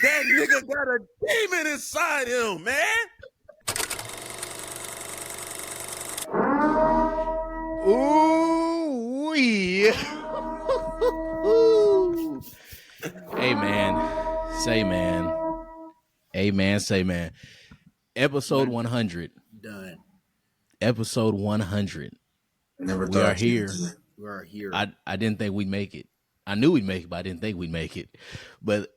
That nigga got a demon inside him, man. Ooh, Hey man, say man. Amen, say man. Episode 100. Done. Episode 100. Never We thought are here. We are here. I didn't think we'd make it. I knew we'd make it, but I didn't think we'd make it. But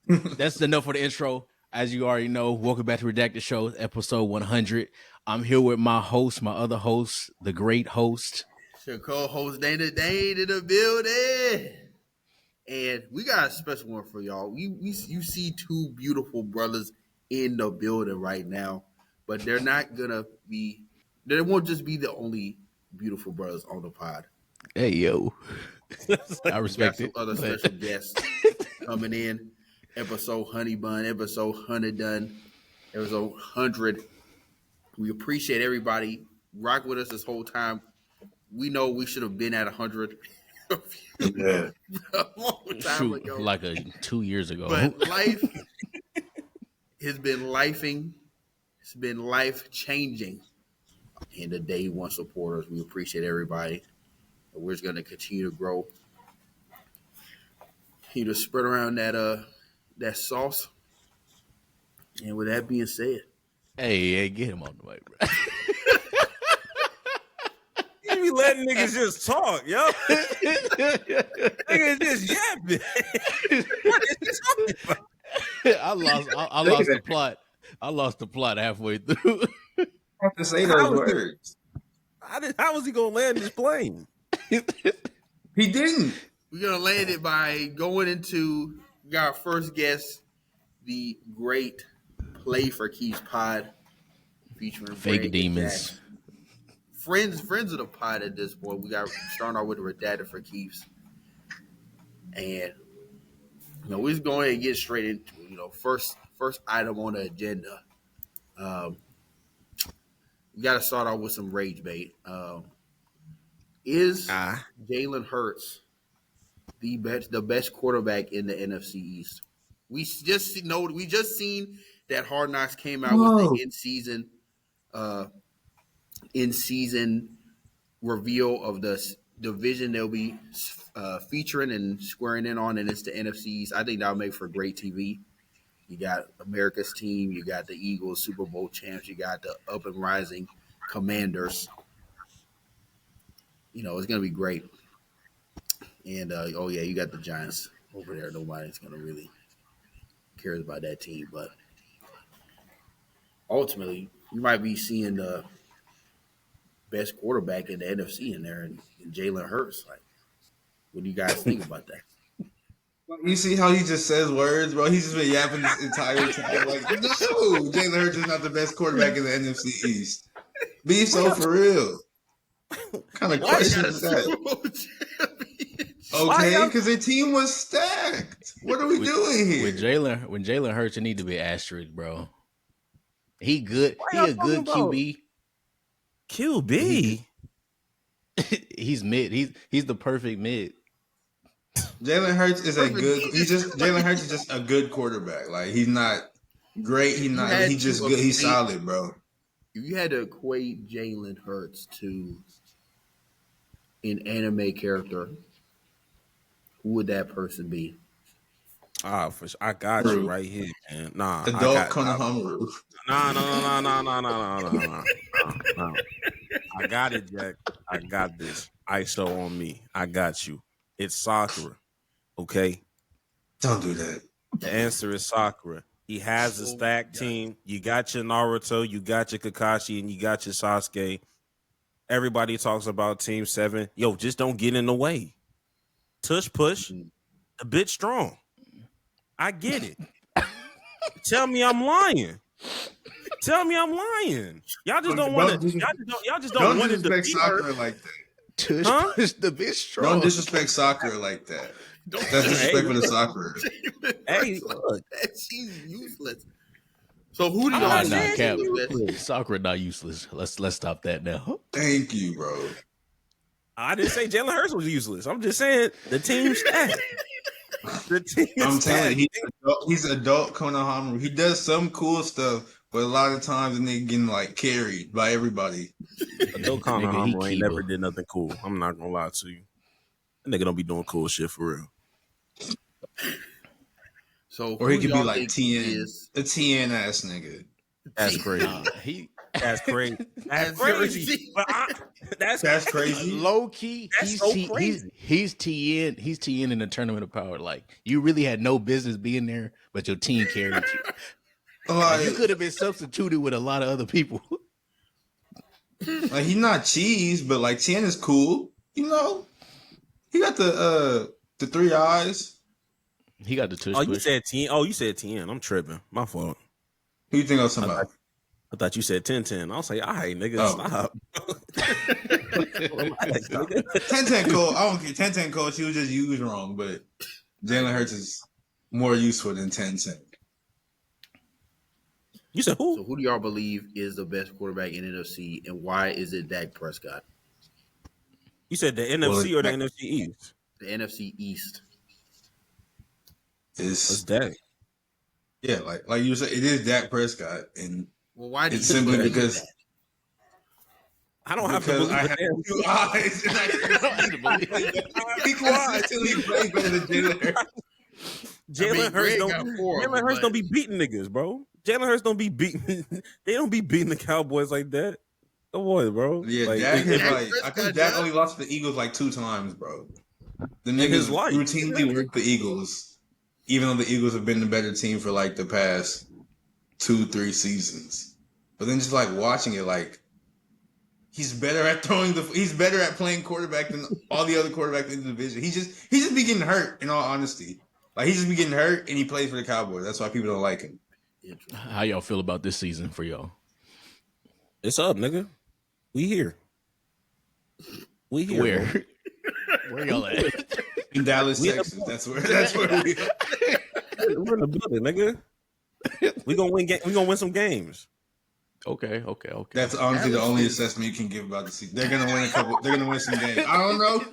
that's enough for the intro. As you already know, welcome back to Redacted Show, episode 100. I'm here with my host, my other host, the great host. It's your co-host Dana Dane in the building. And we got a special one for y'all. You see two beautiful brothers in the building right now, but they're not gonna be. They won't just be the only beautiful brothers on the pod. Hey yo, I respect we got it. Some other special guests coming in. Episode Honeybun, episode Honeybun, episode 100. We appreciate everybody rock with us this whole time. We know we should have been at 100 a long time ago. Like 2 years ago. But life has been lifing. It's been life changing. And the day one supporters, we appreciate everybody. And we're just going to continue to grow. You to spread around that sauce. And with that being said, hey, get him on the mic, bro. You be letting niggas just talk, yo. Niggas just yapping. What is this talking about? I lost the plot. I lost the plot halfway through. I have to say those words. How was he gonna land this plane? He didn't. we're going to land it by going into our first guest, the great Play for Keeps pod featuring Fake Brandon demons. Jackson. Friends of the pod at this point. We got starting out with the Redacted for Keeps. And we're just going ahead and get straight into it. First item on the agenda. We got to start off with some rage bait. Is Jalen Hurts the best quarterback in the NFC East? We just seen that Hard Knocks came out with the in-season reveal of the division they'll be featuring and squaring in on, and it's the NFC East. I think that'll make for great TV. You got America's team, you got the Eagles, Super Bowl champs, you got the up and rising Commanders. It's going to be great. And, you got the Giants over there. Nobody's going to really cares about that team. But ultimately, you might be seeing the best quarterback in the NFC in there, and Jalen Hurts. Like, what do you guys think about that? You see how he just says words, bro? He's just been yapping this entire time. Like, no, Jalen Hurts is not the best quarterback in the NFC East. Be so for real. What kind of question is that? Okay, because the team was stacked. What are we doing here? When Jalen Hurts, it need to be asterisk, bro. He good. He a good QB. QB. He's mid. He's the perfect mid. Jalen Hurts is Jalen Hurts is just a good quarterback. Like, he's not great. He's just good. He's solid, bro. If you had to equate Jalen Hurts to an anime character, who would that person be? For sure. I got you right here, man. Nah, Adult Konohamaru. No. I got it, Jack. I got this. ISO on me. I got you. It's Sakura. Okay? Don't do that. The answer is Sakura. He has a stacked team. You got your Naruto, you got your Kakashi, and you got your Sasuke. Everybody talks about Team 7. Yo, just don't get in the way. Tush push, a bit strong. I get it. Tell me I'm lying. Y'all just don't want to. Y'all just don't want to disrespect Sakura like that. Tush push the bitch strong. Don't disrespect Sakura like that. That's disrespectful to Sakura. Hey, look, she's useless. So who do y'all not Cap? Sakura not useless. Let's stop that now. Thank you, bro. I didn't say Jalen Hurts was useless. I'm just saying the team stacked. The team I'm is telling you, stacked. he's adult Konohamaru. He does some cool stuff, but a lot of times the nigga getting like carried by everybody. Adult Connor Nigga, he Homer ain't never Kiba. did nothing cool. I'm not gonna lie to you. That nigga don't be doing cool shit for real. So Or who he do could be y'all like think TN, is a TN ass nigga. That's crazy. He That's crazy. That's That's crazy. crazy. But That's crazy. low key. That's so crazy. He's TN. He's TN in the tournament of power. Like you really had no business being there, but your team carried you. Like, you could have been substituted with a lot of other people. Like he's not cheese, but like TN is cool. You know, he got the 3 eyes. He got the tush Oh, you push. said 10. Oh, you said 10. I'm tripping. My fault. Who you think I was talking about? I thought you said 10-10. I was like, all right, nigga, stop. 10-10 Cole. I don't care. 10-10 Cole. She was just used wrong, but Jalen Hurts is more useful than 10-10. You said who? So who do y'all believe is the best quarterback in NFC, and why is it Dak Prescott? You said the NFC or the NFC East? The NFC East. It's Dak. Yeah, like you said, it is Dak Prescott, and Well, why do it's you simply believe because that? I don't have to because believe I it. have 2 eyes. And I he consistently plays better than Jalen Hurts. Jalen Hurts don't be beating niggas, bro. Jalen Hurts don't be beating. They don't be beating the Cowboys like that. Come on, bro. Yeah, like, Dak is like I Prescott think Dak does. only lost to the Eagles like 2 times, bro. The In niggas his life. routinely work the Eagles, even though the Eagles have been the better team for like the past 2-3 seasons. But then just like watching it, like he's better at he's better at playing quarterback than all the other quarterbacks in the division. He just be getting hurt, in all honesty. Like he just be getting hurt and he plays for the Cowboys. That's why people don't like him. How y'all feel about this season for y'all? It's up, nigga. We here. We here. Where? Where y'all at? In Dallas, Texas. That's where we are. We're in the building, nigga. We gonna win some games. Okay. That's honestly the only assessment you can give about the season. They're gonna win They're gonna win some games. I don't know.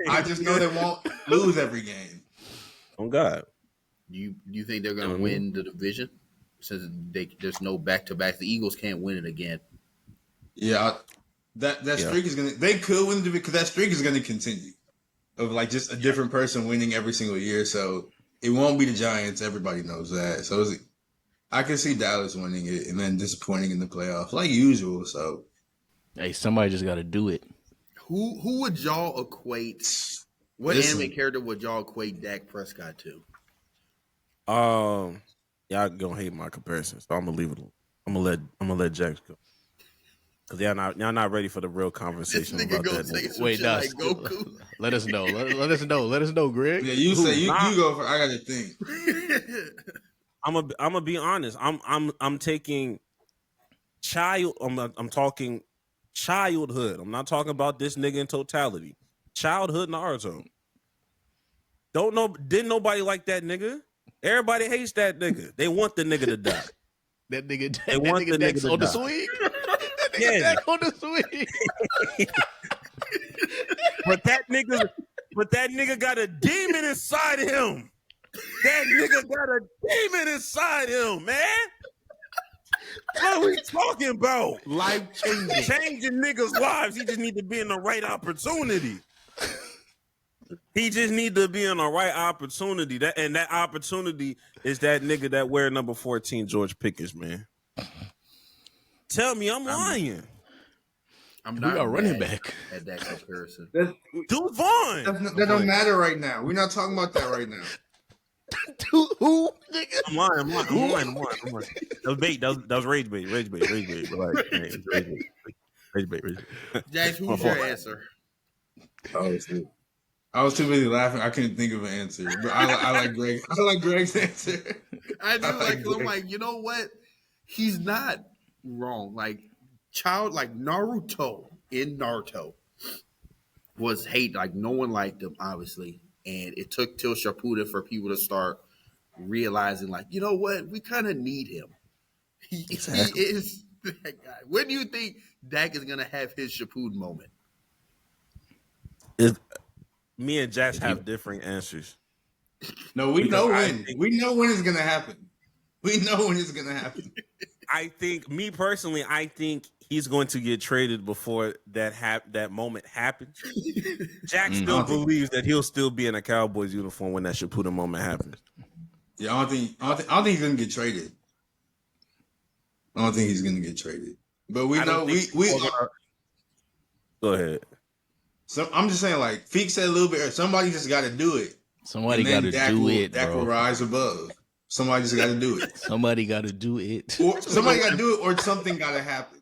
I just know they won't lose every game. Oh God. Do you think they're going to win the division? Since there's no back-to-back, the Eagles can't win it again. Yeah, that streak is gonna. They could win the division because that streak is gonna continue. Of like just a different person winning every single year, so it won't be the Giants. Everybody knows that. So I can see Dallas winning it and then disappointing in the playoffs, like usual. So, Hey, somebody just got to do it. Who would y'all equate? What anime character would y'all equate Dak Prescott to? Y'all gonna hate my comparison, so I'm gonna leave it alone. I'm gonna let Jax go. Cause y'all not ready for the real conversation about that. Wait, like Goku. Let us know. Let us know, Greg. Yeah, you say you go for. I got to think. I'm gonna be honest. I'm taking I'm talking childhood. I'm not talking about this nigga in totality. Childhood Naruto. Didn't nobody like that nigga? Everybody hates that nigga. They want the nigga to die. That nigga, They want the nigga to on the die. swing. Yeah. On the swing. But that nigga got a demon inside him. That nigga got a demon inside him, man. What are we talking about? Life Changing niggas' lives. He just need to be in the right opportunity. He just need to be in the right opportunity. That opportunity is that nigga that wear number 14, George Pickens, man. Tell me I'm lying. I'm We not got running back at that comparison. Dude, Vaughn. That don't matter right now. We're not talking about that right now. Who? Nigga? I'm lying. That was rage bait. Right. Rage bait. Jax, who's your answer? Oh, shit. I was too busy laughing. I couldn't think of an answer. But I like Greg. I like Greg's answer. I do I'm like, you know what? He's not wrong. Like Naruto in Naruto was hate. Like no one liked him, obviously. And it took till Shippuden for people to start realizing, like, you know what? We kind of need him. He is that guy. When do you think Dak is going to have his Shippuden moment? Me and Jax have different answers. No, we Because know I when. think- We know when it's gonna happen. We know when it's gonna happen. I think, me personally, I think he's going to get traded before that moment happens. Jack still believes that he'll still be in a Cowboys uniform when that Shippuden moment happens. Yeah, I don't think he's gonna get traded. I don't think he's gonna get traded. But we know we. Go ahead. So I'm just saying, like Feek said a little bit. Somebody just got to do it. Somebody got to do it, Dak will bro. rise above. Somebody just got to do it. Somebody got to do it. Or somebody got to do it, or something got to happen.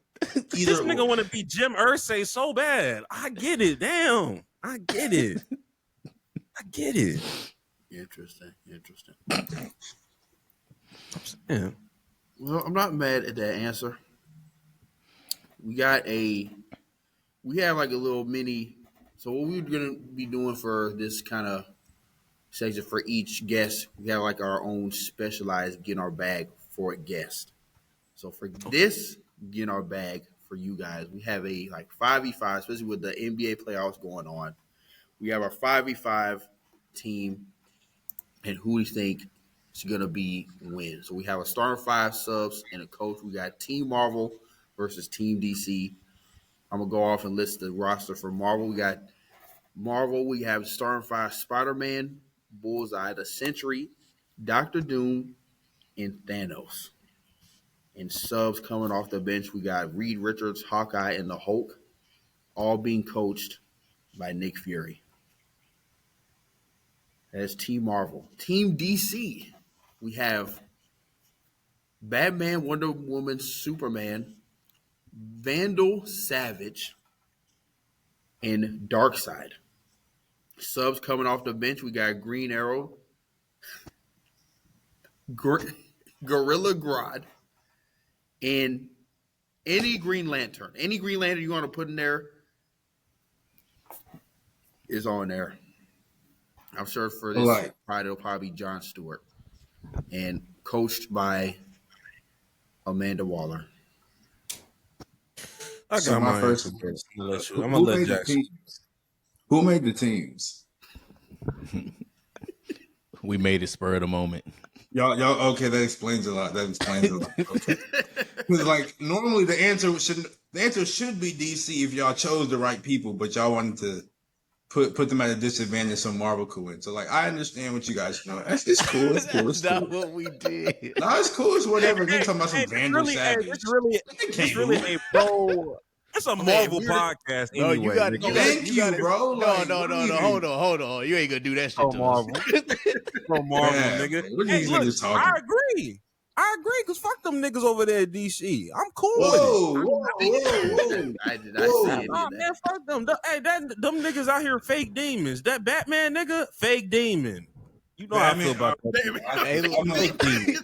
This nigga want to be Jim Irsay so bad. I get it. Damn. I get it. I get it. Interesting. Yeah. Well, I'm not mad at that answer. We have like a little mini. So what we're gonna be doing for this kind of section for each guest, we have like our own specialized get in our bag for a guest. So for this get in our bag for you guys, we have a like 5v5, especially with the NBA playoffs going on. We have our 5v5 team, and who we think is gonna be win. So we have a starting 5 subs and a coach. We got Team Marvel versus Team DC. I'm gonna go off and list the roster for Marvel. We got Marvel. We have starting 5 Spider-Man, Bullseye, the Sentry, Doctor Doom, and Thanos. And subs coming off the bench, we got Reed Richards, Hawkeye, and the Hulk, all being coached by Nick Fury. That's Team Marvel. Team DC, we have Batman, Wonder Woman, Superman, Vandal Savage, and Darkseid. Subs coming off the bench, we got Green Arrow, Gorilla Grodd, and any Green Lantern. Any Green Lantern you want to put in there is on there. I'm sure for this Friday it'll probably be Jon Stewart, and coached by Amanda Waller. I got my first question. I'm gonna let Jackson. Who made the teams? We made it spur of the moment. Y'all, okay, that explains a lot. Okay. Because like normally the answer should be DC if y'all chose the right people, but y'all wanted to put them at a disadvantage so Marvel could win. So like I understand what you guys know. It's cool. It's cool. That's not what we did. No, it's cool. It's whatever. You're talking about some Vandal Savage. It's really a pro. It's a Marvel podcast. No, anyway. you got it. Thank you, bro. Like, No. Hold on. You ain't gonna do that shit to Marvel. Pro Marvel, nigga. Hey, look, I agree. Because fuck them niggas over there at DC. I'm cool with it. Whoa. I did not say any of that. Man, fuck them. Them niggas out here fake demons. That Batman nigga, fake demon. You know how I feel about that. Fake demon.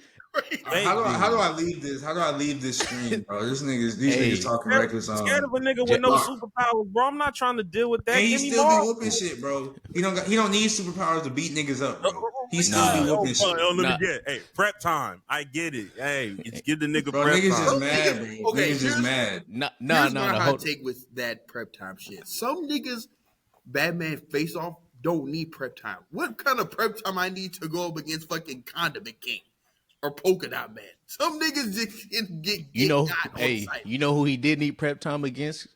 How do I leave this? How do I leave this screen, bro? These niggas talking reckless on. Scared of a nigga with no superpowers, bro. I'm not trying to deal with that. And he still be whooping shit, bro. He don't need superpowers to beat niggas up, bro. He still be whooping shit. Hey, prep time. I get it. Hey, give the nigga bro, prep niggas time. Just mad, bro. Niggas just mad. Here's my hot take with that prep time shit. Some niggas, Batman face off, don't need prep time. What kind of prep time I need to go up against fucking Condiment King? Or Polka Dot Man. Some niggas just get you know, got hey, on you know who he did need prep time against?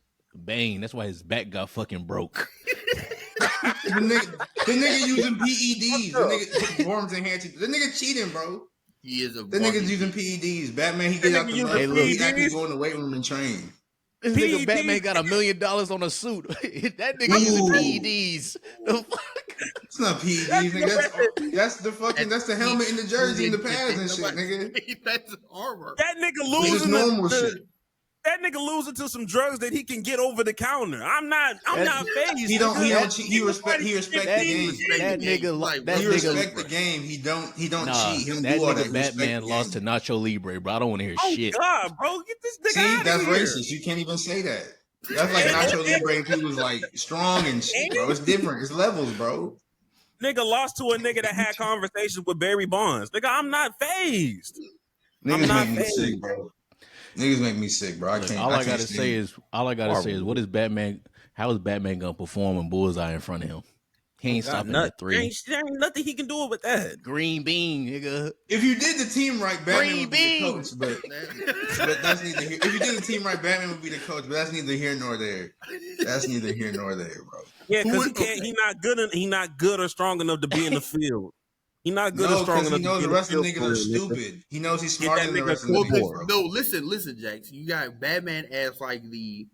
Bane. That's why his back got fucking broke. the nigga using PEDs. The nigga performance enhancing. The nigga cheating, bro. He is a. The nigga's using PEDs. Batman, he get out the mud. He actually go in the weight room and train. This nigga Batman got $1 million on a suit. That nigga using PEDs. The fuck? It's not PEDs, nigga. That's the fucking. That's the helmet in the jersey and the pads and shit, nigga. That's armor. That nigga losing normal shit. That nigga losing to some drugs that he can get over the counter. I'm not phased. He don't cheat. He respect the game. That nigga he respect the game. He don't cheat. He don't that do all nigga that. Batman lost to Nacho Libre, bro. I don't want to hear shit. Oh God, bro, get this nigga See, out that's of here. racist. You can't even say that. That's like Nacho Libre if he was like strong and shit, bro. It's different. It's levels, bro. Nigga lost to a nigga that had conversations with Barry Bonds. Nigga, I'm not phased. Niggas make me sick, bro. Niggas make me sick, bro. I can't. All I gotta say is, what is Batman? How is Batman gonna perform when Bullseye in front of him? He ain't stopping that three. There ain't nothing he can do with that. Green bean, nigga. If you did the team right, Batman would be the Green coach, but that's neither here. If you did the team right, Batman would be the coach, but that's neither here nor there. That's neither here nor there, bro. Yeah, because he not good. He not good or strong enough to be in the field. He not good or No, strong because enough. he knows to the be rest in of the the field niggas are for it, nigga. stupid. He knows he's Get smarter that than the nigga rest of the clipboard. niggas, bro. No, listen, Jax. You got Batman as like the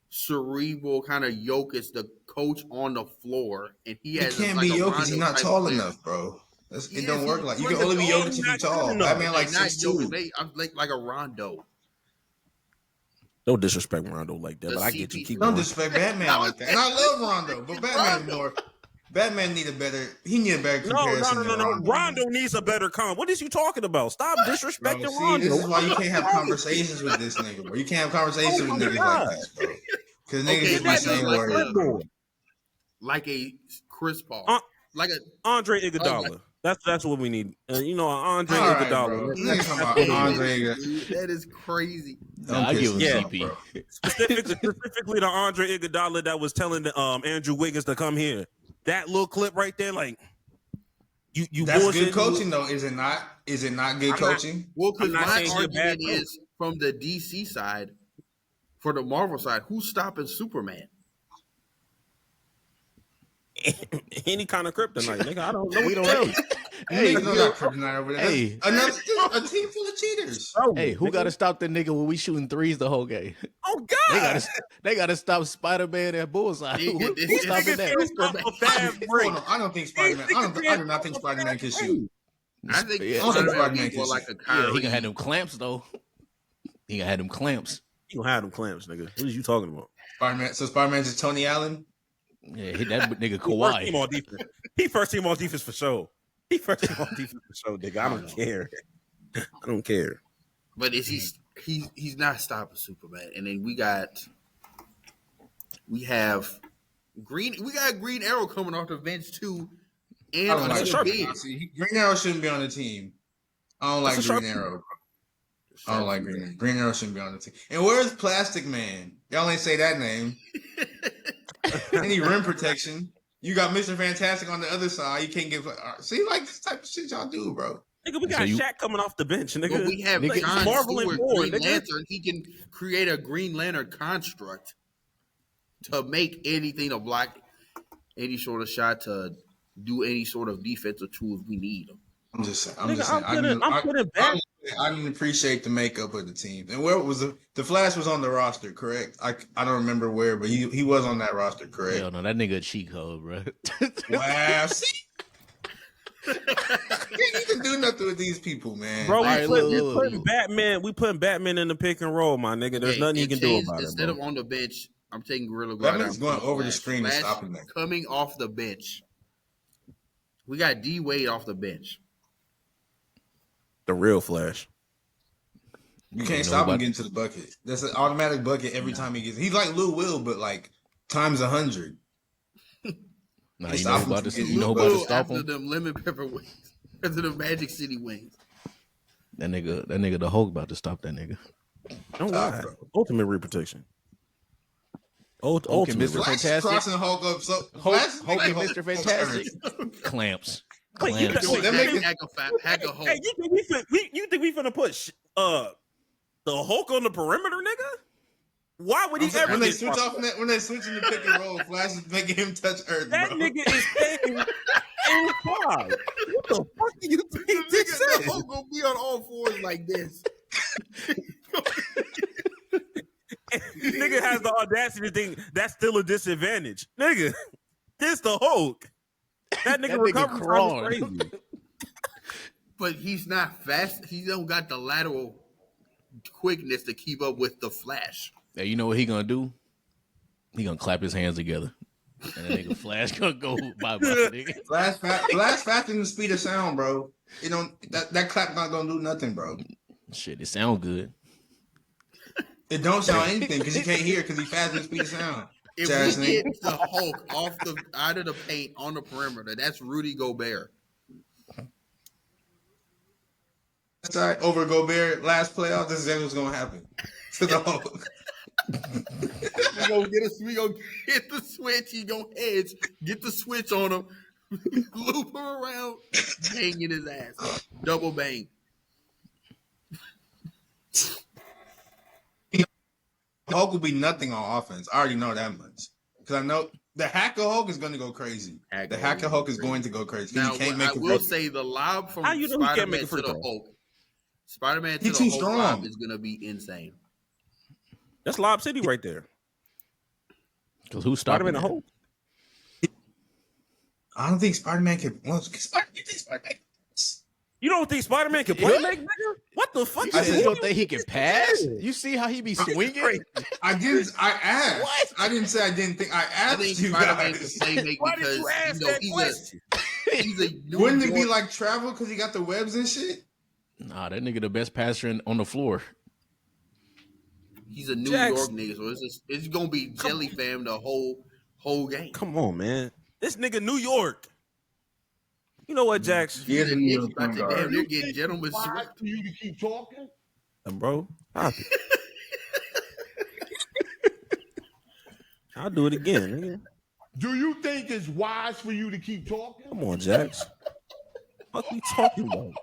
cerebral kind of Jokic, the coach on the floor, and he He has can't like be a Jokic. Rondo He's not type tall player. enough, bro. It Yes, don't work he's like you like can a only be dog. Jokic if He's you not tall. good enough. Batman like not 6'2". I'm like a Rondo. Don't disrespect Rondo like that, The but I get you. CP3. Keep Don't going. disrespect Batman like that. And I love Rondo, but Batman more. Batman need a better comparison than No. Rondo. Rondo needs a better comp. What is you talking about? Stop Bro, disrespecting see, Rondo. this is why you What can't the have fuck is wrong with you? conversations with this nigga, bro. You can't have conversations Oh with my niggas God. like this, bro. Because niggas Okay, just be That saying nigga like words, bro. like a Chris Paul, Uh, like a Andre Iguodala. That's what we need. Andre All right, Iguodala. bro. That's Niggas talking what about it is. Andre. dude, that is crazy. Nah, I give him me off, CP. bro. Specifically, the Andre Iguodala that was telling Andrew Wiggins to come here. That little clip right there, like you That's bullshitting good coaching, though, is it not? Is it not good coaching? Well, because I'm not my saying he a bad argument is from the DC side, for the Marvel side, who's stopping Superman? Any kind of kryptonite, nigga. I don't know. We What don't. to tell you. Hey, Niggas don't got kryptonite over there. Hey. Another a team full of cheaters. Oh, hey, who nigga. got to stop that nigga when we shooting threes the whole game? Oh They God. got to stop Spider-Man and Bullseye. Nigga, Who this stopping nigga that? feels- Off a fast break. Hold on, I don't think Spider-Man. I do not think Spider-Man can shoot. I think Yeah. I don't think Spider-Man Spider-Man needs more can like shoot. a Kyrie. Yeah, he gonna have them clamps though. He gonna have them clamps. You gonna have them clamps, nigga. What is you talking about? Spider-Man. So Spider-Man's just Tony Allen. Yeah, hit that nigga First team Kawhi. on defense. He first team on defense for sure. He first team on defense for sure, nigga. I don't care. I don't care. But is he's not stopping Superman. And then we got Green Arrow coming off the bench too. And I don't like another Sharpie. big. See, Green Arrow shouldn't be on the team. I don't like That's a Green Sharpie. Arrow. I don't like Green Arrow. Green Arrow shouldn't be on the team. And where's Plastic Man? Y'all ain't say that name. Any rim protection? You got Mr. Fantastic on the other side. You can't give. See, like this type of shit y'all do, bro. Nigga, we got So you- Shaq coming off the bench, nigga. But we have Nigga, John Marvel and Stewart, Ford, Green nigga. Lantern. He can create a Green Lantern construct to make anything to block any sort of shot, to do any sort of defensive tools we need. I'm just saying. Nigga, I'm putting back. I didn't appreciate the makeup of the team. And where was the Flash was on the roster, correct? I don't remember where, but he was on that roster, correct? Hell no, that nigga a cheat code, bro. Wow, see? You can do nothing with these people, man. Bro, All right, we look. putting Batman. We putting Batman in the pick and roll, my nigga. There's Okay, nothing you and can do change- about it, instead bro. of on the bench, I'm taking Gorilla Glide. Batman's out going for over the Flash. screen and Flash stopping that. coming off the bench. We got D Wade off the bench. The real Flash. You can't know stop him about- getting to the bucket. That's an automatic bucket every time he gets. He's like Lil Will, but like times 100. Nah, Just you know stop him about from to getting you know the about to Lil stop after him. them lemon pepper wings, after the Magic City wings. That nigga the Hulk about to stop that nigga. Don't Stop, lie. bro. Ultimate reprotection. Hulk and Ultimate. Mr. Flash Fantastic. crossing Hulk up. So Hulk Flash and Hulk- Mr. Fantastic. Clamps. Wait, you Clamps. So that make it- Hack a hole. Hey, you think we finna put the Hulk on the perimeter, nigga? Why would he I'm saying, ever when they get switch off when they switch in the pick and roll, Flash is making him touch Earth, that bro. nigga is staying inside. What the fuck do you think this Nigga, is? the Hulk gonna be on all fours like this. Nigga has the audacity to think that's still a disadvantage. Nigga, this the Hulk. That nigga That nigga recovery time crawling. is crazy. But he's not fast. He don't got the lateral quickness to keep up with the Flash. Hey, you know what he gonna do? He gonna clap his hands together. And that nigga Flash gonna go bye-bye, nigga. Flash faster than the speed of sound, bro. You don't that clap not gonna do nothing, bro. Shit, it sound good. It don't sound anything because you can't hear because he faster than the speed of sound. If Jazz we nigga. get the Hulk out of the paint on the perimeter, that's Rudy Gobert. That's all right. Over Gobert last playoff, this is exactly what's gonna happen to the Hulk. We gonna get the switch. He gonna hedge. Get the switch on him. Loop him around. Bang in his ass. Double bang. Hulk will be nothing on offense. I already know that much because I know the Hacker Hulk is going to go crazy. The Hacker Hulk is going to go crazy. Now, he can't I make a will free say the lob from How you know he can't make Spider-Man a to free the throw? Hulk. Spider-Man to He the too Hulk strong. lob is gonna be insane. That's Lob City right there. Because who's stopping Spider-Man that? the Hulk. I don't think Spider-Man can. Well, Spider-Man. You don't think Spider-Man can play What? make, nigga? What the fuck? You I said said- you don't think he can pass? You see how he be swinging? I didn't. I asked. What? I didn't say I didn't think. I I asked think you Spider-Man guys. can play make Why because did you ask that question? he's a New Wouldn't it York, be like travel because he got the webs and shit? Nah, that nigga the best passer on the floor. he's a New Jax. York nigga, so it's gonna be Jelly Fam the whole game. Come on, man. This nigga New York. You know what, Jax? Yeah, The the New Knicks York about point to guard. damn near get gentlemen Why swept. for you to keep talking? Bro, stop it. I'll do it again, nigga. Do you think it's wise for you to keep talking? Come on, Jax. What we talking about?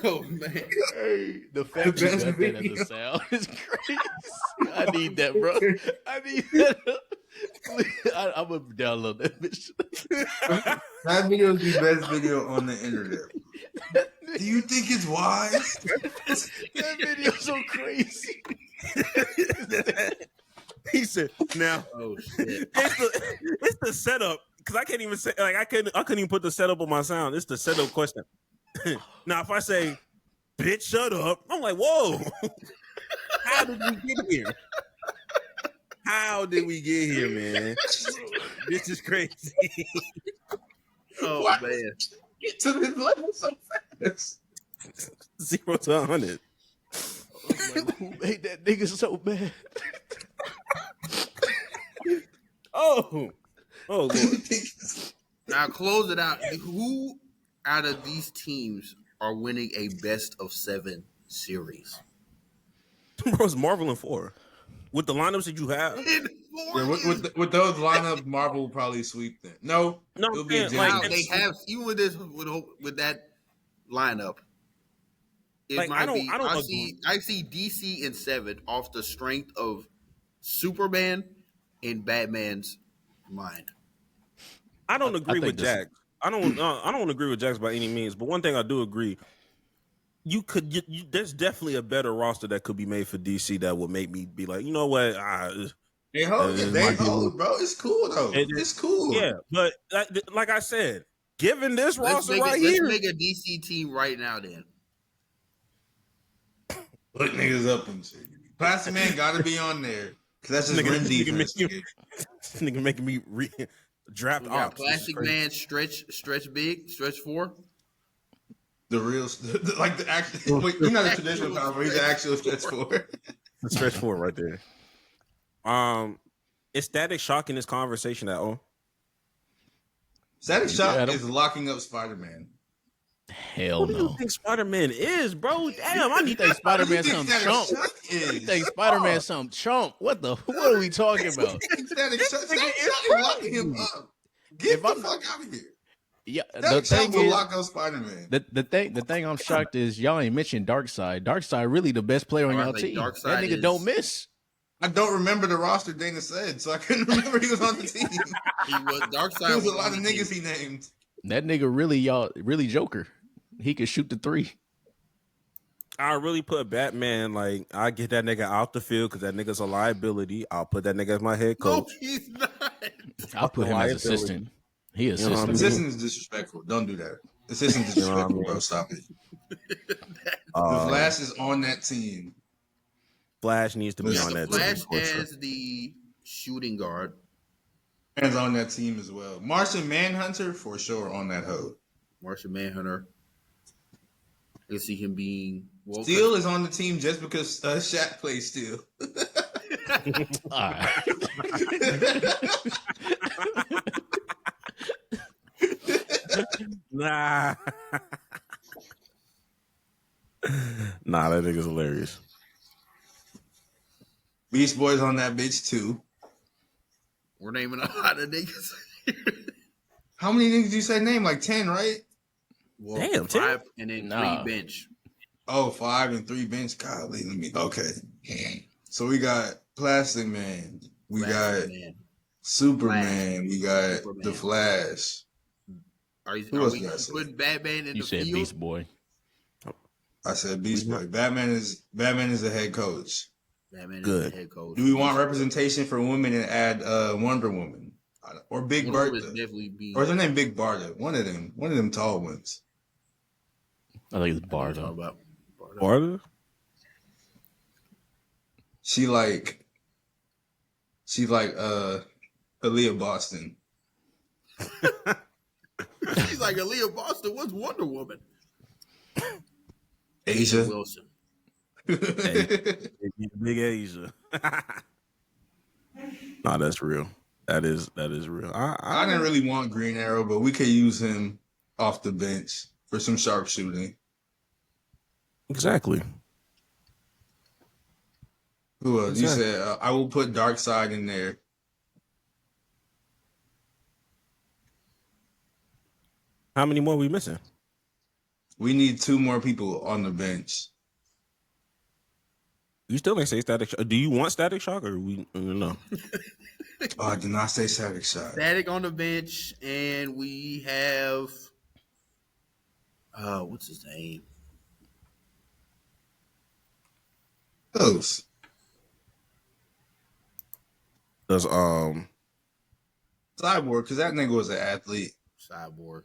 Oh man. Hey, the fact you best got that as video. a sound is crazy. I need that, bro. I need that. I'm gonna download that bitch. That video is the best video on the internet. Do you think it's wise? That video's so crazy. He said, "Now Oh shit. it's the setup because I can't even say like I couldn't even put the setup on my sound. It's the setup question. Now if I say, "Bitch, shut up," I'm like, "Whoa, how did we get here? How did we get here, man? This is crazy." Oh What? man. Get to this level so fast. 0 to 100. Like, who made that nigga so bad? Oh Lord. Now close it out. Who out of these teams are winning a best of 7 series? Bro, it's Marvel in 4 with the lineups that you have. In four Yeah, years. with those lineups, Marvel will probably sweep them. No, No, it'll be a man, gentleman. Now like, they have even with this with that lineup. It Like, might I don't be. I agree. see DC in 7 off the strength of Superman and Batman's mind. I don't I agree think with this- Jax. I don't agree with Jax by any means. But one thing I do agree, there's definitely a better roster that could be made for DC that would make me be like, you know what? They hold. it They might be a hold, bro. It's cool though. It's cool. Yeah, but like I said, given this Let's roster right let's here, make a DC team right now. Then Put niggas up and shit. Plastic Man got to be on there because that's just Nigga- rim nigga defense. make this nigga making me draft we got ops. This is Plastic crazy. Man, stretch big, stretch 4. The real, like the actual. Wait, he's not a traditional power, but he's the actual stretch four. The stretch 4 right there. Is Static Shock in this conversation at all? Static Shock Adam? is locking up Spider Man. Hell What do you no. think Spider-Man is, bro? Damn, I You need think Spider-Man Who some Static chump? Shock You is? think Spider-Man some chump? What are we talking about? Static Shock is locking him up. Get If the I'm- fuck out of here. Yeah, the Static Shock thing will is, lock up Spider Man. the thing I'm shocked is y'all ain't mentioned Darkseid. Darkseid really the best player on Alright, y'all like, team. Darkseid That nigga is- don't miss. I don't remember the roster Dana said, so I couldn't remember he was on the team. He was Darkseid. There was a was lot on of the niggas team. he named. That nigga really Joker. He could shoot the 3. I really put Batman, like, I get that nigga out the field because that nigga's a liability. I'll put that nigga as my head No, coach. he's not. I'll put him as Liability. assistant. He know what I assistant. mean? Assistant is disrespectful. Don't do that. Assistant is You know what I disrespectful, mean? bro. Stop it. The Uh, Flash is on that team. Flash needs to be Yeah, on The that Flash team. for sure. as the shooting guard. And on that team as well. Martian Manhunter for sure on that hoe. Martian Manhunter. I can see him being Steel is on the team just because Shaq plays Steel. All right. Nah. Nah, that nigga's hilarious. Beast Boy's on that bitch too. We're naming a lot of niggas. How many niggas you say name? Like 10, right? Well, Damn, 5 and then Nah. 3 bench. Oh, 5 and 3 bench. Golly, let me. Okay. So we got Plastic Man. We got Superman. We got The Flash. Are Who else we did I say? putting Batman in You the said field? Beast Boy. I said Beast Boy. Batman is the head coach. Batman Good. is the head coach. Do we want representation for women and add Wonder Woman or Big Wonder Woman is Bertha? definitely be. Or is her name Big Barda? One of them tall ones. I think it's What are you talking Bardo. about? Barter? She like Aaliyah Boston. She's like Aaliyah Boston. What's Wonder Woman? Asia Wilson. Big Asia. Nah, that's real. That is real. I didn't really want Green Arrow, but we could use him off the bench for some sharpshooting. Exactly. Who else? You said I will put Darkseid in there. How many more we missing? We need 2 more people on the bench. You still ain't say Static Shock. Do you want Static Shock or we no? Oh, I did not say Static Shock. Static on the bench, and we have what's his name? Close. Does Cyborg, because that nigga was an athlete. Cyborg.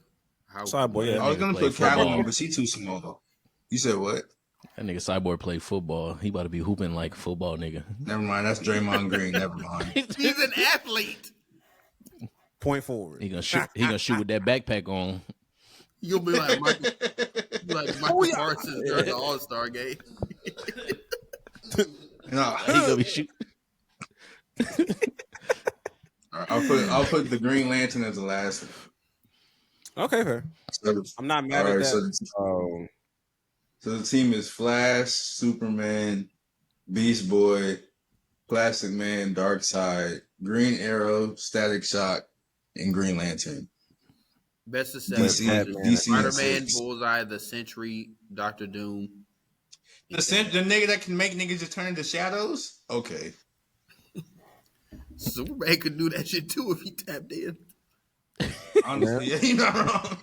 Cyborg, yeah. I was gonna play put football. Catwoman, but she too small. You said what? That nigga Cyborg played football. He about to be hooping like a football nigga. Never mind. That's Draymond Green. Never mind. He's an athlete. point forward? He gonna shoot with that backpack on. You'll be like Michael Parsons during the All-Star game. No, He gonna be shooting. I'll put the Green Lantern as the last one. Okay, fair. So, I'm not mad at that. So the team is Flash, Superman, Beast Boy, Plastic Man, Darkseid, Green Arrow, Static Shock, and Green Lantern. Best of 7. DC Spider-Man, Bullseye, the Sentry, Doctor Doom. The nigga that can make niggas just turn into shadows? Okay. Superman could do that shit too if he tapped in. Honestly, yeah, you're not wrong.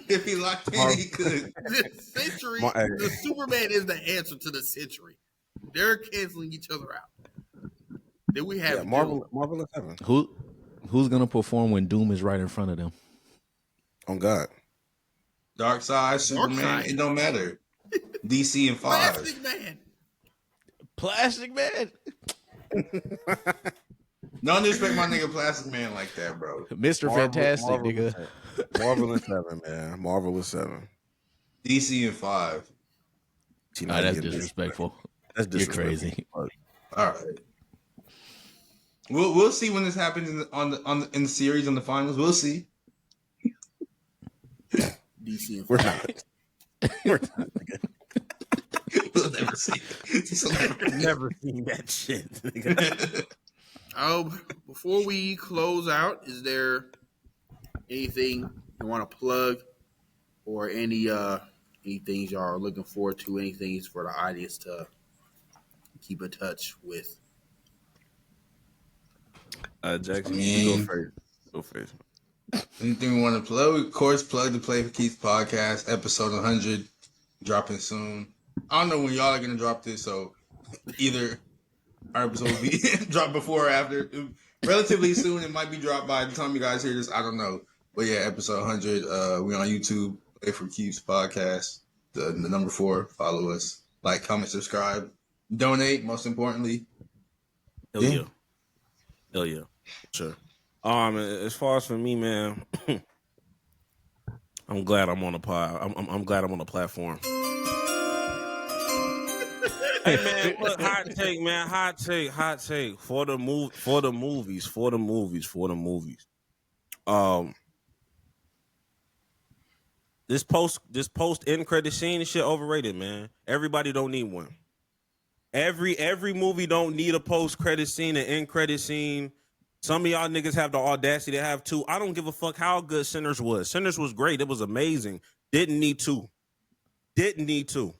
If he locked in, he could. The Superman is the answer to the Sentry. They're canceling each other out. Then we have Marvel and 7. Who's gonna perform when Doom is right in front of them? On God. Darkseid, Superman, it don't matter. DC and 5. Plastic Man. Plastic Man. Don't disrespect my nigga Plastic Man like that, bro. Mr. Fantastic, nigga. Marvel and 7, man. Marvel and 7. DC and 5. Nah, that's disrespectful. That's disrespectful. You're crazy. All right. We'll see when this happens in the series on the finals. We'll see. DC and 5. We're not. We're not. We'll never see. Never seen that shit. Before we close out, is there anything you want to plug, or any things y'all are looking forward to? Anything for the audience to keep in touch with? Jackson, you go first. Anything we want to plug? Of course, plug the Play for Keith podcast, episode 100, dropping soon. I don't know when y'all are gonna drop this, so either our episode will be dropped before or after. Relatively soon, it might be dropped by the time you guys hear this. I don't know, but yeah, episode 100. We're on YouTube. Play for Keith's podcast, the number 4. Follow us, like, comment, subscribe, donate. Most importantly, Hell yeah. Sure. As far as for me, man, I'm glad I'm on a pod. I'm glad I'm on a platform. Hey man, look, hot take, man. Hot take. For the movies. This post end credit scene and shit overrated, man. Everybody don't need one. Every movie don't need a post credit scene, an end credit scene. Some of y'all niggas have the audacity to have two. I don't give a fuck how good Sinners was. Sinners was great. It was amazing. Didn't need two. Didn't need two.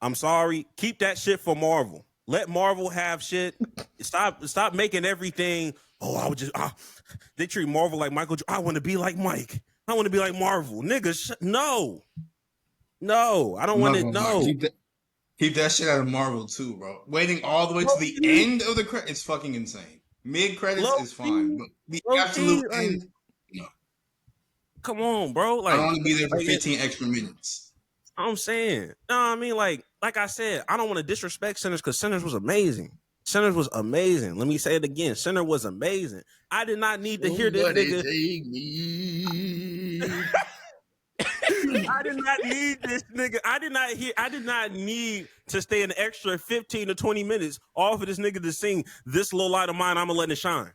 I'm sorry. Keep that shit for Marvel. Let Marvel have shit. Stop making everything. Oh, I would just. They treat Marvel like Michael. I want to be like Mike. I want to be like Marvel. Nigga, no. No, I don't want it. No. Keep that shit out of Marvel too, bro. Waiting all the way to the end of the credits is fucking insane. Mid credits is fine, but the absolute end, no. Come on, bro. Like, I don't want to be there for 15 extra minutes. I'm saying, no, I mean, like I said, I don't want to disrespect Sinners because Sinners was amazing. Sinners was amazing. Let me say it again. Sinners was amazing. I did not need to hear this nigga. I did not need this nigga. I did not need to stay an extra 15 to 20 minutes off of this nigga to sing This Little Light of Mine, I'ma Let It Shine.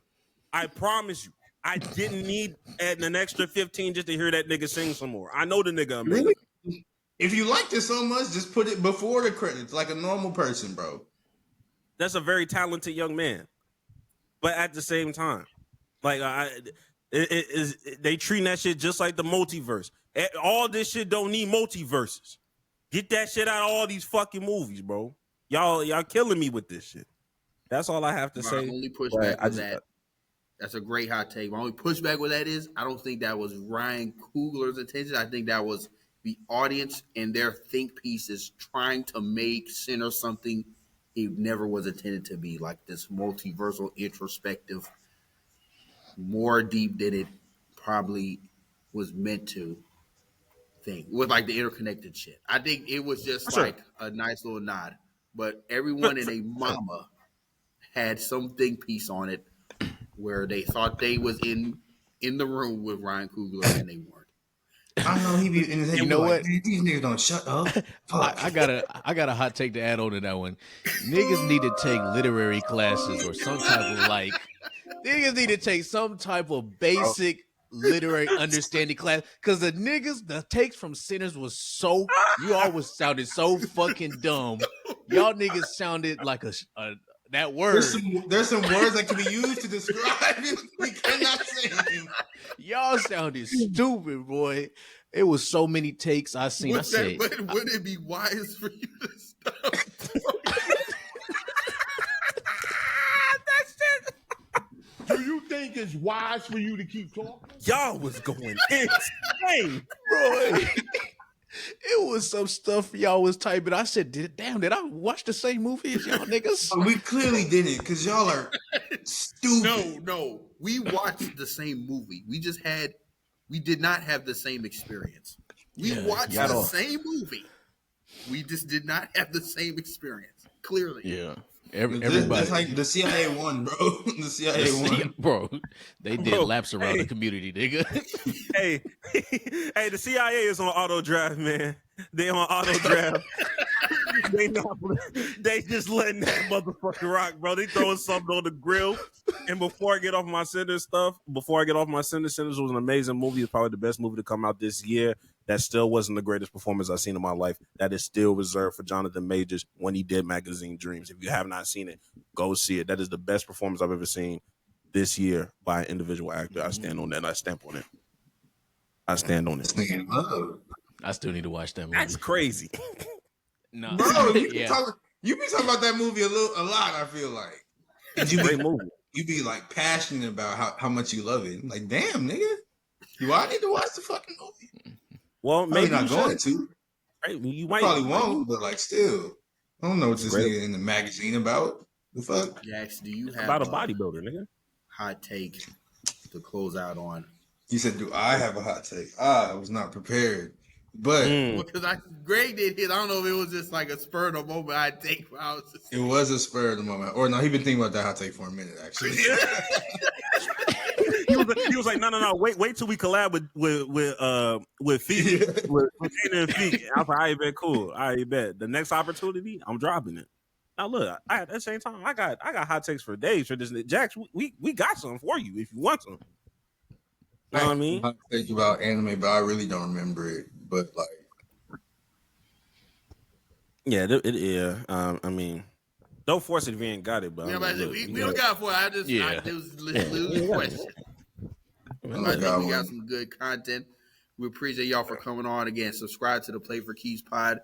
I promise you. I didn't need an extra 15 just to hear that nigga sing some more. I know the nigga amazing. Really? If you liked it so much, just put it before the credits like a normal person, bro. That's a very talented young man. But at the same time, like they treating that shit just like the multiverse. All this shit don't need multiverses. Get that shit out of all these fucking movies, bro. Y'all killing me with this shit. That's all I have to say. Only pushback with that. That's a great hot take. My only pushback with that is I don't think that was Ryan Coogler's intention. I think that was the audience and their think pieces trying to make Sinner something it never was intended to be, like this multiversal, introspective, more deep than it probably was meant to thing with like the interconnected shit. I think it was just like a nice little nod, but everyone and a mama had some think piece on it where they thought they was in the room with Ryan Coogler and they weren't. I know he be in his head. You know what? These niggas don't shut up. I got a hot take to add on to that one. Niggas need to take literary classes or some type of like. Niggas need to take some type of basic literary understanding class because the takes from Sinners was so. You always sounded so fucking dumb. Y'all niggas sounded like a that word. There's some words that can be used to describe it. We cannot say them. Y'all sounded stupid, boy. It was so many takes I seen. Would it be wise for you to stop? Do you think it's wise for you to keep talking? Y'all was going insane, bro. It was some stuff y'all was typing. I said, damn, did I watch the same movie as y'all niggas? We clearly didn't, because y'all are stupid. No. We watched the same movie. We did not have the same experience. We watched the same movie. We just did not have the same experience. Clearly. Yeah. Everybody. That's like the CIA won, bro. The CIA won. Bro, they did laps around the community, nigga. hey, the CIA is on auto drive, man. They on auto drive. They just letting that motherfucker rock, bro. They throwing something on the grill. And before I get off my Sinners, Sinners was an amazing movie. It's probably the best movie to come out this year. That still wasn't the greatest performance I've seen in my life. That is still reserved for Jonathan Majors when he did Magazine Dreams. If you have not seen it, go see it. That is the best performance I've ever seen this year by an individual actor. I stand on that. I stamp on it. I stand on it. I still need to watch that movie. That's crazy. No, bro, you be talking about that movie a lot. I feel like Great movie. You be like passionate about how much you love it. Like, damn, nigga, do I need to watch the fucking movie? Well, maybe not going to. Right? You might probably won't, but like, still, I don't know what this nigga in the magazine about. The fuck? Jax, do you have about a bodybuilder, nigga? Hot take to close out on? He said, "Do I have a hot take?" I was not prepared, but because Greg did hit. I don't know if it was just like a spur of the moment hot take. It was a spur of the moment, or no? He been thinking about that hot take for a minute, actually. He was like, no, wait till we collab with Feet, with Tina and Feet. I was like, I bet, cool, I bet. The next opportunity, I'm dropping it. Now look, at the same time, I got hot takes for days for this. Jax, we got some for you if you want some. You know what I mean? I think about anime, but I really don't remember it. But like, Yeah, yeah. I mean, don't force it if you ain't got it. But I Yeah, mean, but look, we don't got for it. Yeah. It was Yeah. lose question. Oh, I think we God, got some good content. We appreciate y'all for coming on again. Subscribe to the Play for Keys pod,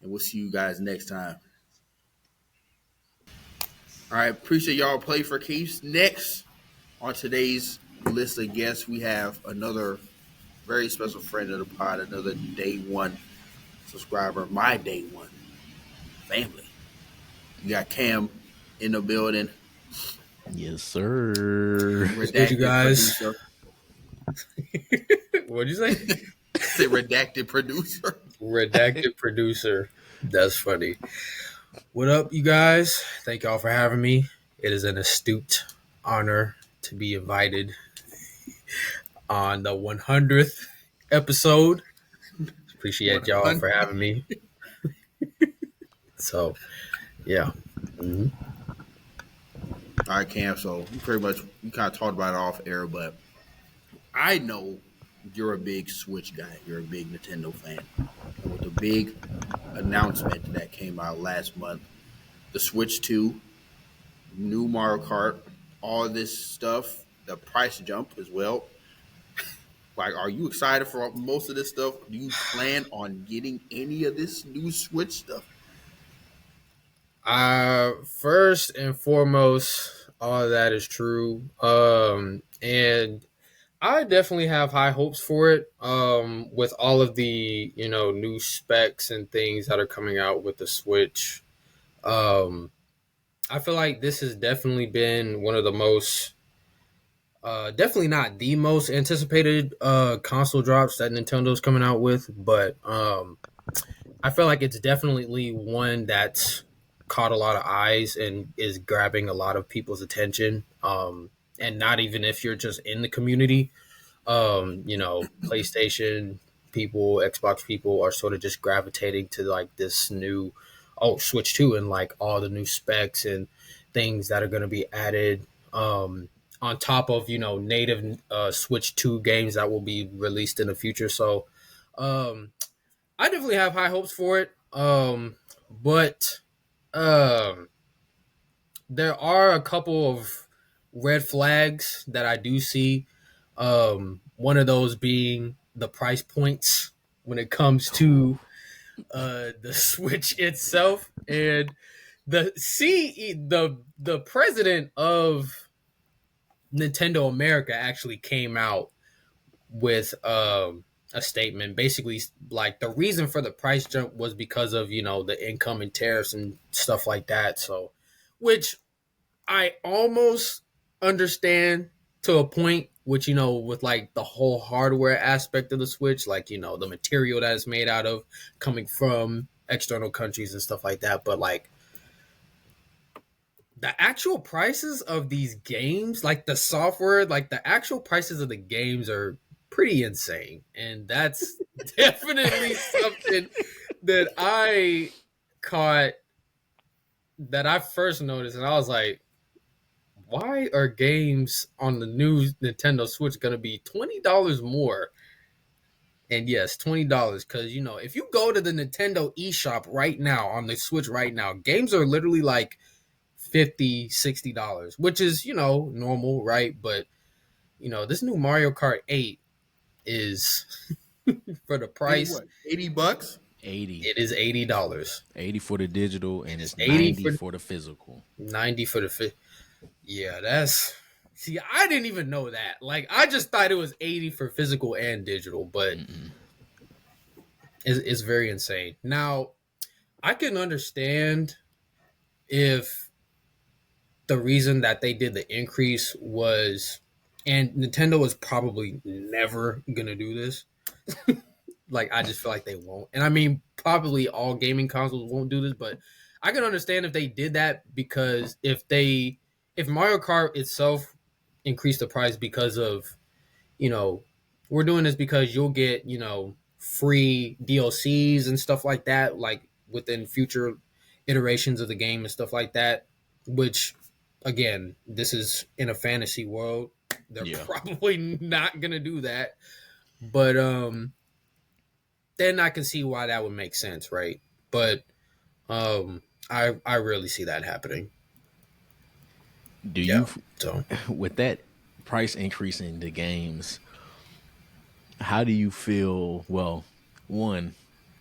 and we'll see you guys next time. All right, appreciate y'all. Play for Keys. Next on today's list of guests, we have another very special friend of the pod, another day one subscriber, my day one family. You got Cam in the building, Yes, sir. Good, you redacted guys. producer. What'd you say? Say redacted producer. Redacted producer. That's funny. What up, you guys? Thank y'all for having me. It is an astute honor to be invited on the 100th episode. Appreciate y'all for having me. So, yeah. Mhm. All right, Cam. So we kind of talked about it off air, but I know you're a big Switch guy. You're a big Nintendo fan. And with the big announcement that came out last month, the Switch 2, new Mario Kart, all this stuff, the price jump as well. Like, are you excited for most of this stuff? Do you plan on getting any of this new Switch stuff? First and foremost, all of that is true. And I definitely have high hopes for it. With all of the new specs and things that are coming out with the Switch, I feel like this has definitely been one of the most, definitely not the most anticipated console drops that Nintendo's coming out with, but I feel like it's definitely one that's caught a lot of eyes and is grabbing a lot of people's attention. And not even if you're just in the community, PlayStation people, Xbox people are sort of just gravitating to like this new Switch 2 and like all the new specs and things that are going to be added on top of native Switch 2 games that will be released in the future. So I definitely have high hopes for it. But um there are a couple of red flags that I do see. One of those being the price points when it comes to the Switch itself, and the president of Nintendo America actually came out with a statement, basically like the reason for the price jump was because of the incoming tariffs and stuff like that. So, which I almost understand to a point, which with like the whole hardware aspect of the Switch, like the material that it's made out of coming from external countries and stuff like that. But like the actual prices of these games, like the software, like the actual prices of the games are pretty insane. And that's definitely something that I caught, that I first noticed. And I was like, why are games on the new Nintendo Switch going to be $20 more? And yes, $20, because if you go to the Nintendo eShop right now on the Switch right now, games are literally like $50-$60, which is normal, right? But this new Mario Kart 8 is for the price. What, $80? 80. It is $80. 80 for the digital, and it's 80 90 for the physical. 90 for the Yeah, that's. See, I didn't even know that. Like, I just thought it was 80 for physical and digital, but it's very insane. Now, I can understand if the reason that they did the increase was, and Nintendo was probably never gonna do this. Like, I just feel like they won't. And I mean, probably all gaming consoles won't do this, but I can understand if they did that, because if Mario Kart itself increased the price because of, we're doing this because you'll get, free DLCs and stuff like that, like within future iterations of the game and stuff like that, which again, this is in a fantasy world. They're probably not going to do that. But then I can see why that would make sense, right? But I really see that happening. Do Yeah. you, So with that price increase in the games, how do you feel? Well, one,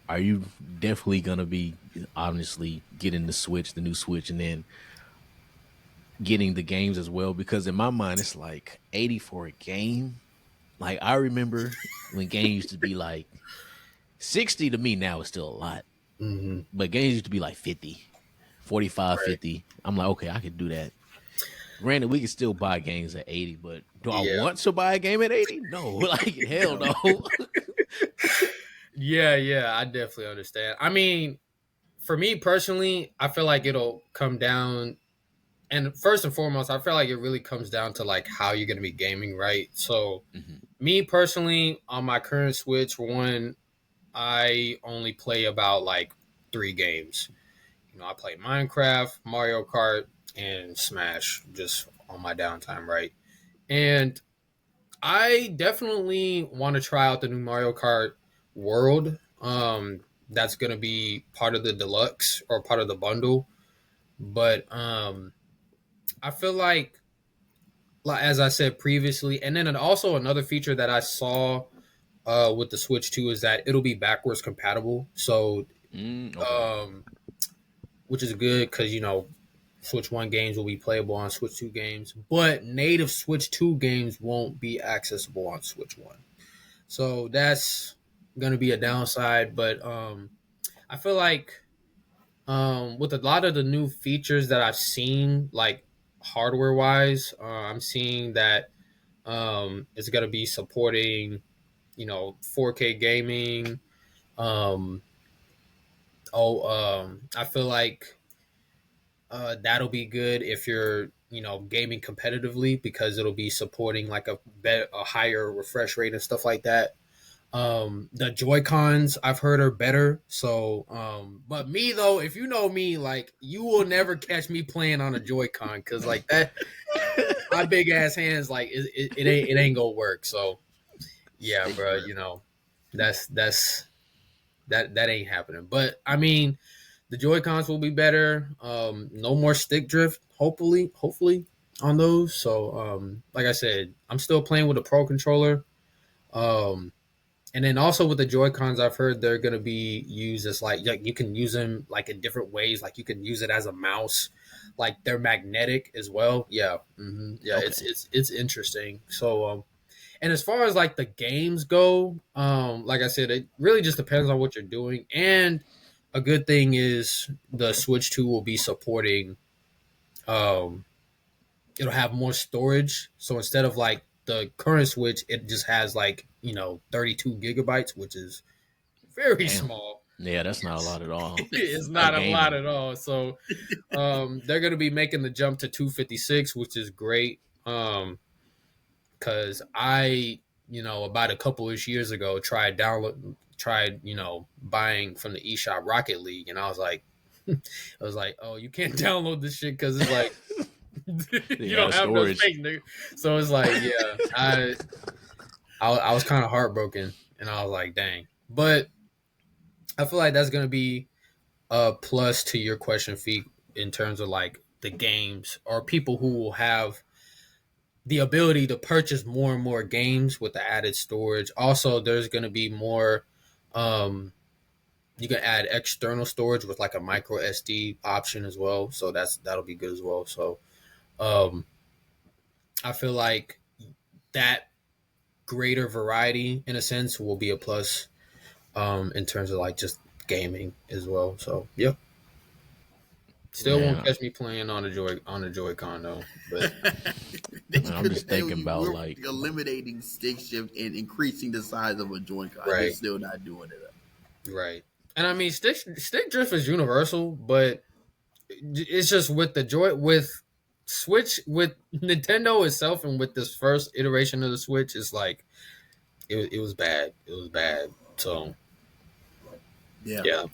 are you definitely gonna be obviously getting the Switch, the new Switch, and then getting the games as well? Because in my mind, it's like 80 for a game. Like I remember when games used to be like 60 to me now is still a lot. mhm. But games used to be like 50, 45, Right. 50. I'm like, okay, I could do that. Granted, we can still buy games at 80, but do I Yeah. want to buy a game at 80? No, like hell No. no. Yeah, I definitely understand. I mean, for me personally, I feel like it'll come down, and first and foremost, I feel like it really comes down to like how you're gonna be gaming, right? So, Mhm. me personally, on my current Switch, one, I only play about like 3 games. I play Minecraft, Mario Kart, and Smash just on my downtime, right? And I definitely want to try out the new Mario Kart World. That's gonna be part of the deluxe or part of the bundle. But I feel like as I said previously, and then also another feature that I saw with the Switch 2 is that it'll be backwards compatible. So Okay. which is good because Switch 1 games will be playable on Switch 2 games, but native Switch 2 games won't be accessible on Switch 1. So that's gonna be a downside. But I feel like with a lot of the new features that I've seen, like hardware wise, I'm seeing that it's gonna be supporting 4K gaming. Um, I feel like that'll be good if you're gaming competitively because it'll be supporting like a higher refresh rate and stuff like that. The Joy Cons I've heard are better. So, but me though, if you know me, like you will never catch me playing on a Joy Con because like that, my big ass hands, like it ain't gonna work. So yeah, Stick bro, drift. that's that ain't happening. But I mean, the Joy Cons will be better. No more stick drift. Hopefully on those. So, like I said, I'm still playing with a Pro controller. Um, and then also with the Joy Cons, I've heard they're gonna be used as like you can use them like in different ways. Like you can use it as a mouse. Like they're magnetic as well. Yeah, yeah. It's Okay. it's it's interesting. So and as far as like the games go, like I said, it really just depends on what you're doing. And a good thing is the Switch 2 will be supporting um it'll have more storage. So instead of like the current Switch, it just has like, 32 gigabytes, which is very Damn. small. Yeah, that's not a lot at all It's for not a lot gaming. at all. So they're gonna be making the jump to 256, which is great. Because about a couple ish years ago tried buying from the eShop Rocket League, and I was like, oh, you can't download this shit because it's like you Yeah, don't the have no storage. space, nigga. So it's like, yeah, I was kind of heartbroken, and I was like, dang. But I feel like that's gonna be a plus to your question, Feet, in terms of like the games or people who will have the ability to purchase more and more games with the added storage. Also, there's going to be more. Um, you can add external storage with like a micro SD option as well, so that'll be good as well. So, um, I feel like that greater variety, in a sense, will be a plus in terms of like just gaming as well. So, yeah, still won't Man, catch me playing on a Joy-Con though, but man, I'm just thinking about We're like, eliminating stick shift and increasing the size of a Joy-Con. You're right, still not doing it. right. And I mean, stick drift is universal, but it's just with the joy with Switch with Nintendo itself and with this first iteration of the Switch, it's like it was bad. It was bad. So Yeah. yeah.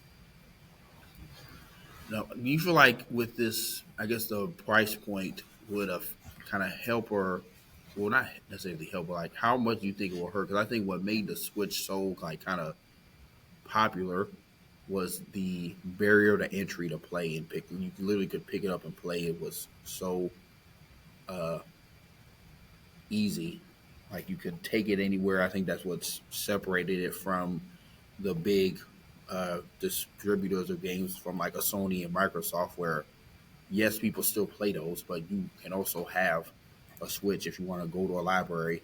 No, you feel like with this, I guess the price point would have kind of help her. Well, not necessarily help, but like how much do you think it will hurt? Because I think what made the Switch so like kind of popular was the barrier to entry to play and pick. You literally could pick it up and play. It was so uh, easy. Like you could take it anywhere. I think that's what's separated it from the big distributors of games from like a Sony and Microsoft, where yes, people still play those, but you can also have a Switch if you want to go to a library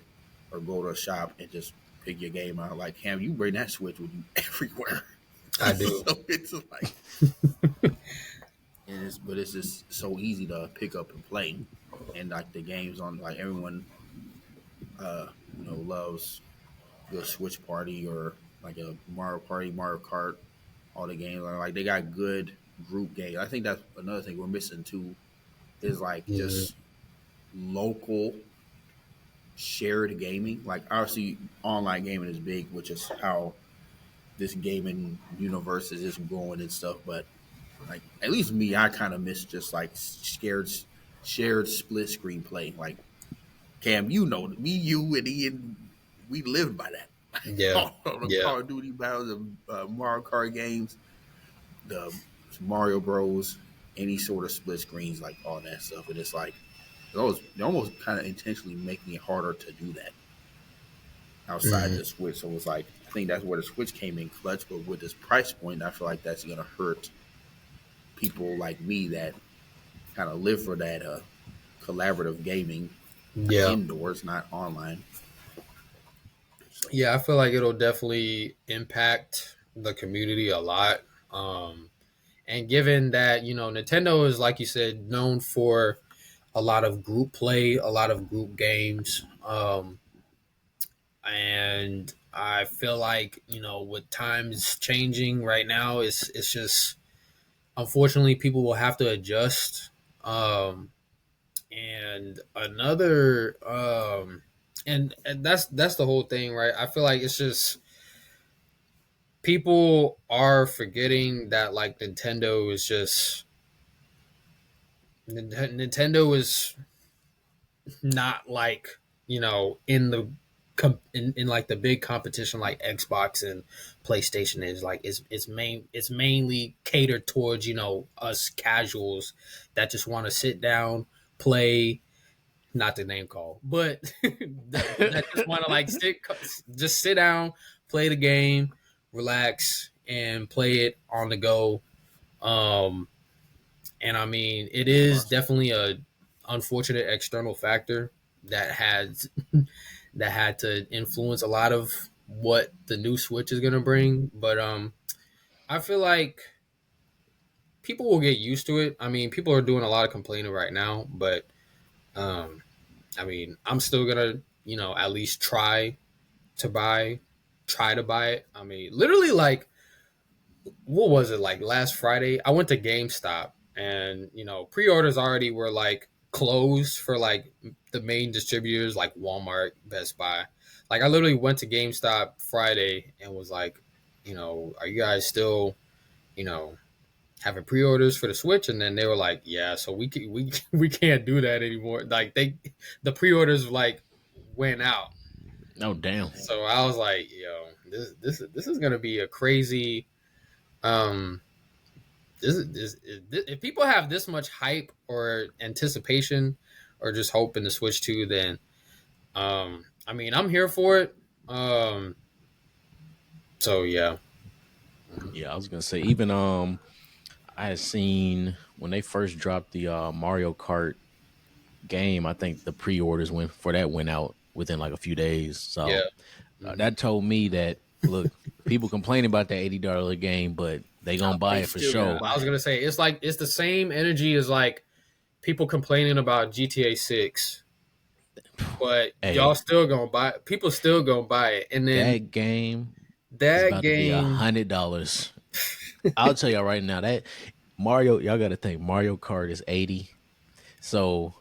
or go to a shop and just pick your game out. Like Cam, you bring that Switch with you everywhere. I do. So it's like, but it's just so easy to pick up and play, and like the games on like everyone, loves the Switch Party or like a Mario Party, Mario Kart, all the games are like they got good group games. I think that's another thing we're missing too is like just local shared gaming. Like obviously online gaming is big, which is how this gaming universe is just growing and stuff. But like at least me, I kind of miss just like shared split screen play. Like Cam, me, you, and Ian, we lived by that. Yeah. On the Yeah. Call of Duty battles, the Mario Kart games, the Mario Bros, any sort of split screens, like all that stuff. And it's like they almost kind of intentionally making it harder to do that outside the Switch. So it's like I think that's where the Switch came in clutch. But with this price point, I feel like that's gonna hurt people like me that kind of live for that collaborative gaming Yeah. indoors, not online. So, Yeah, I feel like it'll definitely impact the community a lot. And given that, Nintendo is, like you said, known for a lot of group play, a lot of group games. And I feel like, with times changing right now, it's just unfortunately people will have to adjust. And another and that's the whole thing, right? I feel like it's just people are forgetting that like Nintendo is not like in the in like the big competition like Xbox and PlayStation is. Like it's mainly catered towards us casuals that just want to sit down, play, not the name call, but that just want to like sit down, play the game, relax, and play it on the go. Um, and I mean, it is definitely a unfortunate external factor that has that had to influence a lot of what the new Switch is going to bring. But I feel like people will get used to it. I mean, people are doing a lot of complaining right now, but um, I mean, I'm still gonna, at least try to buy it. I mean, literally, like, what was it like last Friday? I went to GameStop, and pre-orders already were like closed for like the main distributors like Walmart, Best Buy. Like, I literally went to GameStop Friday and was like, are you guys still, you know, having pre-orders for the Switch? And then they were like, yeah, so we can't do that anymore. Like the pre-orders like went out. Oh damn. So I was like, yo, this is gonna be a crazy. Um, if people have this much hype or anticipation or just hope in the Switch 2, then I mean, I'm here for it. So yeah. Yeah, I was gonna say even I had seen when they first dropped the Mario Kart game. I think the pre-orders went out within like a few days. So Yeah. that told me that look, people complaining about that $80 game, but they gonna buy it for sure. I was gonna say it's the same energy as like people complaining about GTA 6, but Hey, y'all still gonna buy it. People still gonna buy it, and then that game is that about to be game. $100. I'll tell y'all right now that y'all got to think Mario Kart is 80. So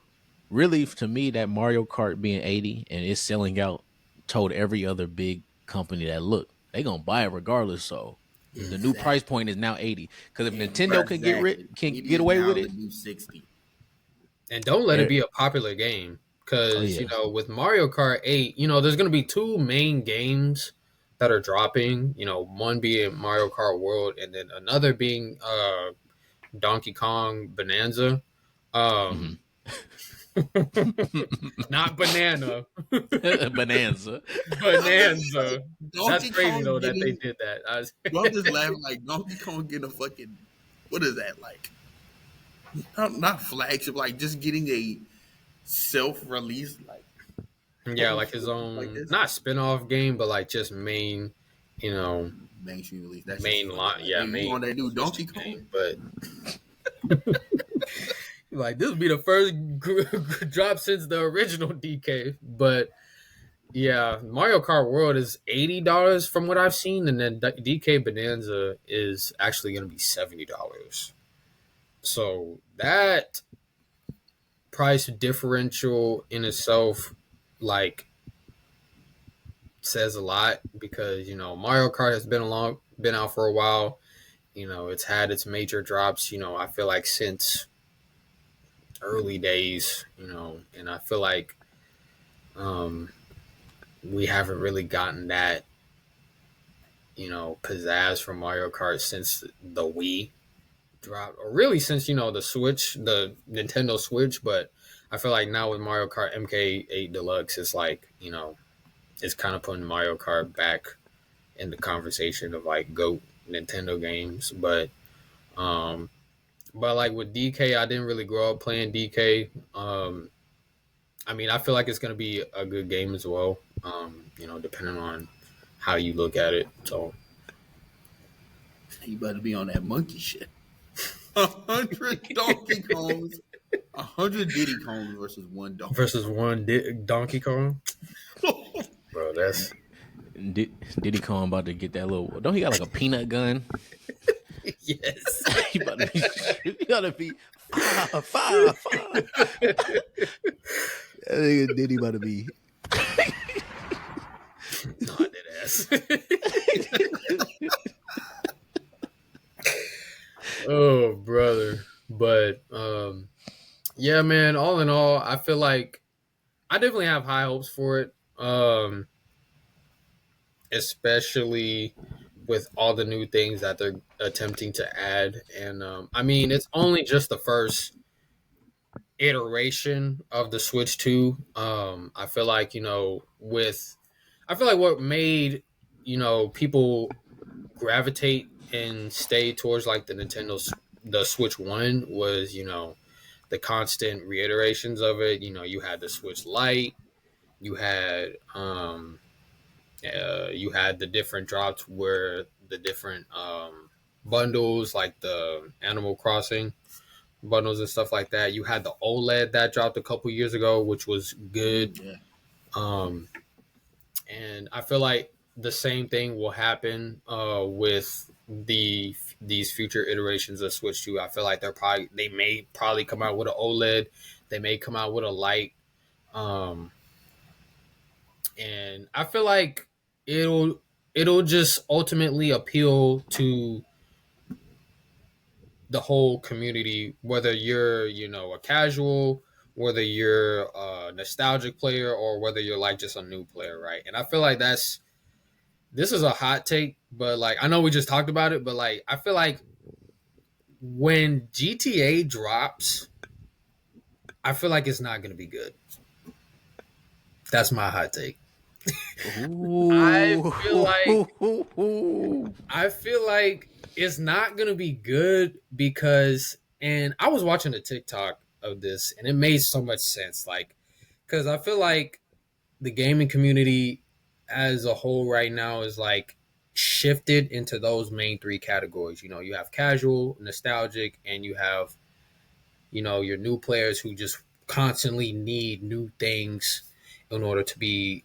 really, to me, that Mario Kart being 80 and it's selling out told every other big company that look, they gonna buy it regardless. So the new price point is now 80. Because if Nintendo can get away with it, new 60. And don't let it be a popular game, because with Mario Kart 8, there's going to be two main games that are dropping. One being Mario Kart World, and then another being Donkey Kong Bonanza. Mm-hmm. Not banana. Bonanza. Bonanza. That's Donkey crazy Kong though that they getting. did that. I'm just laughing like Donkey Kong getting a fucking. What is that like? Not flagship, like just getting a self-release, like Yeah, like his like own, this not spin-off game, but like just main, mainstream release. That's just main funny. lot. Like, Yeah, hey, you main on that new Donkey Switch Kong? game. But like this would be the first drop since the original DK. But yeah, Mario Kart World is $80 from what I've seen, and then DK Bonanza is actually going to be $70. So that price differential in itself, like, says a lot because Mario Kart has been out for a while. It's had its major drops. I feel like since early days. And I feel like um, we haven't really gotten that pizzazz from Mario Kart since the Wii dropped, or really since the Switch, the Nintendo Switch. But I feel like now with Mario Kart MK8 Deluxe, it's like it's kind of putting Mario Kart back in the conversation of like GOAT Nintendo games. But like with DK, I didn't really grow up playing DK. I mean, I feel like it's going to be a good game as well. Depending on how you look at it. So You better be on that monkey shit. 100 Donkey Kongs, 100 Diddy Kongs versus one Donkey. versus one Donkey Kong, bro. That's Diddy Kong about to get that little. Don't he got like a peanut gun? yes. He gotta be five. That nigga Diddy about to be. No, I did ass. Oh, brother. But yeah, man, all in all, I feel like I definitely have high hopes for it. Especially with all the new things that they're attempting to add. And I mean, it's only just the first iteration of the Switch 2. I feel like, I feel like what made, people gravitate and stay towards like the Switch 1 was, the constant reiterations of it. You had the Switch Lite, you had the different drops where the different bundles, like the Animal Crossing bundles and stuff like that. You had the OLED that dropped a couple years ago, which was good. Yeah. And I feel like the same thing will happen with these future iterations of Switch 2. I feel like they may probably come out with an OLED. They may come out with a Lite. And I feel like it'll just ultimately appeal to the whole community, whether you're a casual, whether you're a nostalgic player, or whether you're like just a new player, right? And I feel like this is a hot take, but like I know we just talked about it, but like I feel like when GTA drops, I feel like it's not going to be good. That's my hot take. I feel like it's not gonna be good because, and I was watching a TikTok of this, and it made so much sense. Like, because I feel like the gaming community as a whole right now is like shifted into those main three categories. You have casual, nostalgic, and you have your new players who just constantly need new things in order to be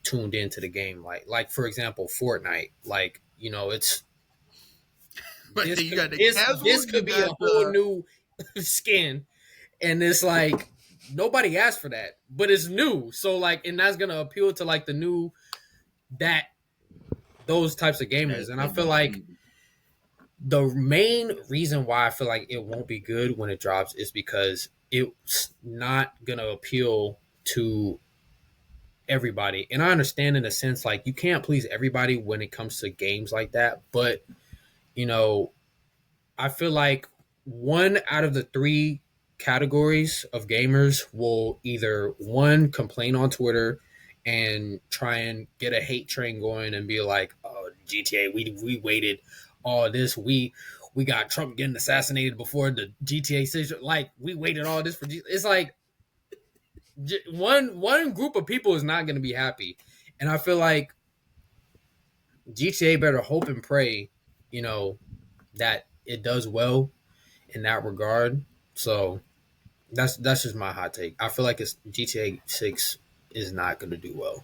tuned into the game. Like for example, Fortnite. Like it's But this you could, got the this, casual, this you could be a got whole new skin, and it's like nobody asked for that, but it's new. So like, and that's gonna appeal to like the new those types of gamers. And I feel like the main reason why I feel like it won't be good when it drops is because it's not gonna appeal to everybody. And I understand in a sense, like, you can't please everybody when it comes to games like that. But, you know, I feel like one out of the three categories of gamers will either one complain on Twitter and try and get a hate train going and be like, "Oh, GTA, we waited all this, we got Trump getting assassinated before the GTA 6. Like, we waited all this for It's like one group of people is not going to be happy, and I feel like GTA better hope and pray, you know, that it does well in that regard. So that's just my hot take. I feel like it's GTA 6 is not going to do well.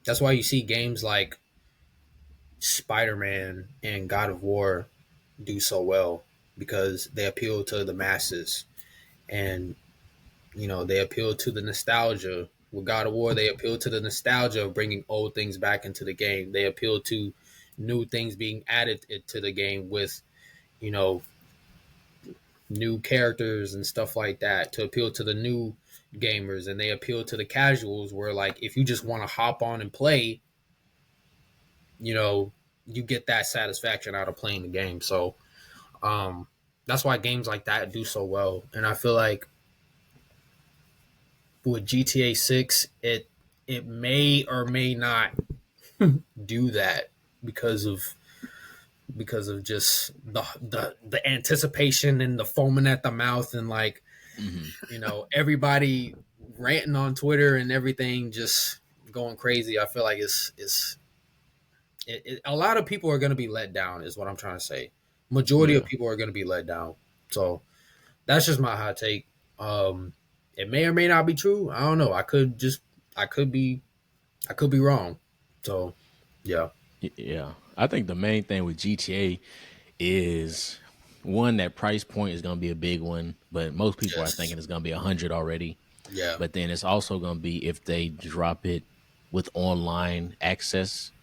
That's why you see games like Spider-Man and God of War do so well, because they appeal to the masses, and you know, they appeal to the nostalgia. With God of War, they appeal to the nostalgia of bringing old things back into the game. They appeal to new things being added to the game with, you know, new characters and stuff like that to appeal to the new gamers. And they appeal to the casuals where, like, if you just want to hop on and play, you know, you get that satisfaction out of playing the game. So that's why games like that do so well. And I feel like with GTA 6, it may or may not do that because of just the anticipation and the foaming at the mouth, and like, you know, everybody ranting on Twitter and everything, just going crazy. I feel like a lot of people are going to be let down, is what I'm trying to say. Majority of people are going to be let down. So that's just my hot take. It may or may not be true. I don't know. I could be wrong. So, yeah. Yeah. I think the main thing with GTA is, one, that price point is going to be a big one, but most people are thinking it's going to be 100 already. Yeah. But then it's also going to be if they drop it with online access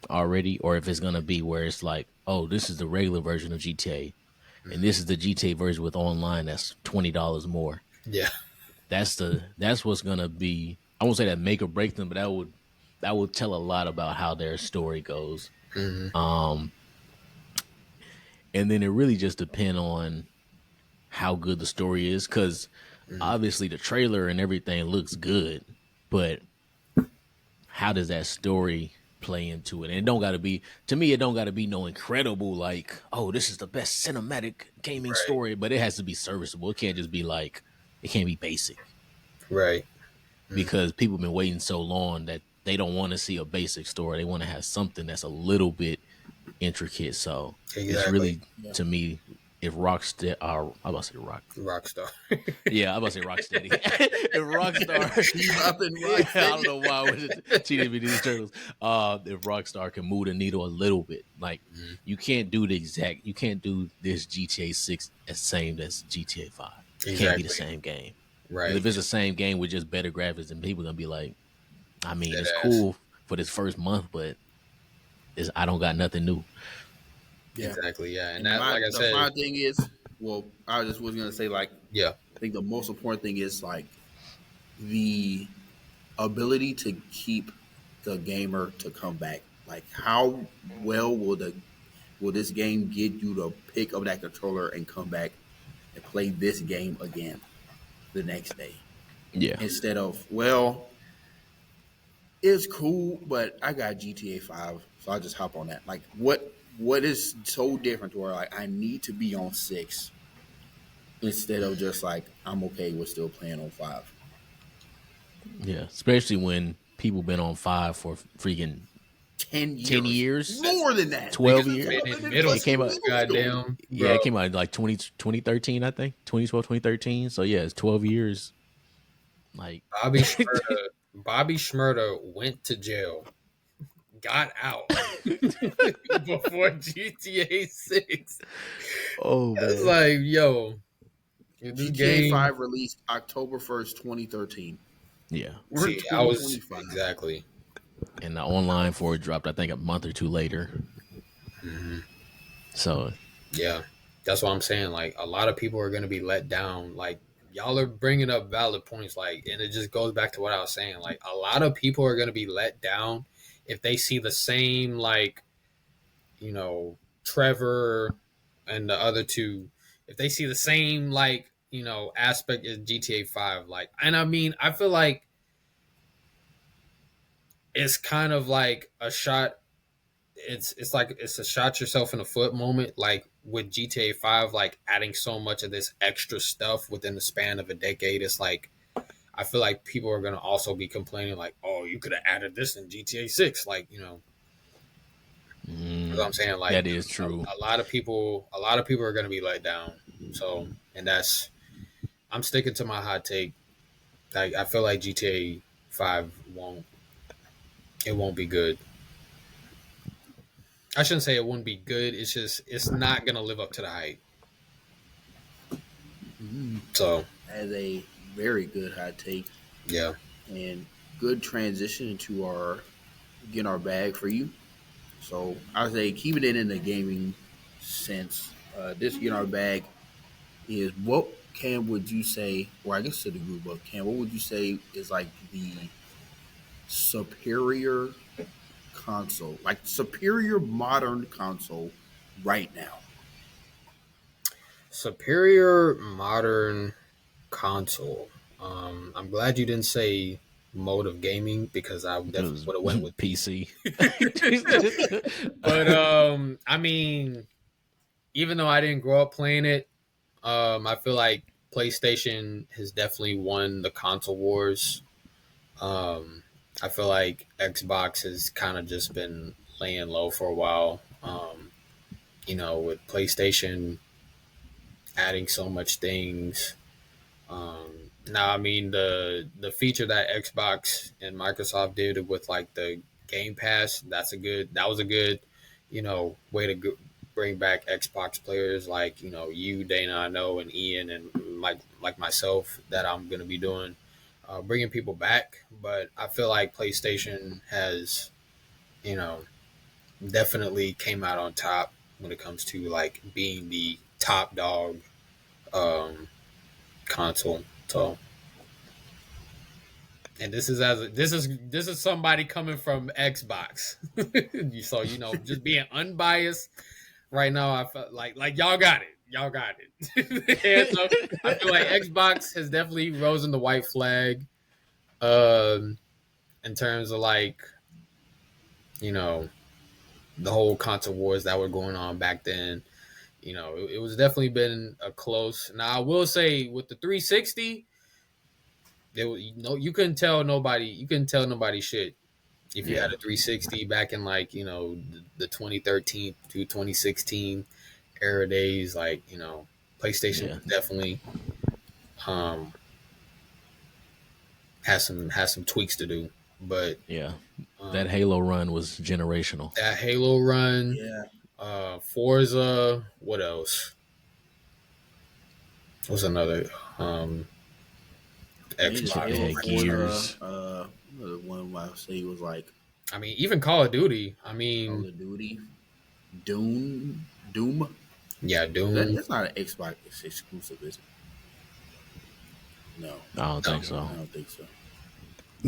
already, or if it's going to be where it's like, oh, this is the regular version of GTA, and this is the GTA version with online that's $20 more. Yeah. That's what's going to be. I won't say that make or break them, but that would tell a lot about how their story goes. And then it really just depends on how good the story is, because obviously the trailer and everything looks good, but how does that story play into it? And it don't got to be, to me, it don't got to be no incredible, like, oh, this is the best cinematic gaming story, but it has to be serviceable. It can't just be like, it can't be basic. Right. Because people have been waiting so long that they don't want to see a basic story. They want to have something that's a little bit intricate. So it's really, to me, if Rockstar, I'm about to say Rockstar. Yeah, I'm about to say Rocksteady. If Rockstar, I don't know why I was Teenage Mutant Ninja Turtles. If Rockstar can move the needle a little bit, like you can't do this GTA 6 as same as GTA 5. It can't be the same game. Right. If it's the same game with just better graphics, then people are gonna be like, I mean, it's cool for this first month, but I don't got nothing new. Yeah. Exactly. Yeah. And And that, like I said, my thing is, well, I just was gonna say, like, yeah. I think the most important thing is like the ability to keep the gamer to come back. Like, how well will this game get you to pick up that controller and come back and play this game again the next day? Yeah. Instead of, well, it's cool, but I got GTA 5, so I'll just hop on that. Like, what is so different to where, like, I need to be on 6 instead of just like, I'm okay with still playing on 5. Yeah, especially when people been on 5 for freaking 10 years. 10 years? More than that. 12 years? It came out. Goddamn. Yeah, it came out in like 2013, I think. 2012, 2013. So yeah, it's 12 years. Like Bobby Shmurda went to jail, got out before GTA 6. Oh man. It's like, yo, GTA 5 released October 1st, 2013. Yeah. We're See, in 2025. exactly. And the online for it dropped, I think, a month or two later. So yeah, that's what I'm saying. Like, a lot of people are going to be let down. Like, y'all are bringing up valid points, like, and it just goes back to what I was saying. Like, a lot of people are gonna be let down if they see the same, like, Trevor and the other two, if they see the same, like, aspect as GTA 5. Like, and I mean, I feel like it's kind of like a shot. It's like it's a shot yourself in the foot moment, like with GTA 5, like adding so much of this extra stuff within the span of a decade. It's like I feel like people are gonna also be complaining, like, oh, you could have added this in GTA 6, like, you know what I'm saying? Like, that is true. a lot of people are gonna be let down. So, and I'm sticking to my hot take. Like, I feel like GTA 5 won't be good. I shouldn't say it wouldn't be good. It's just it's not gonna live up to the hype. So As a very good hot take yeah, and good transition into our getting our bag for you. So I say keeping it in the gaming sense. This getting our bag is what Cam would you say, or I guess to the group of Cam, what would you say is like the superior console, like superior modern console right now? superior modern console. I'm glad you didn't say mode of gaming because I It definitely was would have went with PC. But I mean, even though I didn't grow up playing it, I feel like PlayStation has definitely won the console wars. I feel like Xbox has kind of just been laying low for a while. With PlayStation adding so much things. Now, I mean, the feature that Xbox and Microsoft did with like the Game Pass, that was a good, way to bring back Xbox players like you, Dana, I know, and Ian, and like myself that I'm gonna be doing, bringing people back. But I feel like PlayStation has, you know, definitely came out on top when it comes to like being the top dog um, console. So, and this is somebody coming from Xbox. So just being unbiased right now, I felt like y'all got it. Y'all got it. And so I feel like Xbox has definitely risen the white flag um, in terms of like, you know, the whole console wars that were going on back then. It was definitely been a close. Now I will say with the 360, you couldn't tell nobody. You couldn't tell nobody shit if you had a 360 back in like the 2013 to 2016 era days. Like PlayStation was definitely um has some tweaks to do, but Yeah. That Halo run was generational. that Halo run, Yeah, Forza, what else? What's another I mean, just Xbox? Halo, Yeah, Forza. Gears. The one I say was like I mean, even Call of Duty. I Call mean, of Duty, Doom. yeah, Doom. That's not an Xbox exclusive, is it? No, I don't think so. I don't think so.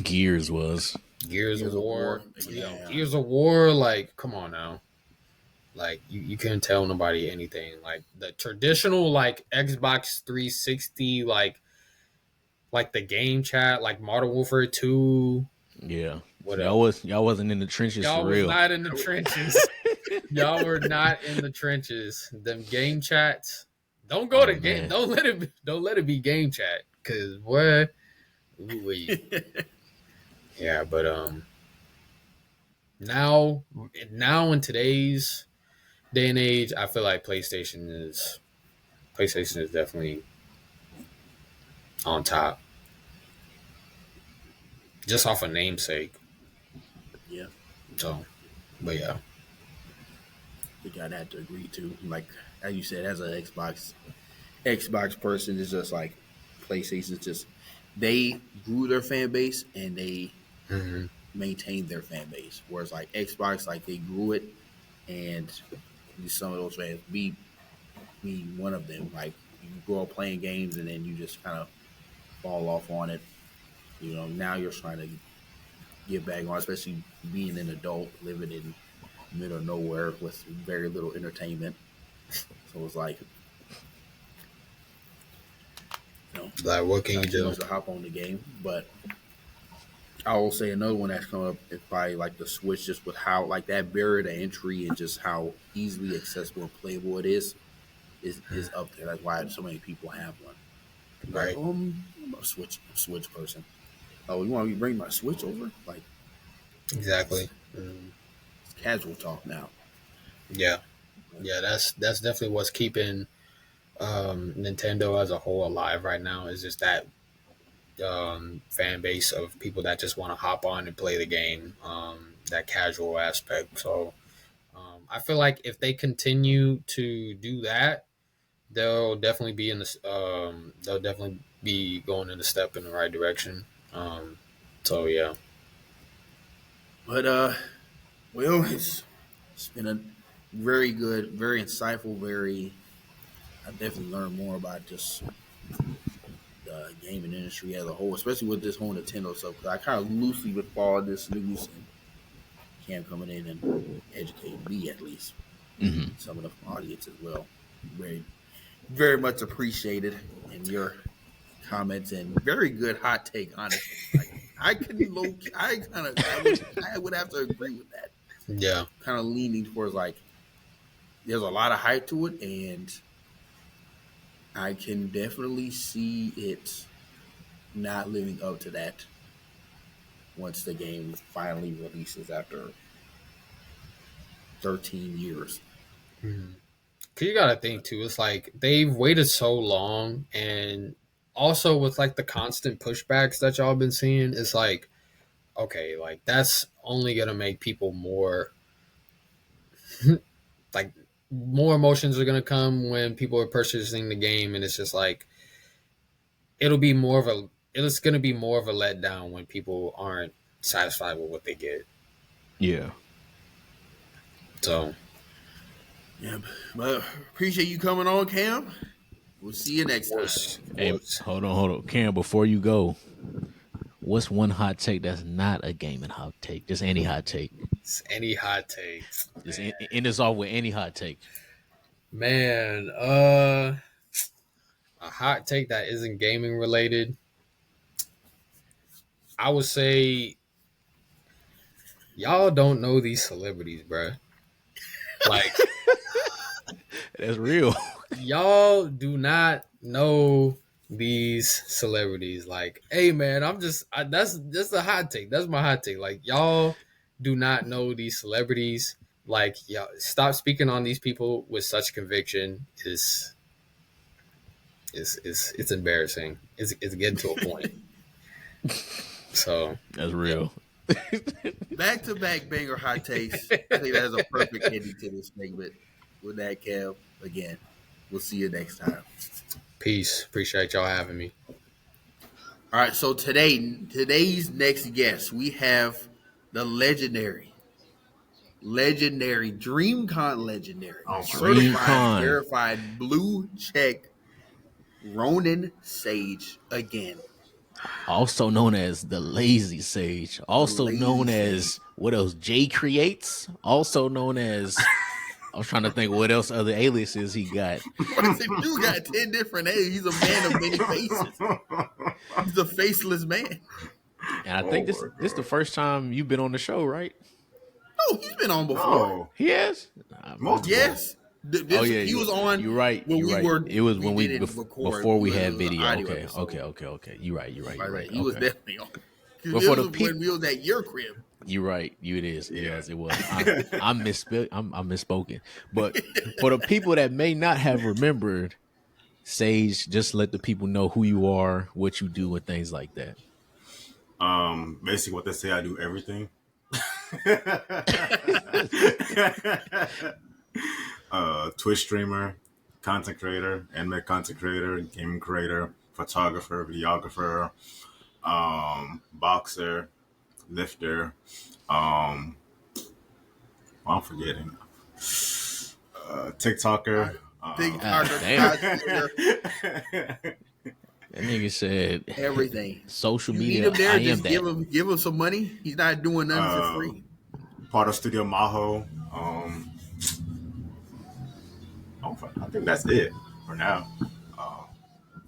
Gears was. Gears of War. Yeah. Gears of War. Like, come on now. Like, you couldn't tell nobody anything. Like the traditional like Xbox 360, like the game chat, like Modern Warfare 2. Yeah. What else? Y'all wasn't in the trenches Y'all for was real. not in the trenches. Y'all were not in the trenches. Them game chats. Don't go to game. Man. Don't let it be game chat. Cause what? Yeah, but now in today's day and age, I feel like PlayStation is definitely on top. Just off a namesake. Yeah, So, but yeah. we gotta have to agree to. Like as you said, as an Xbox person, it's just like PlayStation's just they grew their fan base and they Mm-hmm. maintained their fan base. Whereas like Xbox, like they grew it and some of those fans, be one of them. Like you grow up playing games and then you just kind of fall off on it. Now you're trying to get back on, especially being an adult living in the middle of nowhere with very little entertainment. So it's like, Like, what can you not too do? much to hop on the game. But I will say another one that's coming up is probably like the Switch, just with how like that barrier to entry and just how easily accessible and playable it is up there. That's why so many people have one. Like, Right. I'm a Switch person. Oh, you want me to bring my Switch over? Like, Exactly. it's casual talk now. Yeah. Yeah, that's definitely what's keeping Nintendo as a whole alive right now, is just that fan base of people that just want to hop on and play the game, that casual aspect. So I feel like if they continue to do that, they'll definitely be they'll definitely be going in a step in the right direction. So yeah. But well, it's been a very good, very insightful, very. I definitely learned more about just the gaming industry as a whole, especially with this whole Nintendo stuff. Because I kind of loosely would follow this news, and Cam coming in and educating me at least, Mm-hmm. some of the audience as well. Very, very much appreciated in your comments and very good hot take. Honestly, like I couldn't low. I would have to agree with that. Yeah. Kind of leaning towards like there's a lot of hype to it, and I can definitely see it not living up to that once the game finally releases after 13 years. Cause you gotta think too, it's like they've waited so long, and also with like the constant pushbacks that y'all been seeing, it's like, okay, like that's only gonna make people more like, more emotions are gonna come when people are purchasing the game, and it's just like it's gonna be more of a letdown when people aren't satisfied with what they get. Yeah. So Yeah, but appreciate you coming on, Cam. We'll see you next time. Hey, hold on. Karen, before you go, what's one hot take that's not a gaming hot take? Just any hot take. it's any hot take. Just end this off with any hot take. Man, a hot take that isn't gaming related, I would say y'all don't know these celebrities, bruh. Like, That's real. y'all do not know these celebrities. Like, hey, man, that's a hot take. That's my hot take. Like, y'all do not know these celebrities. Like, y'all stop speaking on these people with such conviction. It's embarrassing. It's getting to a point. So That's real. Back to back banger hot takes. I think that is a perfect ending to this segment. With that, Cam, again, we'll see you next time. peace. Appreciate y'all having me. All right, so today's next guest, we have the legendary Dreamcon legendary, certified, Dreamcon. verified blue check Ronin Sage again. Also known as the Lazy Sage. Also known as what else? J Creates. Also known as I was trying to think what else other aliases he got. If you got 10 different A's, he's a man of many faces. He's a faceless man. And I think this the first time you've been on the show, right? No, he's been on before. Oh, He has. multiple. Yes. He was on. You're right. When You're we right. were. It was when we didn't record. before we It had was an video. audio Okay. episode. Okay. You're right. He was definitely on. But This for the was when we was at your crib. You're right. It is. It was. I'm misspoken. But for the people that may not have remembered, Sage, just let the people know who you are, what you do, and things like that. Basically what they say, I do everything. Twitch streamer, content creator, anime content creator, gaming creator, photographer, videographer, boxer, lifter, I'm forgetting. TikToker, Big God Carter damn. cosplayer, That nigga said everything. social You need media. him there, I am just that. give him some money. He's not doing nothing for free. Part of Studio Maho. I think that's it for now.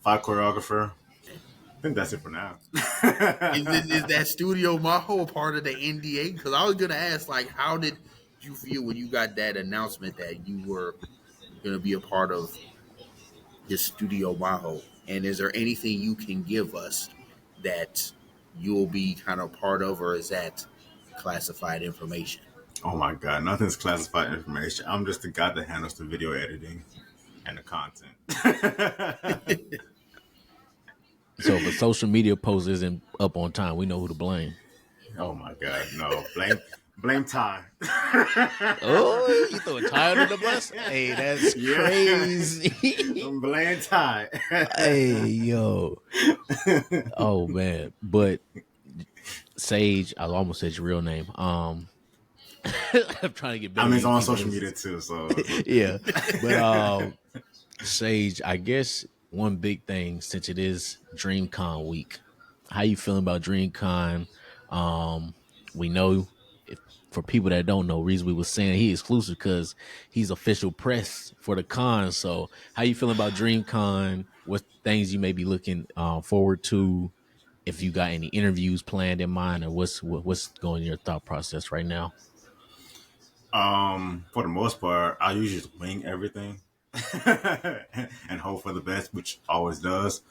Five choreographer. I think that's it for now. Is that Studio Maho a part of the NDA? Because I was gonna ask, like, how did you feel when you got that announcement that you were gonna be a part of this Studio Maho? And is there anything you can give us that you'll be kind of part of, or is that classified information? Oh my god, nothing's classified information. I'm just the guy that handles the video editing and the content. So if a social media post isn't up on time, we know who to blame. Oh my god, no. Blame time. Oh, you throw a tie under the bus? Hey, that's Yeah. crazy. Blame time. Hey, yo. Oh man. But Sage, I almost said your real name. I'm trying to get I better mean, with it's these on people social names. media too, so Yeah. But Sage, I guess one big thing since it is DreamCon week. How you feeling about DreamCon? We know if for people that don't know, reason we was saying he exclusive because he's official press for the con. So how you feeling about DreamCon? What things you may be looking forward to? If you got any interviews planned in mind, or what's going in your thought process right now? for the most part, I usually just wing everything and hope for the best, which always does.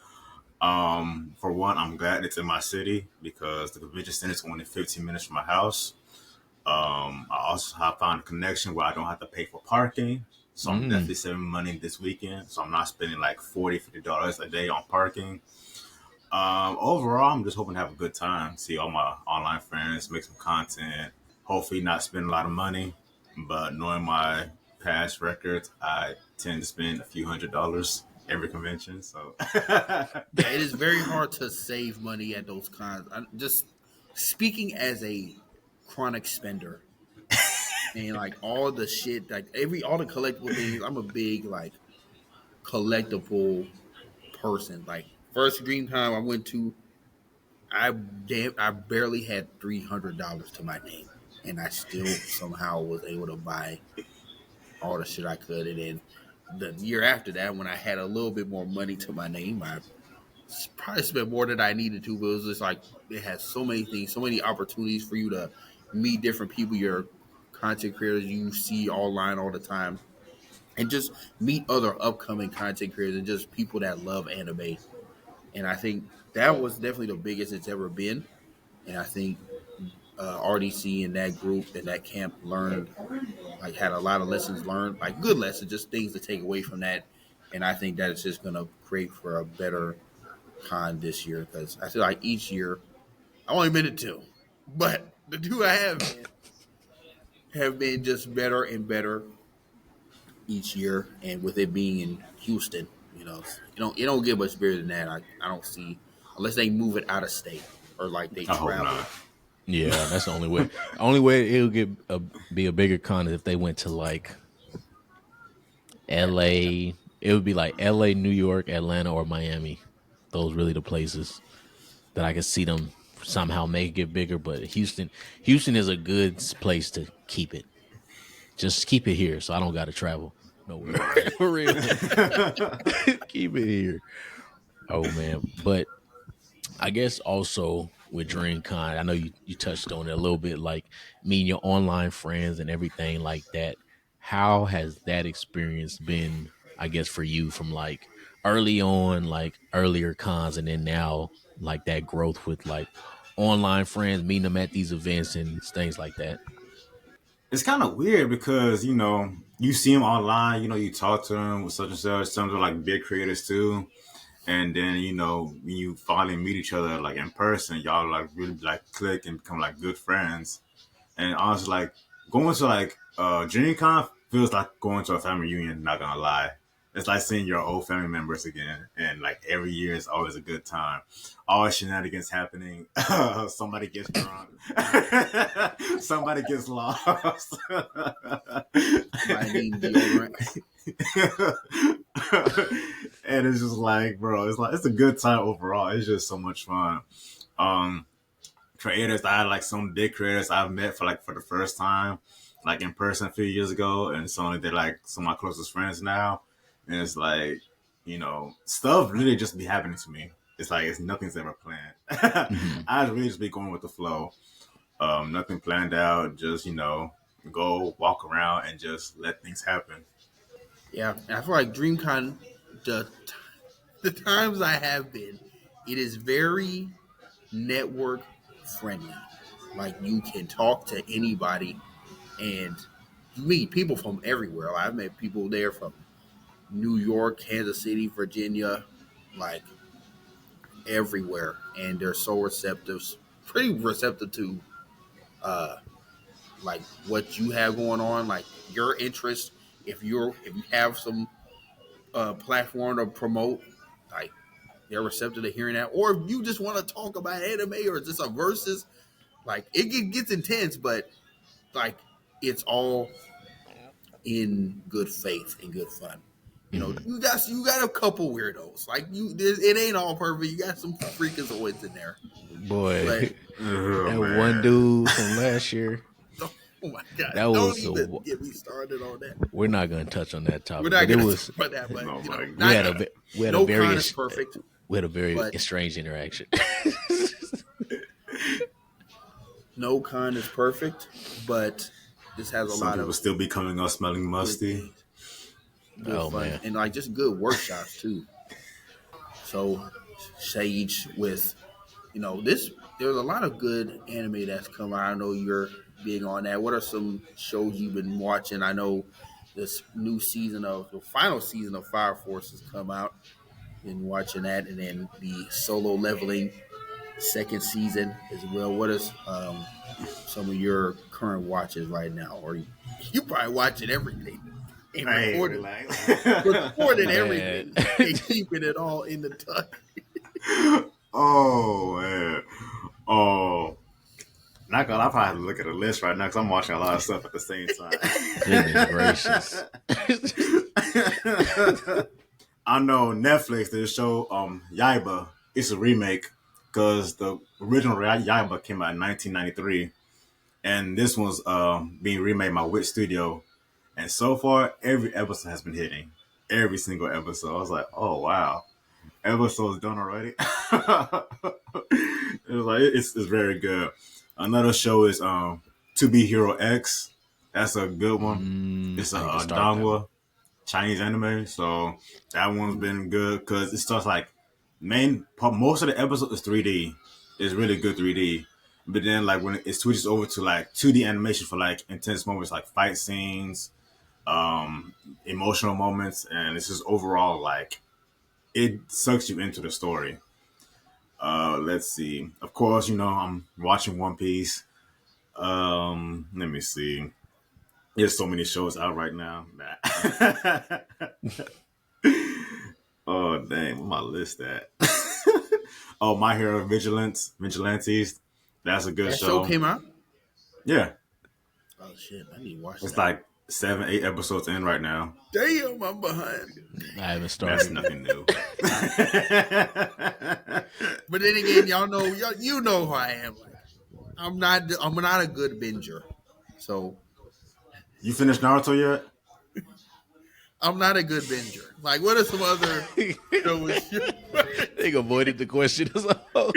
For one, I'm glad it's in my city because the convention center is only 15 minutes from my house. I also have found a connection where I don't have to pay for parking. So I'm definitely saving money this weekend. So I'm not spending like $40, $50 a day on parking. Overall, I'm just hoping to have a good time, see all my online friends, make some content, hopefully not spend a lot of money. But knowing my past records, I tend to spend a few $100s every convention. So Yeah, it is very hard to save money at those cons. I'm just speaking as a chronic spender, and like all the shit, like all the collectible things. I'm a big like collectible person. Like first DreamCon I went to, I barely had $300 to my name, and I still somehow was able to buy all the shit I could. And then the year after that, when I had a little bit more money to my name, I probably spent more than I needed to. But it was just like it has so many things, so many opportunities for you to meet different people, your content creators you see online all the time, and just meet other upcoming content creators and just people that love anime. And I think that was definitely the biggest it's ever been. And I think RDC and that group and that camp learned, like, had a lot of lessons learned, like good lessons, just things to take away from that. And I think that it's just going to create for a better con this year because I feel like each year, I only been to two, but the two I have been just better and better each year. And with it being in Houston, it don't get much better than that. I don't see, unless they move it out of state or like they I hope travel. not. Yeah, that's the only way. Only way it'll be a bigger con is if they went to like LA. It would be like LA, New York, Atlanta, or Miami. Those really the places that I could see them somehow make it bigger. But Houston is a good place to keep it. Just keep it here, so I don't got to travel nowhere. For real, keep it here. Oh man, but I guess also with DreamCon, I know you touched on it a little bit, like meeting your online friends and everything like that. How has that experience been, I guess, for you from like early on, like earlier cons, and then now, like that growth with like online friends, meeting them at these events and things like that? It's kind of weird because you see them online, you talk to them with such and such. Some are like big creators too, and then when you finally meet each other like in person, y'all like really like click and become like good friends. And honestly, like going to like DreamCon feels like going to a family reunion. Not gonna lie, it's like seeing your old family members again, and like every year is always a good time. Always shenanigans happening. Somebody gets drunk. Somebody gets lost. I need deodorant. And it's just like, bro, it's a good time overall. It's just so much fun. Um, Creators, I had like some big creators I've met for the first time, like in person a few years ago, and some of they're like some of my closest friends now. And it's like, stuff really just be happening to me. It's like nothing's ever planned. Mhm. I really just be going with the flow. Nothing planned out. Just go walk around and just let things happen. Yeah, and I feel like DreamCon, the the times I have been, it is very network friendly. Like you can talk to anybody, and you meet people from everywhere. Like, I've met people there from New York, Kansas City, Virginia, like everywhere, and they're so receptive, pretty receptive to uh, like what you have going on, like your interest. If you have some platform to promote, like they're receptive to hearing that. Or if you just want to talk about anime or just a versus, like gets intense, but like it's all in good faith and good fun. Mhm. You got a couple weirdos. Like it ain't all perfect. You got some freakazoids in there, but Boy, Oh that one man. dude from last year, oh my god, that don't was even get me started on that. we're not going to touch on that We're topic, not but it gonna was talk about that, but Oh my we had not, a we had a no very con is perfect, we had a very but strange interaction. no con is perfect. But this has a Some lot people of still be coming up smelling good musty. things, good Oh fun, man. and like just good workshops too. So Sage with this there's a lot of good anime that's come out. I know you're big on that. What are some shows you've been watching? I know this new season of the final season of Fire Force has come out. Been watching that, and then the Solo Leveling second season as well. What is some of your current watches right now? Or you probably watching everything and Hey, recording relax. Man. everything and keeping it all in the tuck. Oh man. Oh, not gonna. I probably have to look at a list right now because I'm watching a lot of stuff at the same Goodness gracious. time. I know Netflix. They show Yaiba. It's a remake because the original Yaiba came out in 1993, and this one's being remade by Wit Studio. And so far, every episode has been hitting. Every single episode. I was like, oh wow, episode's done already. It was like it's very good. Another show is To Be Hero X. That's a good one. It's I need to a start that one. Dongwa Chinese anime, so that one's been good because it starts like main part. Most of the episode is 3D. It's really good 3D, but then like when it switches over to like 2D animation for like intense moments, like fight scenes, emotional moments, and it's just overall like it sucks you into the story. Let's see. Of course, I'm watching One Piece. Let me see. There's so many shows out right now. Oh dang, where my list at? Oh, My Hero Vigilantes. That's a good That show show. came out. Yeah, Oh shit! I need to watch it's that. like 7, 8 episodes in right now. Damn, I'm behind. I haven't That's started. nothing new. But then again, you know who I am. Like, I'm not a good binger, so You finished Naruto yet? I'm not a good binger. Like, what are some other shows? They avoided the question as a whole.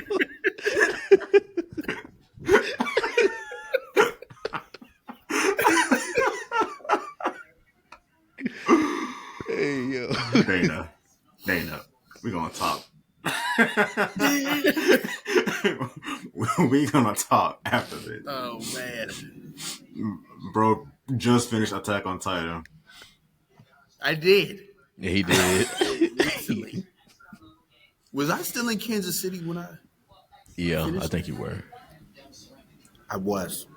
Hey yo. Dana, we're gonna talk. We gonna talk after this. Oh man, Bro just finished Attack on Titan. I did Yeah, he did. recently. Was I still in Kansas City when I Yeah, I finished? think you were. I was.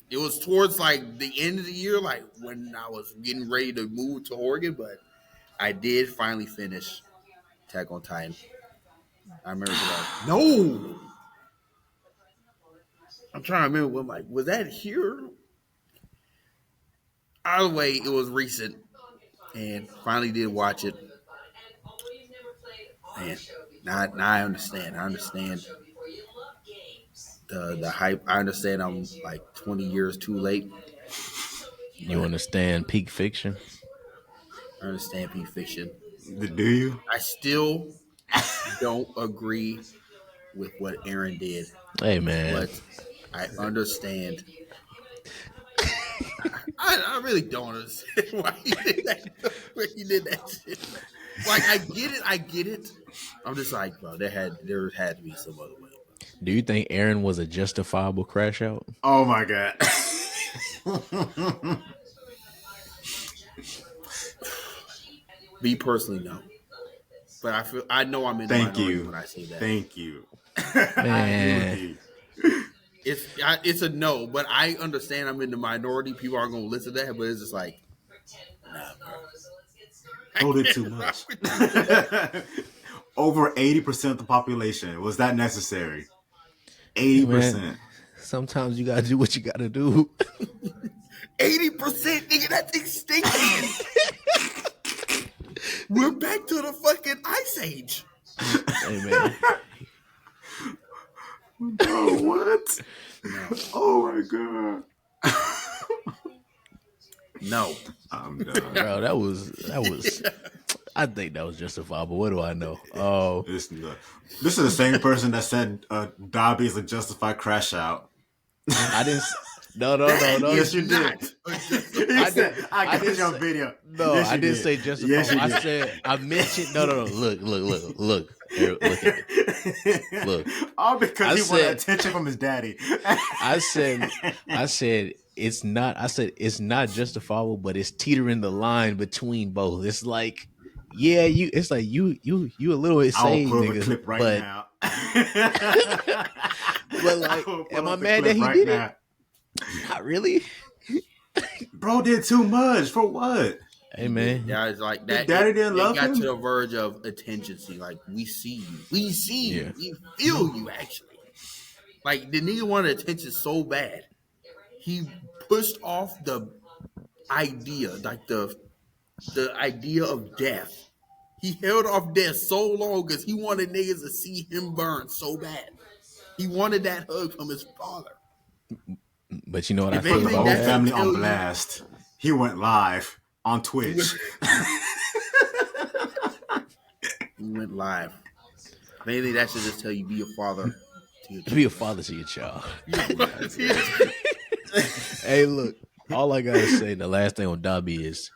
It was towards like the end of the year, like when I was getting ready to move to Oregon, but I did finally finish Attack on Titan. I remember that. No, I'm trying to remember. When, like, was that here? Either way, it was recent, and finally did watch it. Man, now I understand. I understand the hype. I understand I'm like 20 years too late. You understand peak fiction? I understand peak fiction. Do you? I still don't agree with what Aaron did, Hey man, but I understand. I really don't understand why he did that. Why he did that shit. Like I get it. I'm just like, bro, there had to be some other way. do you think Aaron was a justifiable crash out? Oh my god. Me personally, no. But I know I'm in the Thank minority you. when I say that. Thank you. Man. It's a no, but I understand I'm in the minority. People aren't going to listen to that, but it's just like, nah, bro. Told it too much. Over 80% of the population. Was that necessary? 80%. Man, sometimes you gotta do what you gotta do. 80%, nigga, that's extinction. We're back to the fucking ice age. Hey man. Bro, what? No. Oh my god. No. I'm done. Bro, that was I think that was justifiable. What do I know? Oh, This is the same person that said Dobby is a justified crash out. I didn't. No. Yes, you did. I didn't. I got didn't you on say- video. No, Yes, I you didn't did. say justifiable. Yes, you I did. said I mentioned. No. Look. Here, look at it. Look. All because I he wanted said- attention from his daddy. I said it's not. I said it's not justifiable, but it's teetering the line between both. It's like, yeah, It's like you a little I'll insane, pull the nigga. clip right but now. but like, I'll pull am I up the mad clip that he right did now. it? Not really. Bro did too much. For what? Hey man, Yeah, it's like that. daddy didn't love got him? to the verge of attention. Like, we see you. We see you. Yeah. We feel you, actually. Like, the nigga wanted attention so bad. He pushed off the idea, like the idea of death. He held off death so long because he wanted niggas to see him burn so bad. He wanted that hug from his father. but you know what I If feel Put the anything, about whole that's that? family tell on you- blast. He went live on Twitch. He went live. If anything, that should just tell you be a father to your Be a father to your child. children. Hey, look. All I gotta say, the last thing on Dobby is,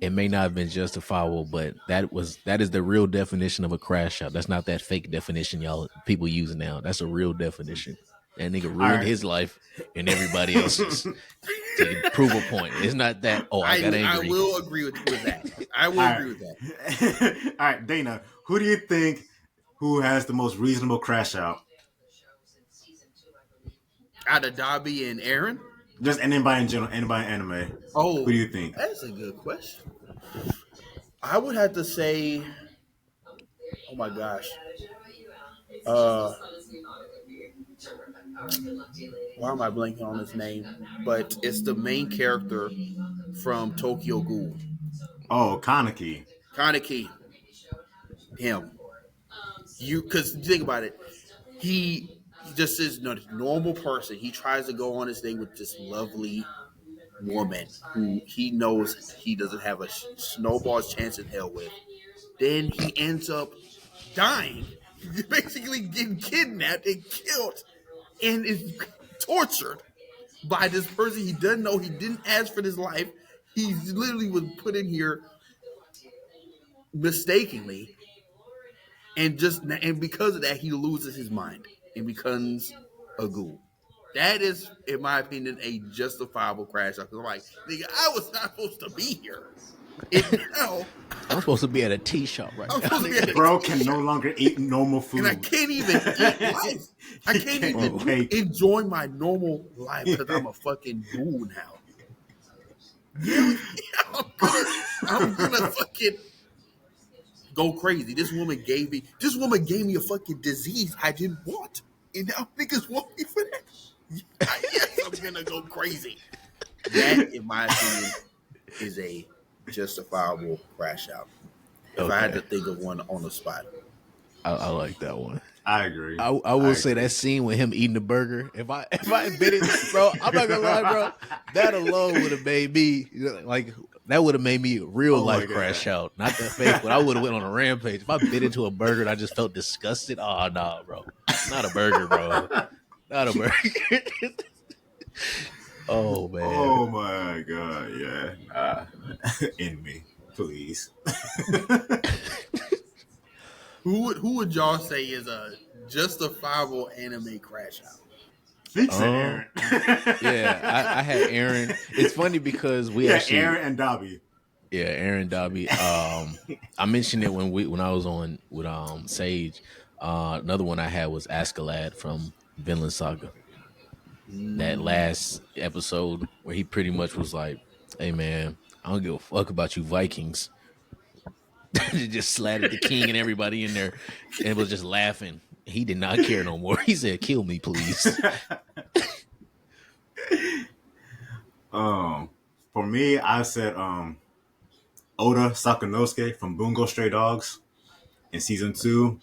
it may not have been justifiable, but that is the real definition of a crash out. That's not that fake definition y'all people use now. That's a real definition. That nigga ruined right. his life and everybody else's to prove a point. It's not that. Oh, I got angry. I will agree with that. I will agree with that. All right, Dana, who do you think who has the most reasonable crash out? Out of Dobby and Aaron? Just anybody in general, anybody in anime. Oh, Who do you think? That's a good question. I would have to say, oh my gosh. Why am I blanking on his name? But it's the main character from Tokyo Ghoul. Oh, Kaneki. Kaneki. Him. Because think about it. He just is a normal person. He tries to go on his date with this lovely woman who he knows he doesn't have a snowball's chance in hell with. Then he ends up dying, basically getting kidnapped and killed, and is tortured by this person he doesn't know. He didn't ask for his life. He literally was put in here mistakenly, and because of that, he loses his mind and becomes a ghoul. That is, in my opinion, a justifiable crash out. Because I'm like, nigga, I was not supposed to be here. And now I'm supposed to be at a tea shop right I'm now. supposed to be at a Bro can no longer eat normal food. and I can't even eat life. I can't even wait. enjoy my normal life because I'm a fucking ghoul now. Yeah, I'm gonna fucking go crazy. This woman gave me a fucking disease I didn't want, and now niggas want me for that. Yes, I'm gonna go crazy. That, in my opinion, is a justifiable crash out. If I had to think of one on the spot. I like that one. I agree. I will say that scene with him eating the burger. If I admitted, bro, I'm not gonna lie, bro. That alone would have made me like that would have made me real life crash out. Not that fake, but I would have went on a rampage. If I bit into a burger and I just felt disgusted, oh no, bro. Not a burger, bro. Not a burger. Oh man. Oh my god, yeah. In me, please. Who would y'all say is a justifiable anime crash out? Fix it, Aaron. Yeah, I had Aaron. It's funny because we actually Aaron and Dobby. Yeah, Aaron Dobby. I mentioned it when I was on with Sage. Another one I had was Askeladd from Vinland Saga. That last episode where he pretty much was like, "Hey man, I don't give a fuck about you Vikings." Just slatted the king and everybody in there, and was just laughing. He did not care no more. He said, "Kill me, please." For me, I said Oda Sakamoto from Bungo Stray Dogs in season 2,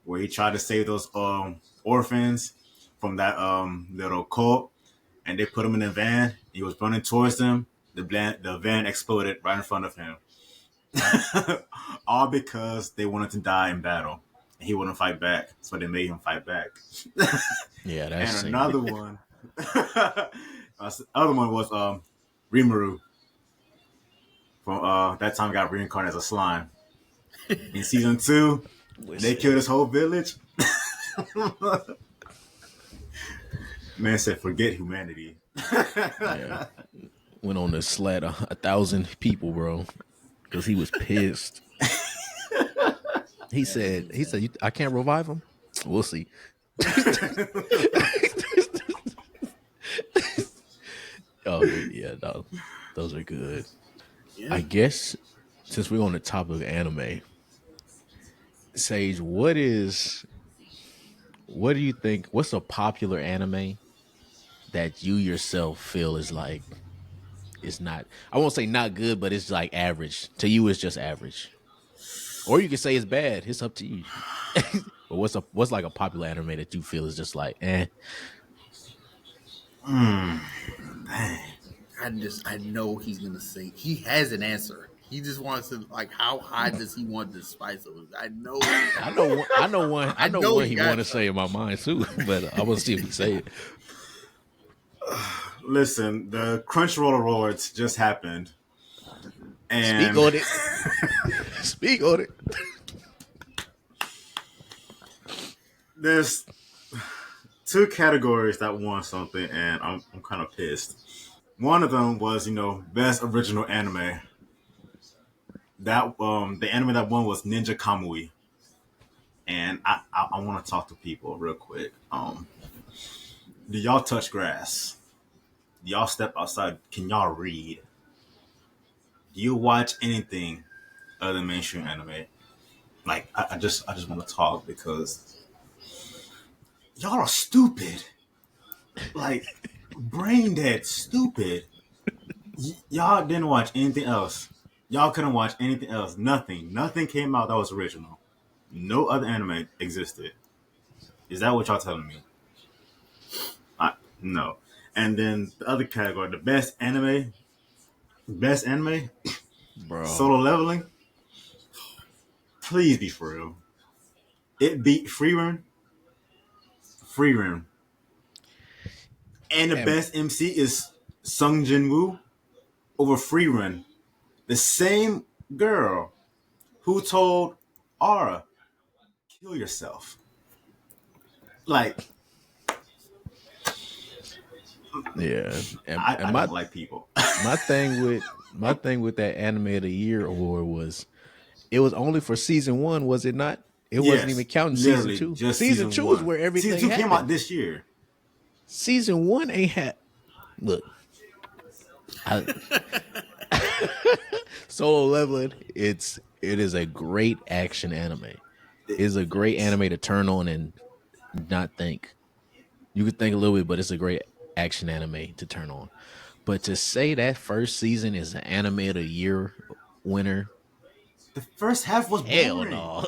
where he tried to save those orphans from that little cult, and they put him in a van. He was running towards them. The van exploded right in front of him. All because they wanted to die in battle, and he wouldn't fight back, so they made him fight back. Yeah, that's and another one. Other one was Rimuru. From that time, got reincarnated as a slime. In season 2, they killed his whole village. Man said, "Forget humanity." Yeah. Went on to slat 1,000 people, bro, because he was pissed. He said, "I can't revive him. We'll see." Oh yeah, no, those are good. Yeah. I guess since we're on the topic of anime, Sage, what do you think? What's a popular anime that you yourself feel is like it's not? I won't say not good, but it's like average. To you, it's just average. Or you can say it's bad. It's up to you. But what's like a popular anime that you feel is just like, eh? I know he's gonna say he has an answer. He just wants to how high does he want the spice of it? I know one he want to say in my mind too, but I want to see if he say it. Listen, the Crunchyroll Awards just happened. And speak on it. Speak on it. There's 2 categories that won something, and I'm kind of pissed. One of them was, best original anime. That the anime that won was Ninja Kamui. And I want to talk to people real quick. Do y'all touch grass? Do y'all step outside? Can y'all read? Do you watch anything other than mainstream anime? Like, I just want to talk because y'all are stupid. Like, brain dead stupid. Y'all didn't watch anything else. Y'all couldn't watch anything else. Nothing came out that was original. No other anime existed. Is that what y'all telling me? No. And then the other category, the best anime, bro. Solo Leveling. Please be for real. It beat Freerun. And the best MC is Sung Jin Woo over Freerun. The same girl who told Aura, kill yourself. Like, yeah. I don't like people. my thing with that Anime of the Year award was it was only for season 1, was it not? It wasn't even counting season 2. Just season 2 1. is where everything Season 2 happened. came out this year. Season 1 ain't had. Look, Solo Leveling. It's It is a great action anime. It is a great anime to turn on and not think. You could think a little bit, but it's a great action anime to turn on. But to say that first season is an anime of the year winner, The first half was hell boring. no.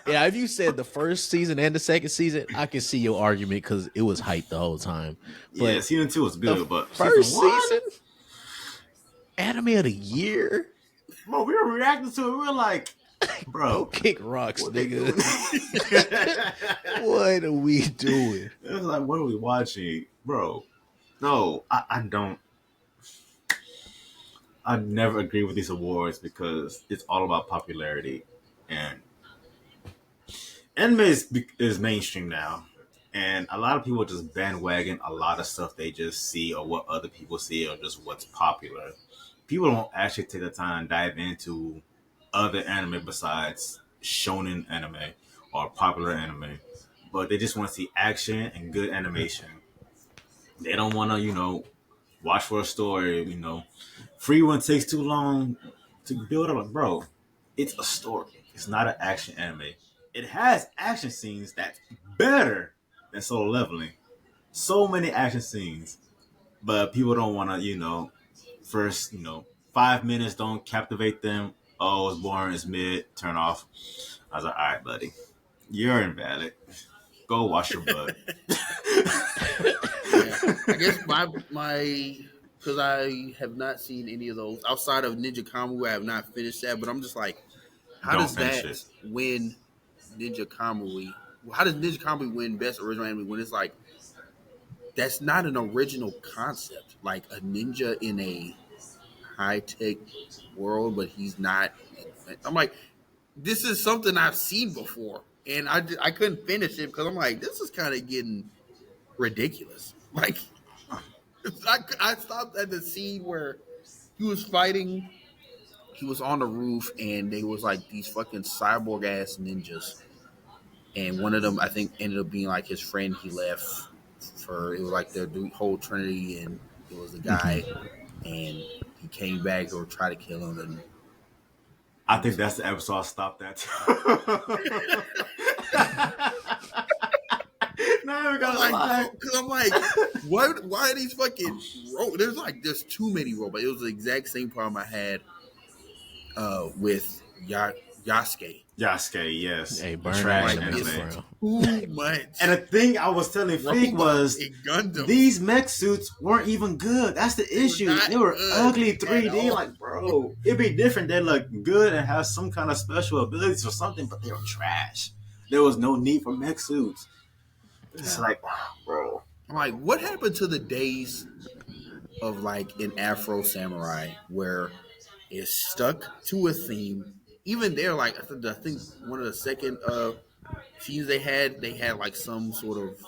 Yeah, if you said the first season and the second season, I can see your argument because it was hyped the whole time. Yeah, But season 2 was the good, but first season 1, season, anime of the year, bro, we were reacting to it. We were like, go bro, kick rocks, what they nigga. doing? What are we doing? It was like, what are we watching, bro? No, I don't. I never agree with these awards because it's all about popularity, and anime is mainstream now, and a lot of people just bandwagon a lot of stuff they just see or what other people see or just what's popular. People don't actually take the time to dive into other anime besides shonen anime or popular anime, but they just want to see action and good animation. They don't want to, watch for a story. Free one takes too long to build up. Like, bro, it's a story. It's not an action anime. It has action scenes that's better than Solo Leveling. So many action scenes, but people don't want to, first, 5 minutes don't captivate them. Oh, it's boring. It's mid. Turn off. I was like, all right, buddy, you're invalid. Go wash your butt. Yeah, I guess my because I have not seen any of those outside of Ninja Kamu. I have not finished that, but I'm just like, how Don't does finish that it. win Ninja Kamui? How does Ninja Kamui win Best Original Anime when it's like that's not an original concept? Like a ninja in a high tech world, but he's not. I'm like, this is something I've seen before, and I couldn't finish it because I'm like, this is kind of getting ridiculous. Like, I stopped at the scene where he was fighting. He was on the roof, and they was like these fucking cyborg ass ninjas. And one of them, I think, ended up being like his friend. He left for it was like their whole trinity, and it was a guy, and he came back or tried to kill him, and I think that's the episode I stopped at. Now we gotta lie. because I'm like, what? Why are these fucking? There's too many robots. It was the exact same problem I had with Yasuke. Yasuke, yes. Hey, burn Trash that Like, anime, anime. bro. Too much. And the thing I was telling Freak was in Gundam. these mech suits weren't even good. That's the issue. not They were good ugly at 3D. all. Like, bro, it'd be different. They look good and have some kind of special abilities or something, but they were trash. There was no need for mech suits. It's like, bro. I'm like, what happened to the days of like an Afro Samurai where it's stuck to a theme? Even there, like I think one of the second scenes they had like some sort of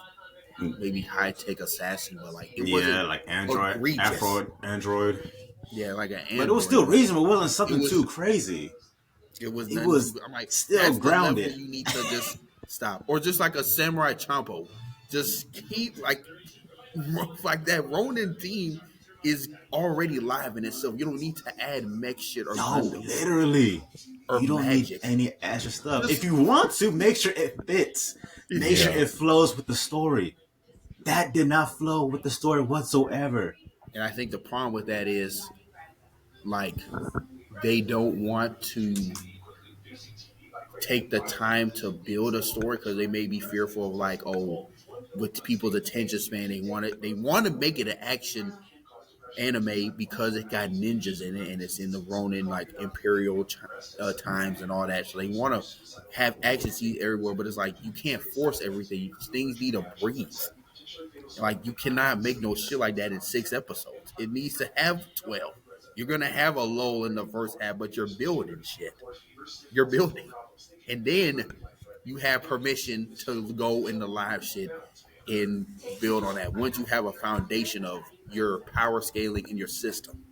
maybe high tech assassin, but like it wasn't Like Android, egregious. Afro Android. Yeah, like an Android. But it was still reasonable. It wasn't something It was- too crazy. It was. It was I'm like, still that's grounded. The level you need to just stop, or just like a Samurai Champo. Just keep like that Ronin theme is already live in itself. You don't need to add mech shit or No, Gundam literally. or You don't magic. need any extra stuff. If you want to, make sure it fits. Make sure it flows with the story. That did not flow with the story whatsoever. And I think the problem with that is like they don't want to take the time to build a story because they may be fearful of like, oh, with people's attention span, they want to make it an action anime because it got ninjas in it and it's in the Ronin like imperial times and all that. So they want to have action scenes everywhere, but it's like you can't force everything. Things need to breathe. Like you cannot make no shit like that in 6 episodes. It needs to have 12. You're gonna have a lull in the first half, but you're building shit. You're building, and then you have permission to go in the live shit and build on that. Once you have a foundation of your power scaling in your system,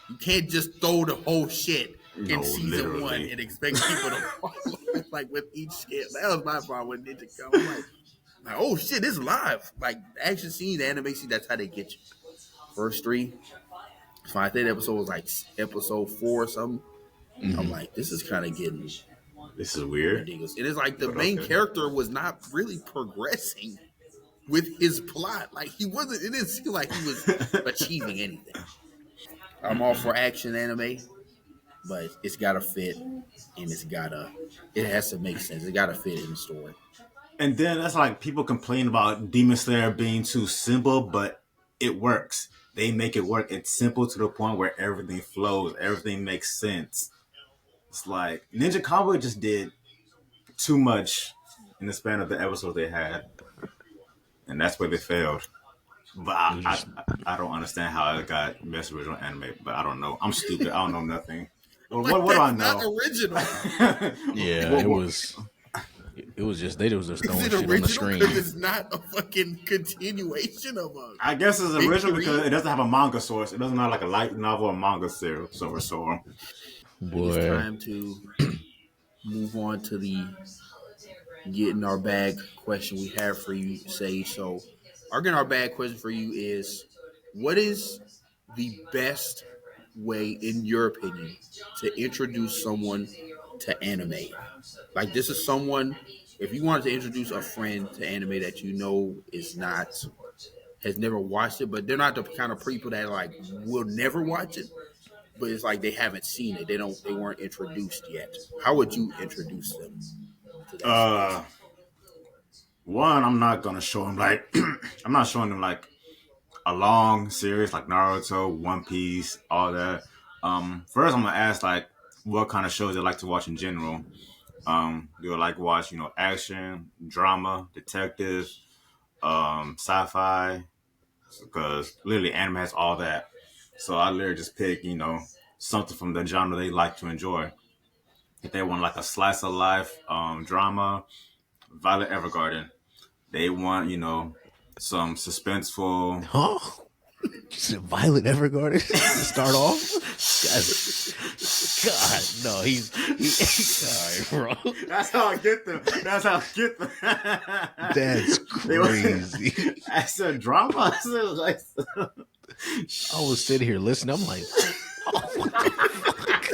you can't just throw the whole shit in season literally. 1 and expect people to follow. Like with each scale, that was my problem with Ninja Come. I'm like, oh shit, it's live. Like action scenes, animation, that's how they get you. First 3. So I think episode was like episode 4 or something. I'm like, this is kind of getting This is weird. ridiculous. And it's like the But main okay. character was not really progressing with his plot. Like he wasn't. It didn't seem like he was achieving anything. I'm all for action anime, but it's gotta fit, and it has to make sense. It gotta fit in the story. And then that's like people complain about Demon Slayer being too simple, but it works. They make it work. It's simple to the point where everything flows, everything makes sense. It's like Ninja Cowboy just did too much in the span of the episodes they had, and that's where they failed. But I don't understand how it got best original anime. But I don't know. I'm stupid. I don't know nothing. Well, Like, what do I that's not know? original. Yeah, it was. It was just they was just Is throwing it shit on the original screen. because it's not a fucking continuation of a? I guess it's Big original three? because it doesn't have a manga source. It doesn't have like a light novel or manga series. So I think it's Boy, time to move on to the get in our bag question we have for you, Sage. So, our get in our bag question for you is: what is the best way, in your opinion, to introduce someone to anime? Like, this is someone. If you wanted to introduce a friend to anime that you know is not has never watched it, but they're not the kind of people that like will never watch it, but it's like they haven't seen it. They weren't introduced yet. How would you introduce them to that uh, series? one, I'm not gonna show them like I'm not showing them like a long series like Naruto, One Piece, all that. First I'm gonna ask like what kind of shows they like to watch in general. They would like watch, action, drama, detective, sci-fi, because literally anime has all that. So I literally just pick, something from the genre they like to enjoy. If they want like a slice of life drama, Violet Evergarden. They want, some suspenseful. huh? You said Violet Evergarden to start off. God, no, all right, bro. That's how I get them. That's how I get them. That's crazy. I said drama. I said like. I was sitting here listening. I'm like, oh, what the fuck?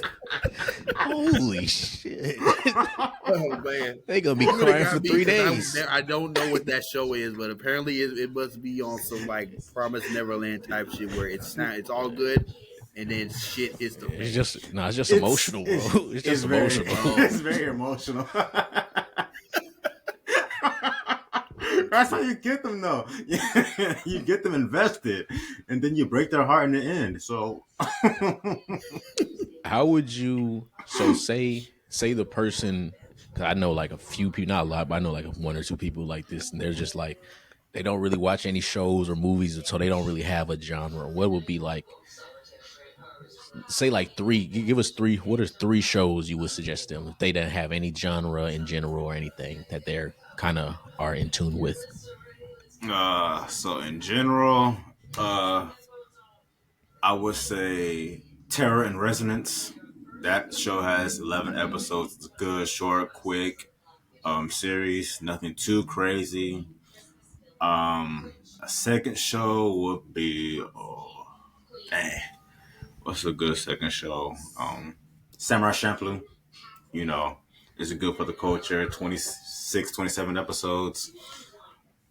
Holy shit! Oh man, They gonna be You really crying got for me 3 'cause days. I don't know what that show is, but apparently it must be on some like Promise Neverland type shit where it's all good, and then shit hits the fan. It's just no, it's just emotional, bro. It's just very, emotional. It's very emotional. That's how you get them, though. You get them invested, and then you break their heart in the end. So, How would you? So say the person, because I know like a few people, not a lot, but I know like one or two people like this, and they're just like they don't really watch any shows or movies, so they don't really have a genre. What would be like? Say like three. Give us three. What are three shows you would suggest them if they didn't have any genre in general or anything that they're kind of are in tune with? so in general, I would say Terror and Resonance. That show has 11 episodes. It's a good, short, quick series. Nothing too crazy. A second show would be dang, what's a good second show? Samurai Champloo. You know, is it good for the culture? 26, 27 episodes.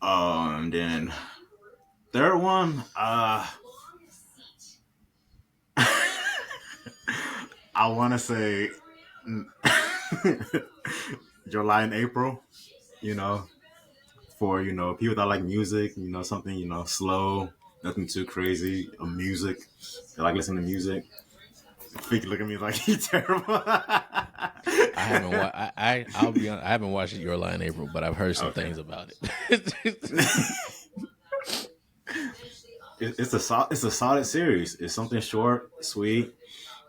Then third one, I want to say July and April. You know, for people that like music. Something slow, nothing too crazy. Music, they like listening to music. Think look at me like he's terrible. I haven't. I'll be honest. I haven't watched Your Lie in April, but I've heard some Okay. things about it. It's a solid series. It's something short, sweet,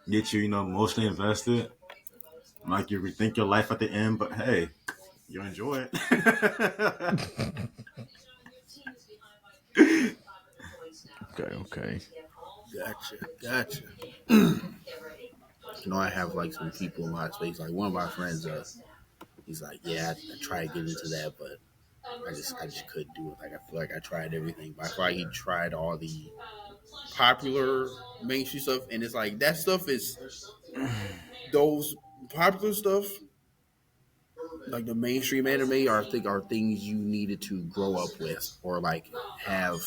get you emotionally invested. Like you rethink your life at the end, but hey, you enjoy it. Okay. Gotcha. I have like some people in my space. Like one of my friends, he's like, yeah, I tried to get into that, but I just couldn't do it. Like I feel like I tried everything. But I feel like he tried all the popular mainstream stuff, and it's like that stuff is those popular stuff, like the mainstream anime, are things you needed to grow up with or like have.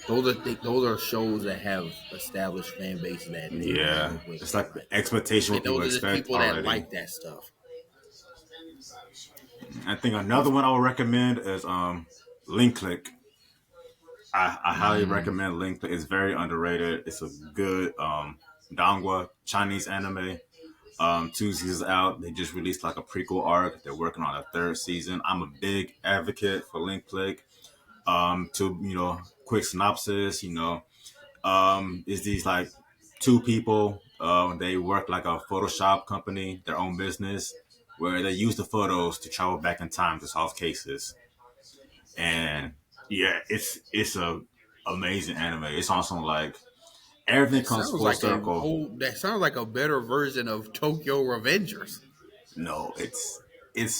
Those are shows that have established fan base that they Yeah, grow with. it's like the expectation And what people those are just expect people that already. like that stuff. I think another one I would recommend is Link Click. I highly recommend Link Click. It's very underrated. It's a good Dongwa Chinese anime. 2 seasons out. They just released like a prequel arc. They're working on a third season. I'm a big advocate for Link Click. Quick synopsis. Is these like two people? They work like a Photoshop company, their own business, where they use the photos to travel back in time to solve cases. And yeah, it's a amazing anime. It's also like everything That comes sounds full like circle. that sounds like a better version of Tokyo Revengers. No, it's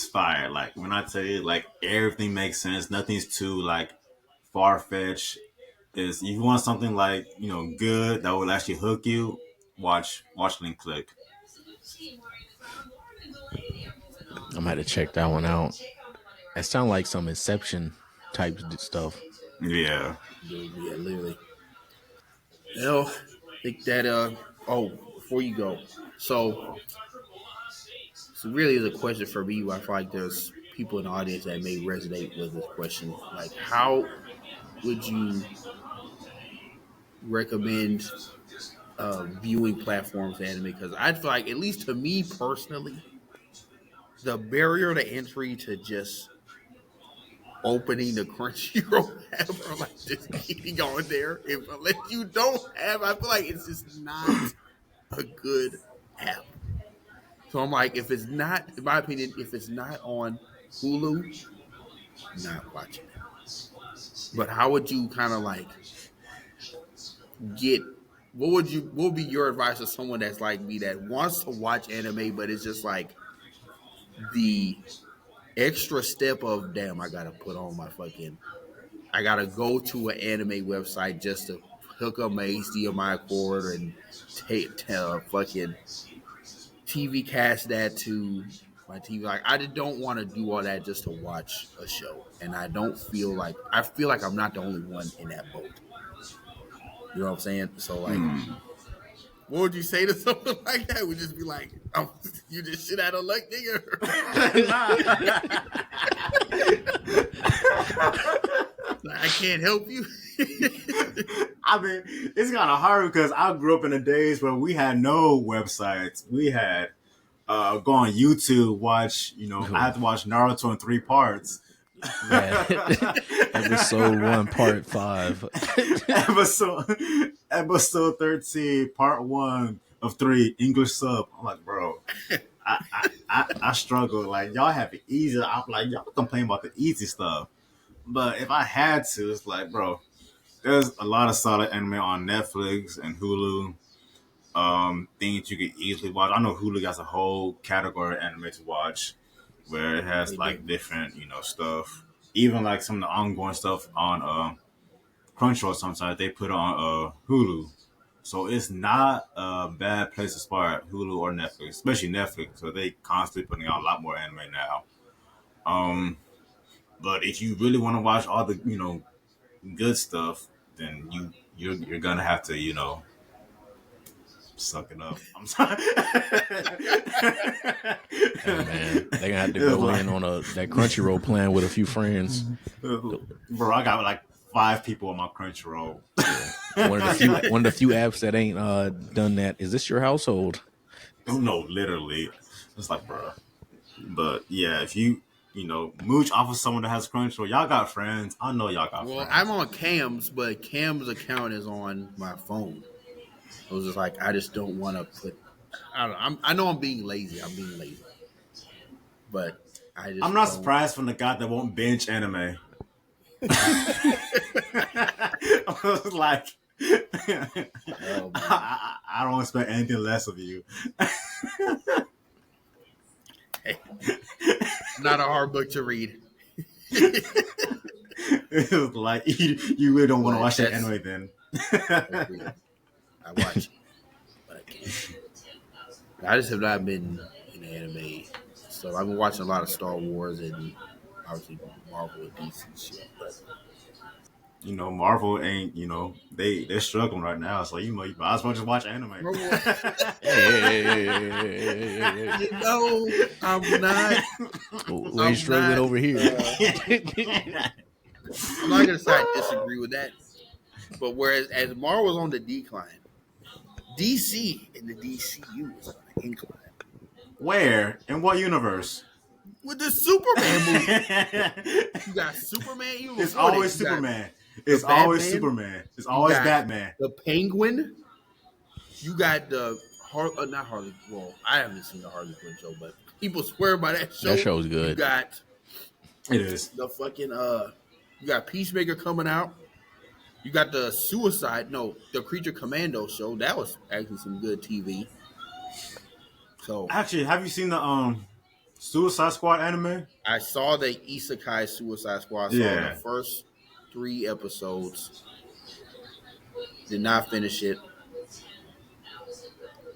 fire. Like when I tell you, like everything makes sense. Nothing's too like far fetched. Is if you want something like good that will actually hook you, watch Link Click. I'm gonna have to check that one out. That sounds like some Inception type stuff. Yeah. Dude, yeah, literally. I think that oh, before you go, so really is a question for me. I feel like there's people in the audience that may resonate with this question. Like, how would you recommend viewing platforms to anime? Because I feel like, at least to me personally, the barrier to entry to just opening the Crunchyroll app or like just getting on there, unless you don't have, I feel like it's just not a good app. So I'm like, if it's not, in my opinion, if it's not on Hulu, not watching it. But how would you kind of like get? What would be your advice to someone that's like me that wants to watch anime, but it's just like the extra step of damn, I gotta go to an anime website just to hook up my HDMI cord and fucking TV cast that to my TV. Like, I just don't want to do all that just to watch a show, and I feel like I'm not the only one in that boat. You know what I'm saying? So like, what would you say to someone like that? Would just be like, "Oh, you just shit out of luck, nigga." I can't help you. I mean, it's kind of hard because I grew up in the days where we had no websites. We had go on YouTube, watch. I had to watch Naruto in 3 parts. Yeah. Episode 1, part 5. episode 13, part 1 of 3, English sub. I'm like, bro, I struggle. Like, y'all have it easy. I'm like, y'all complain about the easy stuff. But if I had to, it's like, bro, there's a lot of solid anime on Netflix and Hulu. Things you could easily watch. I know Hulu has a whole category of anime to watch where it has like different, stuff. Even like some of the ongoing stuff on Crunchyroll sometimes they put on Hulu. So it's not a bad place to start, Hulu or Netflix, especially Netflix. So they constantly putting out a lot more anime now. But if you really want to watch all the, good stuff, then you're gonna have to, suck it up. I'm sorry. Hey man, they gonna have to go in on that Crunchyroll plan with a few friends. Bro, I got like 5 people on my Crunchyroll. One of the few apps that ain't done that. Is this your household? No, literally. It's like, bro. But yeah, if you mooch off of someone that has Crunchyroll, y'all got friends. I know y'all got friends. Well, I'm on Cam's, but Cam's account is on my phone. I was just like, I just don't want to put. I don't know. I know I'm being lazy. But I'm not surprised from the guy that won't binge anime. I was like, I don't expect anything less of you. Hey, not a hard book to read. It was like you really don't want to watch that anime then. I watch it, but I can't. I just have not been in anime. So I've been watching a lot of Star Wars and obviously Marvel and DC shit. But Marvel ain't, they're struggling right now. So you might as well just watch anime. I'm not. We're struggling over here. I'm not gonna say I disagree with that. But whereas as Marvel's on the decline, DC and the DCU is on the incline. Where? In what universe? With the Superman movie, you got Superman. It's always Superman. It's always Superman. It's always Batman. The Penguin. You got the not Harley. Well, I haven't seen the Harley Quinn show, but people swear by that show. That show's good. You got it is the fucking You got Peacemaker coming out. You got the the Creature Commando show. That was actually some good TV. So actually, have you seen the Suicide Squad anime? I saw the Isekai Suicide Squad. Saw the first 3 episodes. Did not finish it.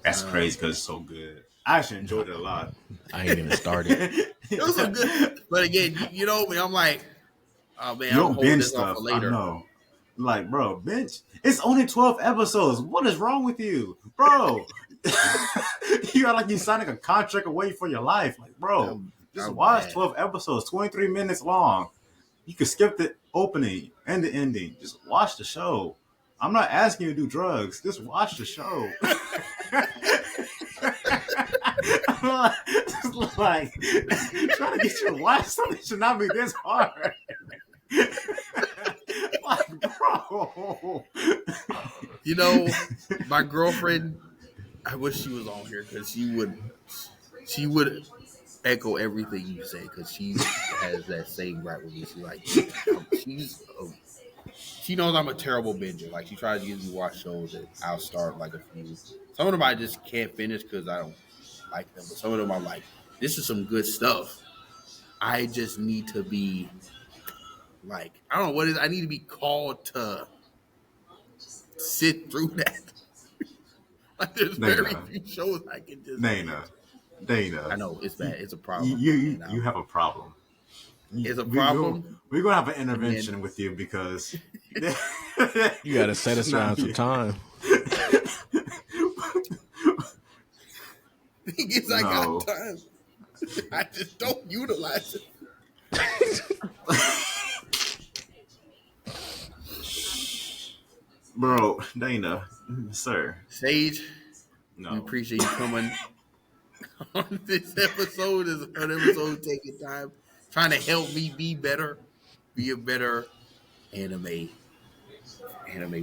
That's crazy because it's so good. I actually enjoyed it a lot. I ain't even started. It was a good, but again, you know me. I'm like, oh man, you don't binge stuff. Later. I know. Like, bro, binge. It's only 12 episodes. What is wrong with you, bro? You got like you signing a contract away for your life. Like, bro, just watch 12 episodes, 23 minutes long. You can skip the opening and the ending. Just watch the show. I'm not asking you to do drugs. Just watch the show. Just like trying to get you to watch something should not be this hard. Like, bro. My girlfriend, I wish she was on here because she would echo everything you say because she has that same right with me. She knows I'm a terrible binger. Like, she tries to get me to watch shows that I'll start like a few. Some of them I just can't finish because I don't like them. But some of them I'm like, this is some good stuff. I just need to be like, I don't know what it is. I need to be called to sit through that. Like, there's very few shows I can just. Dana. I know it's bad. It's a problem. You have a problem. It's a problem. We're gonna have an intervention with you because you gotta set aside some time. Because I got time. I just don't utilize it. Bro, Dana, sir. Sage, we appreciate you coming on this episode. Is an episode taking time, trying to help me be better, be a better anime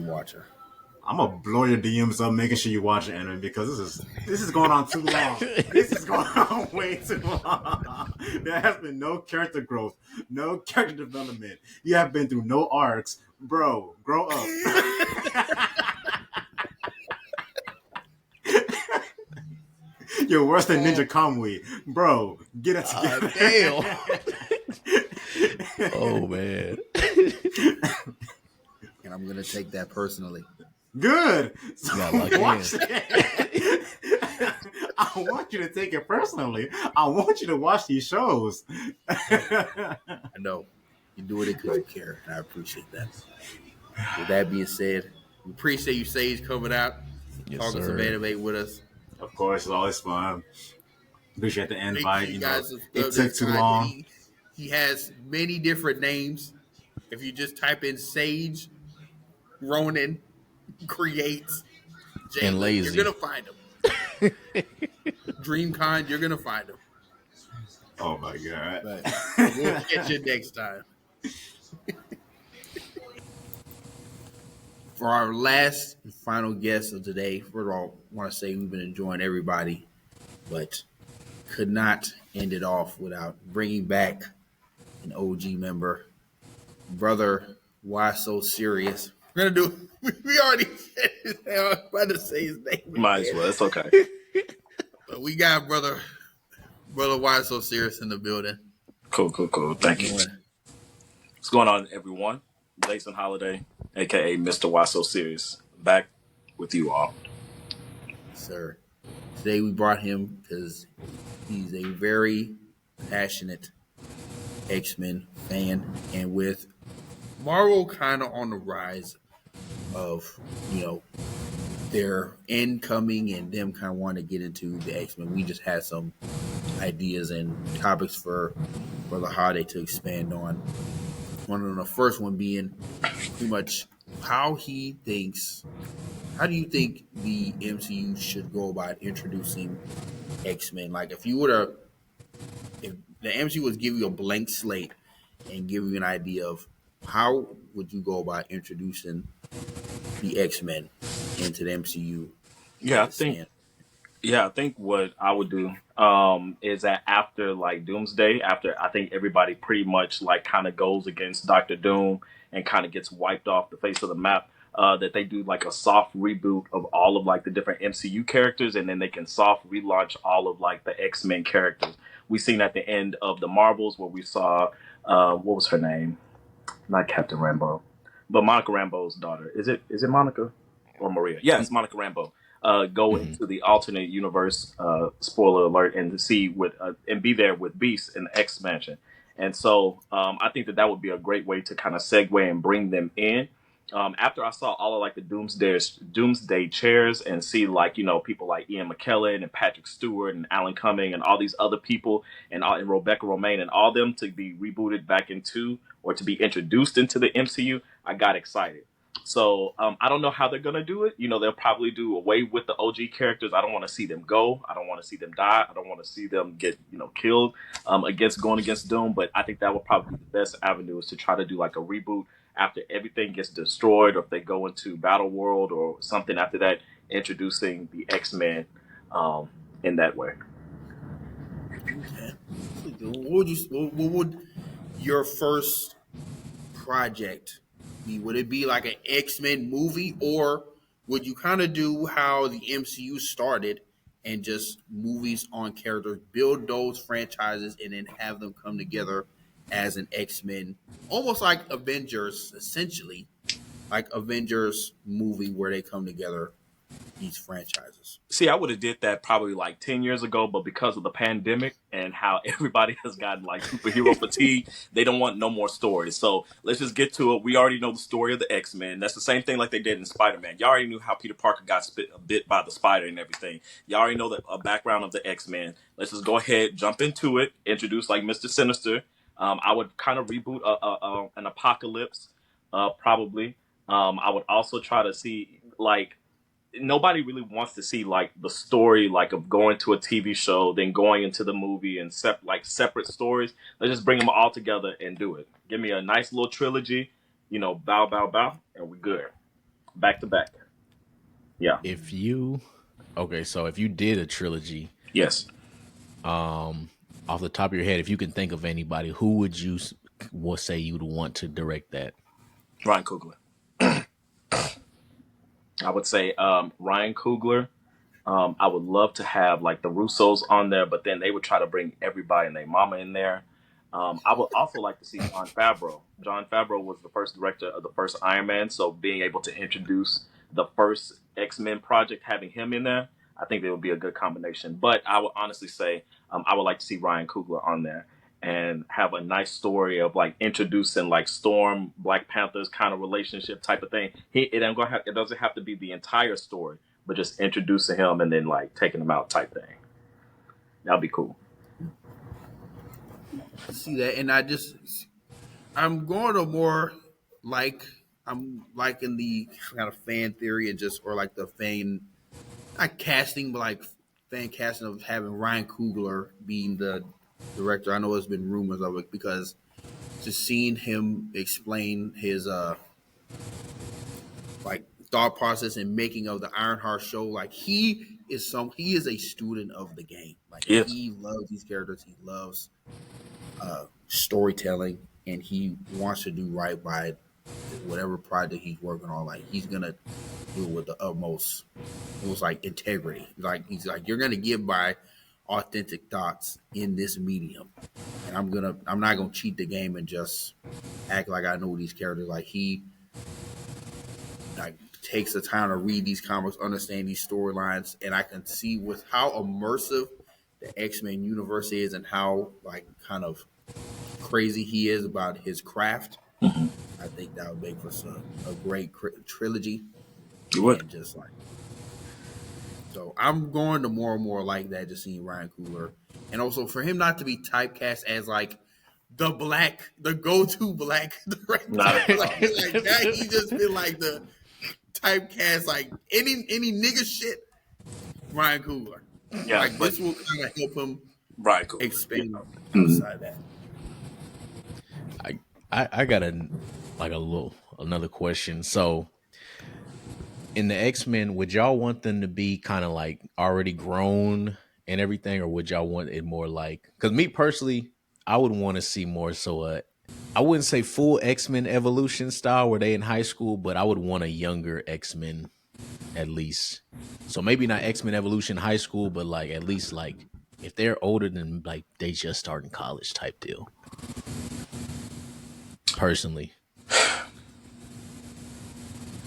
watcher. I'm gonna blow your DMs up, making sure you watch the anime because this is going on too long. This is going on way too long. There has been no character growth, no character development. You have been through no arcs, bro. Grow up. You're worse than Ninja Kamui, bro. Get it together. Damn. Oh man. And I'm gonna take that personally. Good. So watch I want you to take it personally. I want you to watch these shows. I know. You do it because you care, and I appreciate that. With that being said, we appreciate you, Sage, coming out, talking some anime with us. Of course, it's always fun. Appreciate the invite. It took too long. He has many different names. If you just type in Sage, Ronan creates Jalen, and lazy, you're gonna find him. Dreamcon, you're gonna find him. Oh my god! But we'll catch you next time. For our last and final guest of today, first of all, I want to say we've been enjoying everybody, but could not end it off without bringing back an OG member, brother. Why so serious? We're gonna do. We already said his name. I was about to say his name. Might as well. It's okay. But we got brother. Why so serious in the building? Cool. Thank you. What's going on, everyone? Jason Holiday, aka Mr. Why So Serious, back with you all. Sir. Today we brought him because he's a very passionate X-Men fan, and with Marvel kind of on the rise of their incoming and them kind of want to get into the X-Men, we just had some ideas and topics for the holiday to expand on. One of the first one being pretty much how do you think the MCU should go about introducing X-Men? Like if the MCU was give you a blank slate and give you an idea of how would you go about introducing the X-Men into the MCU Yeah, as I it think stands? Yeah, I think what I would do is that after like Doomsday, after I think everybody pretty much like kind of goes against Doctor Doom and kind of gets wiped off the face of the map, that they do like a soft reboot of all of like the different MCU characters, and then they can soft relaunch all of like the X-Men characters. We seen at the end of the Marvels where we saw what was her name? Not Captain Rambeau, but Monica Rambeau's daughter. Is it Monica or Maria? Yeah, it's Monica Rambeau. Go Mhm. into the alternate universe. Spoiler alert, and to see with and be there with Beast in the X Mansion. And so I think that would be a great way to kind of segue and bring them in. After I saw all of like the Doomsday chairs and see like people like Ian McKellen and Patrick Stewart and Alan Cumming and all these other people and Rebecca Romaine and all them to be rebooted back into or to be introduced into the MCU, I got excited. So I don't know how they're gonna do it. They'll probably do away with the OG characters. I don't want to see them go. I don't want to see them die. I don't want to see them get killed against going against Doom. But I think that would probably be the best avenue is to try to do like a reboot after everything gets destroyed, or if they go into Battle World or something after that, introducing the X-Men in that way. Okay. What would your first project be? Would it be like an X-Men movie, or would you kind of do how the MCU started and just movies on characters, build those franchises, and then have them come together as an X-Men, almost like Avengers, essentially, like Avengers movie where they come together, these franchises? See, I would have did that probably like 10 years ago, but because of the pandemic and how everybody has gotten like superhero fatigue, they don't want no more stories. So let's just get to it. We already know the story of the X-Men. That's the same thing like they did in Spider-Man. Y'all already knew how Peter Parker got bit by the spider and everything. Y'all already know the background of the X-Men. Let's just go ahead, jump into it, introduce like Mr. Sinister. I would kind of reboot an Apocalypse, probably. I would also try to see like nobody really wants to see like the story like of going to a TV show, then going into the movie and separate stories. Let's just bring them all together and do it. Give me a nice little trilogy, bow, bow, bow, and we're good. Back to back. Yeah. If you so if you did a trilogy, Yes. off the top of your head, if you can think of anybody, who would you will say you'd want to direct that? Ryan Coogler. I would say Ryan Coogler. I would love to have like the Russos on there, but then they would try to bring everybody and their mama in there. I would also like to see Jon Favreau. Jon Favreau was the first director of the first Iron Man, so being able to introduce the first X-Men project, having him in there, I think that would be a good combination. But I would honestly say I would like to see Ryan Coogler on there and have a nice story of like introducing like Storm, Black Panther's kind of relationship type of thing. It doesn't have to be the entire story, but just introducing him and then like taking him out type thing. That'd be cool. See that, and I'm going to more like I'm liking the kind of fan theory and just or like the fan not casting, but like fan casting of having Ryan Coogler being the director. I know there's been rumors of it because just seeing him explain his like thought process and making of the Ironheart show, like he is a student of the game. Like Yes. he loves these characters, he loves storytelling, and he wants to do right by whatever project he's working on. Like he's gonna do it with the utmost, almost like integrity. Like he's like, you're gonna give my authentic thoughts in this medium, and I'm not gonna cheat the game and just act like I know these characters. Like he like takes the time to read these comics, understand these storylines, and I can see with how immersive the X-Men universe is and how like kind of crazy he is about his craft. I think that would make for a great trilogy, You would. and just like so, I'm going to more and more like that. Just seeing Ryan Coogler, and also for him not to be typecast as like the go-to black director, Not at all. like that. He just been like the typecast, like any nigga shit. Ryan Coogler, Yeah, like but this will kind of help him right, cool. expand Yeah. outside that. I got another question. So in the X-Men, would y'all want them to be kind of like already grown and everything, or would y'all want it more like? Because me personally, I would want to see more so I wouldn't say full X-Men evolution style where they in high school, but I would want a younger X-Men at least. So maybe not X-Men evolution high school, but like at least like if they're older than like they just starting college type deal. Personally.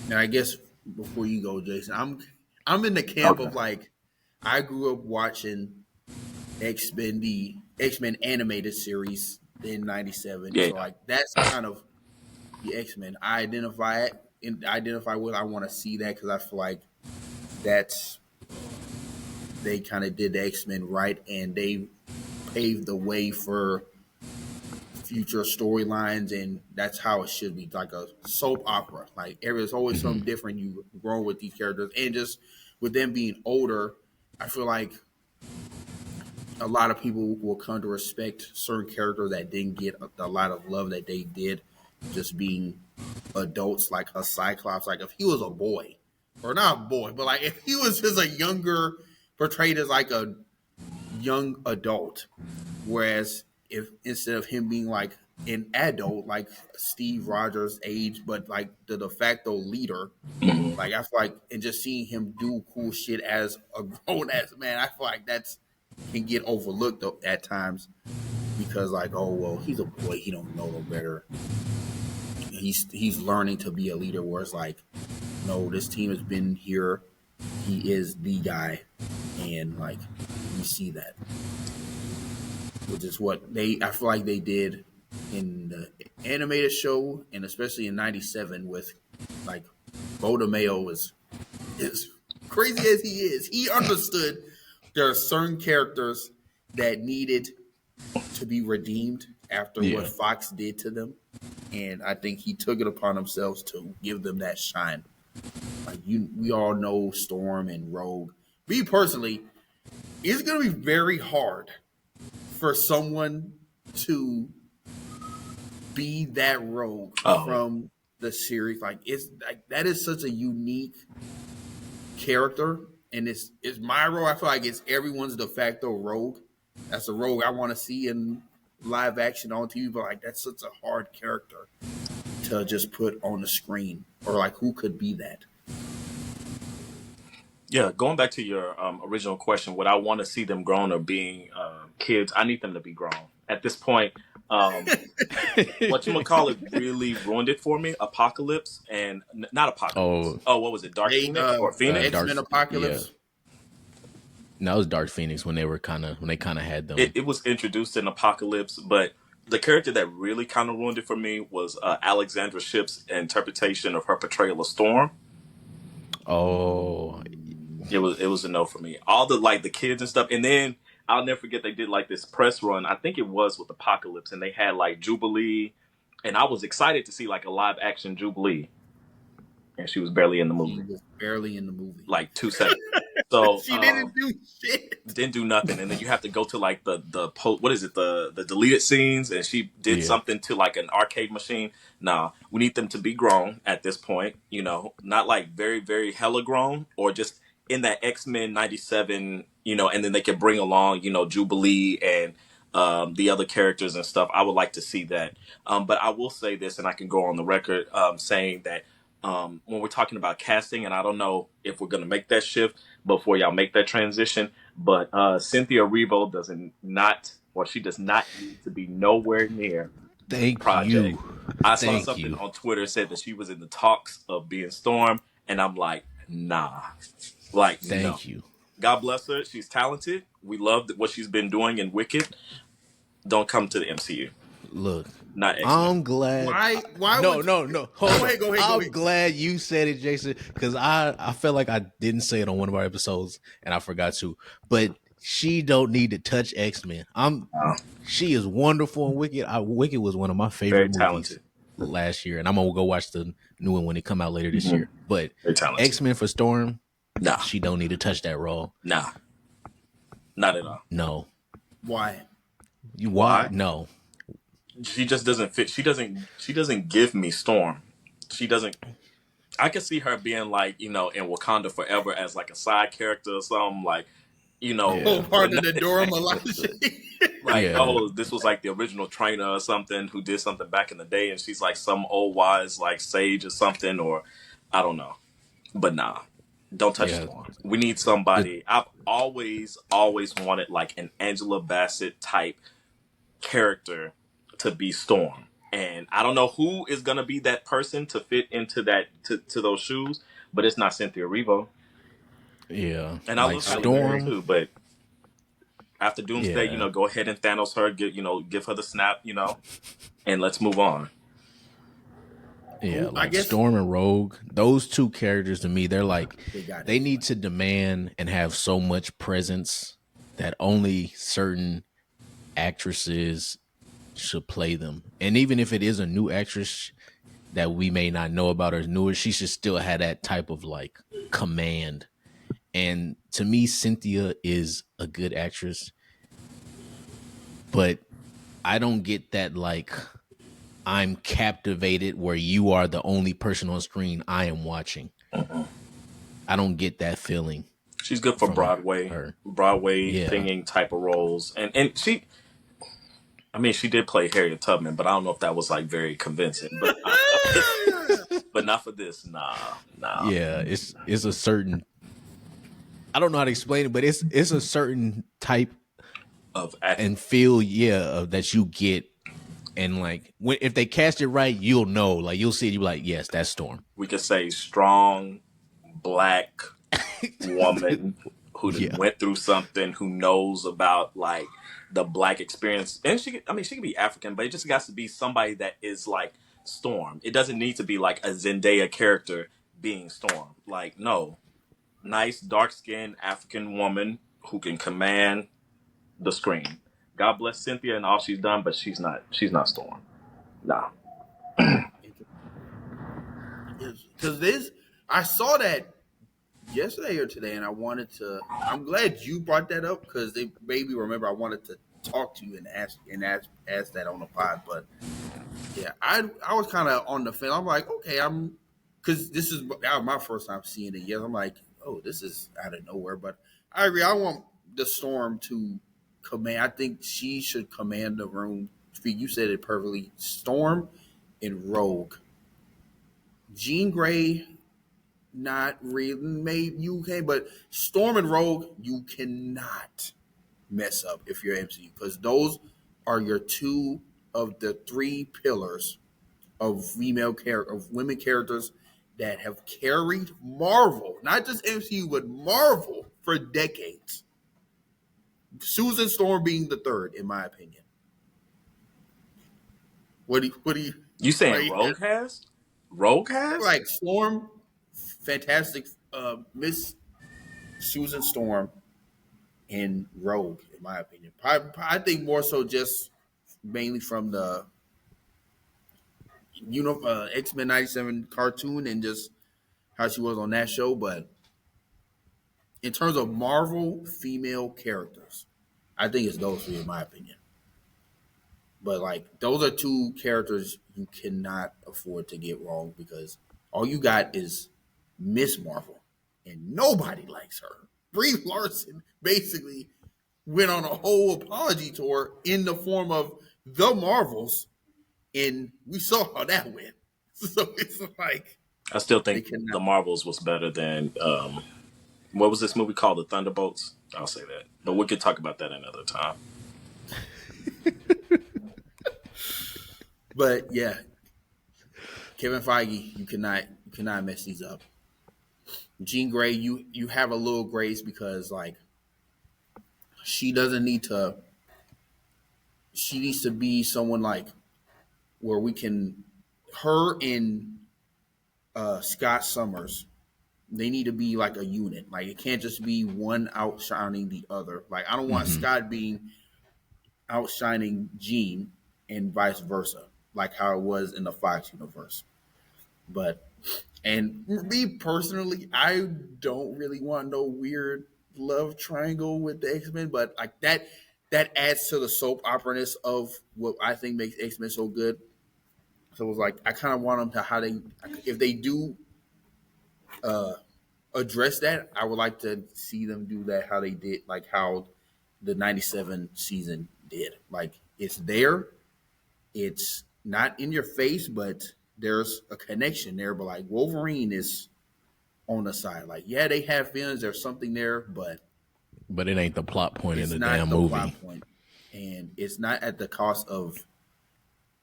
Now, I guess before you go, Jason, I'm in the camp Okay. of like I grew up watching the X-Men animated series in '97, Yeah. so like that's kind of the X-Men. I identify with. I want to see that because I feel like that's they kind of did the X-Men right, and they paved the way for future storylines, and that's how it should be, like a soap opera. Like there's always something different. You grow with these characters, and just with them being older, I feel like a lot of people will come to respect certain characters that didn't get a lot of love that they did, just being adults, like a Cyclops. Like if he was a boy, or not a boy, but like if he was just a younger, portrayed as like a young adult, whereas if instead of him being like an adult, like Steve Rogers' age, but like the de facto leader, like I feel like, and just seeing him do cool shit as a grown ass man, I feel like that's can get overlooked at times because like, oh well, he's a boy, he don't know no better. He's learning to be a leader. Where it's like, no, this team has been here. He is the guy, and like you see that, which is what I feel like they did in the animated show, and especially in '97 with like Bo DeMeo was as crazy as he is. He understood there are certain characters that needed to be redeemed after what Fox did to them, and I think he took it upon himself to give them that shine. Like we all know Storm and Rogue. Me personally, it's going to be very hard for someone to be that Rogue from the series. Like it's like that is such a unique character, and it's my role. I feel like it's everyone's de facto Rogue. That's a Rogue I want to see in live action on TV, but like that's such a hard character to just put on the screen, or like who could be that? Yeah, going back to your original question, would I want to see them grown or being kids? I need them to be grown. At this point, whatchamacallit really ruined it for me. Apocalypse and not Apocalypse. Oh, what was it? Dark Phoenix or Phoenix? X-Men Apocalypse. No, that was Dark Phoenix when they kind of had them. It was introduced in Apocalypse, but the character that really kind of ruined it for me was Alexandra Shipp's interpretation of her portrayal of Storm. Oh, it was a no for me. All the like the kids and stuff, and then I'll never forget they did like this press run. I think it was with Apocalypse, and they had like Jubilee, and I was excited to see like a live action Jubilee, and she was barely in the movie. She was barely in the movie, like 2 seconds. So she didn't do shit. Didn't do nothing, and then you have to go to like the what is it, the deleted scenes, and she did something to like an arcade machine. Nah, we need them to be grown at this point. You know, not like very very hella grown, or just in that X-Men '97. You know, and then they can bring along Jubilee and the other characters and stuff. I would like to see that. But I will say this, and I can go on the record saying that when we're talking about casting, and I don't know if we're going to make that shift before y'all make that transition, but Cynthia Erivo she does not need to be nowhere near the project. I saw something on Twitter said that she was in the talks of being Storm, And I'm like, nah, like no. Thank you. God bless her. She's talented. We love what she's been doing in Wicked. Don't come to the MCU. Look, Not X Men. I'm glad. Why No, would no, you, no. Hold on. go I'm ahead. glad you said it, Jason, because I felt like I didn't say it on one of our episodes and I forgot to. But she don't need to touch X-Men. She is wonderful in Wicked. Wicked was one of my Very favorite movies talented. last year, and I'm gonna go watch the new one when it come out later this year. But Very talented. X-Men for Storm, Nah, she don't need to touch that role. nah, not at all. No. Why? Why? No. She just doesn't fit. She doesn't give me Storm. She doesn't. I could see her being like, in Wakanda forever as like a side character or something, like, Yeah. Part of the Dora Milaje. like, Yeah. oh, this was like the original trainer or something who did something back in the day, and she's like some old wise like sage or something, or I don't know. But nah, don't touch Storm. We need somebody. I've always wanted like an Angela Bassett type character to be Storm. And I don't know who is gonna be that person to fit into that to those shoes, but it's not Cynthia Erivo. Yeah. And I Like love Halle Berry Storm. too, but after Doomsday, Yeah. go ahead and Thanos her, give her the snap, and let's move on. Yeah, I like guess- Storm and Rogue, those two characters to me, they're like they need to. to demand and have so much presence that only certain actresses should play them. And even if it is a new actress that we may not know about or is newer, she should still have that type of like command. And to me, Cynthia is a good actress, but I don't get that like I'm captivated where you are the only person on screen I am watching. I don't get that feeling. She's good for Broadway, singing type of roles, and she. I mean, she did play Harriet Tubman, but I don't know if that was like very convincing. But but not for this. Nah. Yeah, it's a certain. I don't know how to explain it, but it's a certain type of acting and feel, that you get, and like if they cast it right, you'll know. Like you'll see it, you'll be like, yes, that's Storm. We could say strong black woman who went through something, who knows about like the black experience, and she can be African, but it just got to be somebody that is like Storm. It doesn't need to be like a Zendaya character being Storm. Like, no, nice dark skinned African woman who can command the screen. God bless Cynthia and all she's done, but she's not Storm. Nah. Because I saw that yesterday or today, and I'm glad you brought that up because they made me remember I wanted to talk to you and ask that on the pod. But yeah, I was kind of on the fence. I'm like, okay, because that was my first time seeing it. Yes, I'm like, oh, this is out of nowhere. But I agree. I want the Storm to command. I think she should command the room. You said it perfectly. Storm and Rogue. Jean Grey, not really. Maybe you can, but Storm and Rogue, you cannot mess up if you're MCU because those are your two of the three pillars of women characters that have carried Marvel, not just MCU, but Marvel for decades. Susan Storm being the third, in my opinion. What do you saying? Rogue has? Like Storm, fantastic. Miss Susan Storm and Rogue, in my opinion. I think more so just mainly from the X-Men 97 cartoon and just how she was on that show. But in terms of Marvel female characters, I think it's those three, in my opinion. But like those are two characters you cannot afford to get wrong because all you got is Miss Marvel, and nobody likes her. Brie Larson basically went on a whole apology tour in the form of the Marvels, and we saw how that went. So it's like I still think the Marvels was better than what was this movie called? The Thunderbolts. I'll say that, but we could talk about that another time. But yeah, Kevin Feige, you cannot mess these up. Jean Grey, you have a little grace because like she doesn't need to. She needs to be someone like where we can her and Scott Summers. They need to be like a unit. Like it can't just be one outshining the other. Like I don't want Mm-hmm. Scott being outshining Jean and vice versa, like how it was in the Fox universe. But and me personally, I don't really want no weird love triangle with the X Men, but like that adds to the soap opera ness of what I think makes X Men so good. So it was like I kind of want them to how they if they do uh address that, I would like to see them do that how they did like how the 97 season did. Like it's there, it's not in your face, but there's a connection there. But like Wolverine is on the side. Like, yeah, they have feelings, there's something there, but But it ain't the plot point in it's the not damn the movie. plot point. And it's not at the cost of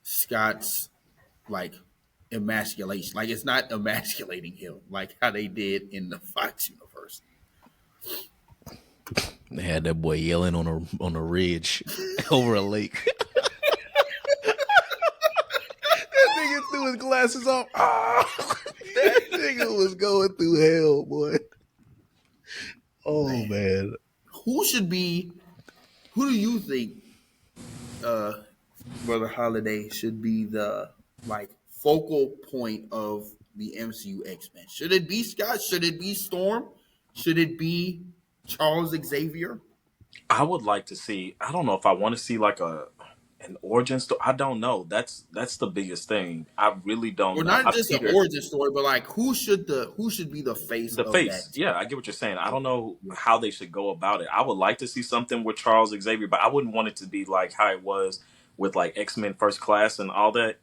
Scott's like emasculation. Like it's not emasculating him like how they did in the Fox universe. They had that boy yelling on a ridge over a lake. That nigga threw his glasses off. Ah, that nigga was going through hell, boy. Oh man. Who should be who do you think uh Brother Holiday should be the like focal point of the MCU X Men? Should it be Scott? Should it be Storm? Should it be Charles Xavier? I would like to see. I don't know if I want to see like an origin story. I don't know. That's the biggest thing. I really don't Or know. not just an origin story, but like who should be the face The of face. that team? Yeah, I get what you're saying. I don't know Yeah. how they should go about it. I would like to see something with Charles Xavier, but I wouldn't want it to be like how it was with like X-Men First Class and all that.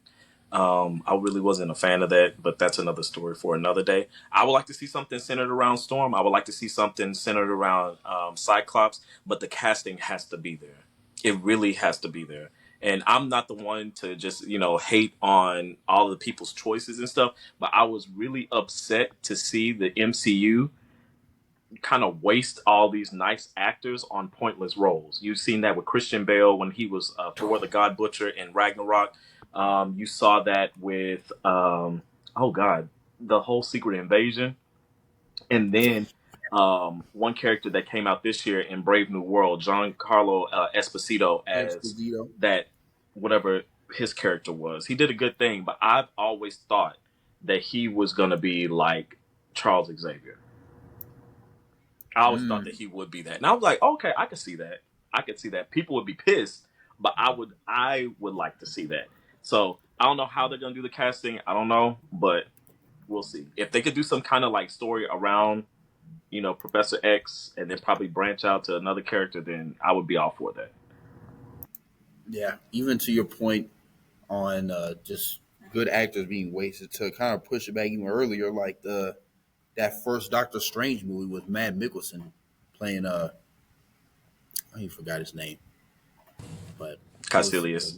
I really wasn't a fan of that, but that's another story for another day. I would like to see something centered around Storm. I would like to see something centered around Cyclops, but the casting has to be there. It really has to be there. And I'm not the one to just, hate on all the people's choices and stuff, but I was really upset to see the MCU kind of waste all these nice actors on pointless roles. You've seen that with Christian Bale when he was Thor the God Butcher in Ragnarok. You saw that with oh god, the whole Secret Invasion, and then one character that came out this year in Brave New World, Giancarlo Esposito as Esposito. that whatever his character was. He did a good thing, but I've always thought that he was going to be like Charles Xavier. I always thought that he would be that, and I was like, okay, I could see that. I could see that. People would be pissed, but I would like to see that. So I don't know how they're gonna do the casting. I don't know, but we'll see. If they could do some kind of like story around, Professor X, and then probably branch out to another character, then I would be all for that. Yeah, even to your point on just good actors being wasted to kind of push it back even earlier, like that first Doctor Strange movie with Matt Mickelson playing I forgot his name, but that was Caecilius.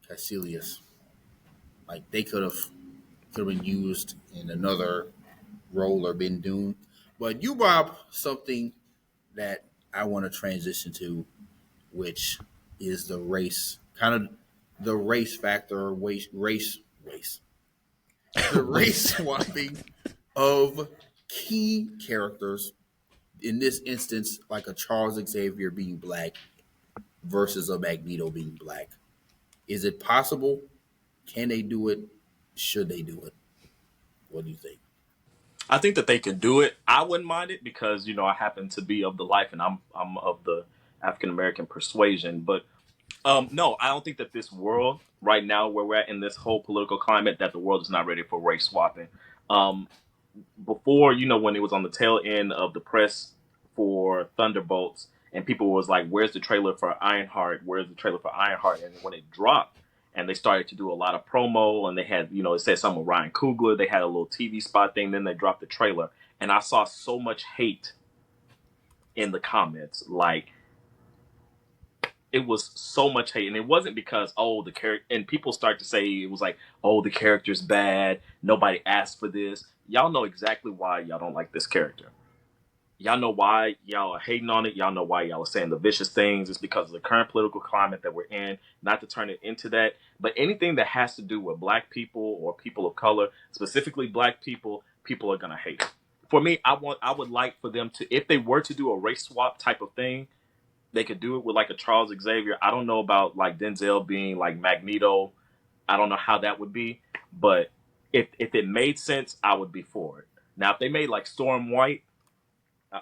Caecilius. Like they could have been used in another role or been doomed. But you brought up something that I want to transition to, which is the race, kind of the race factor, the race swapping of key characters. In this instance, like a Charles Xavier being black versus a Magneto being black. Is it possible? Can they do it? Should they do it? What do you think? I think that they can do it. I wouldn't mind it because I happen to be of the life, and I'm of the African American persuasion. But no, I don't think that this world right now, where we're at in this whole political climate, that the world is not ready for race swapping. Um, Before, when it was on the tail end of the press for Thunderbolts, and people was like, "Where's the trailer for Ironheart? Where's the trailer for Ironheart?" And when it dropped, and they started to do a lot of promo, and they had, it said something with Ryan Coogler. They had a little TV spot thing. Then they dropped the trailer, and I saw so much hate in the comments, like it was so much hate, and it wasn't because the character, and people start to say it was like, oh, the character's bad, nobody asked for this. Y'all know exactly why y'all don't like this character. Y'all know why y'all are hating on it. Y'all know why y'all are saying the vicious things. It's because of the current political climate that we're in. Not to turn it into that, but anything that has to do with black people or people of color, specifically black people, people are gonna hate it. For me, I would like for them to, if they were to do a race swap type of thing, they could do it with like a Charles Xavier. I don't know about like Denzel being like Magneto. I don't know how that would be, but if it made sense, I would be for it. Now, if they made like Storm White, I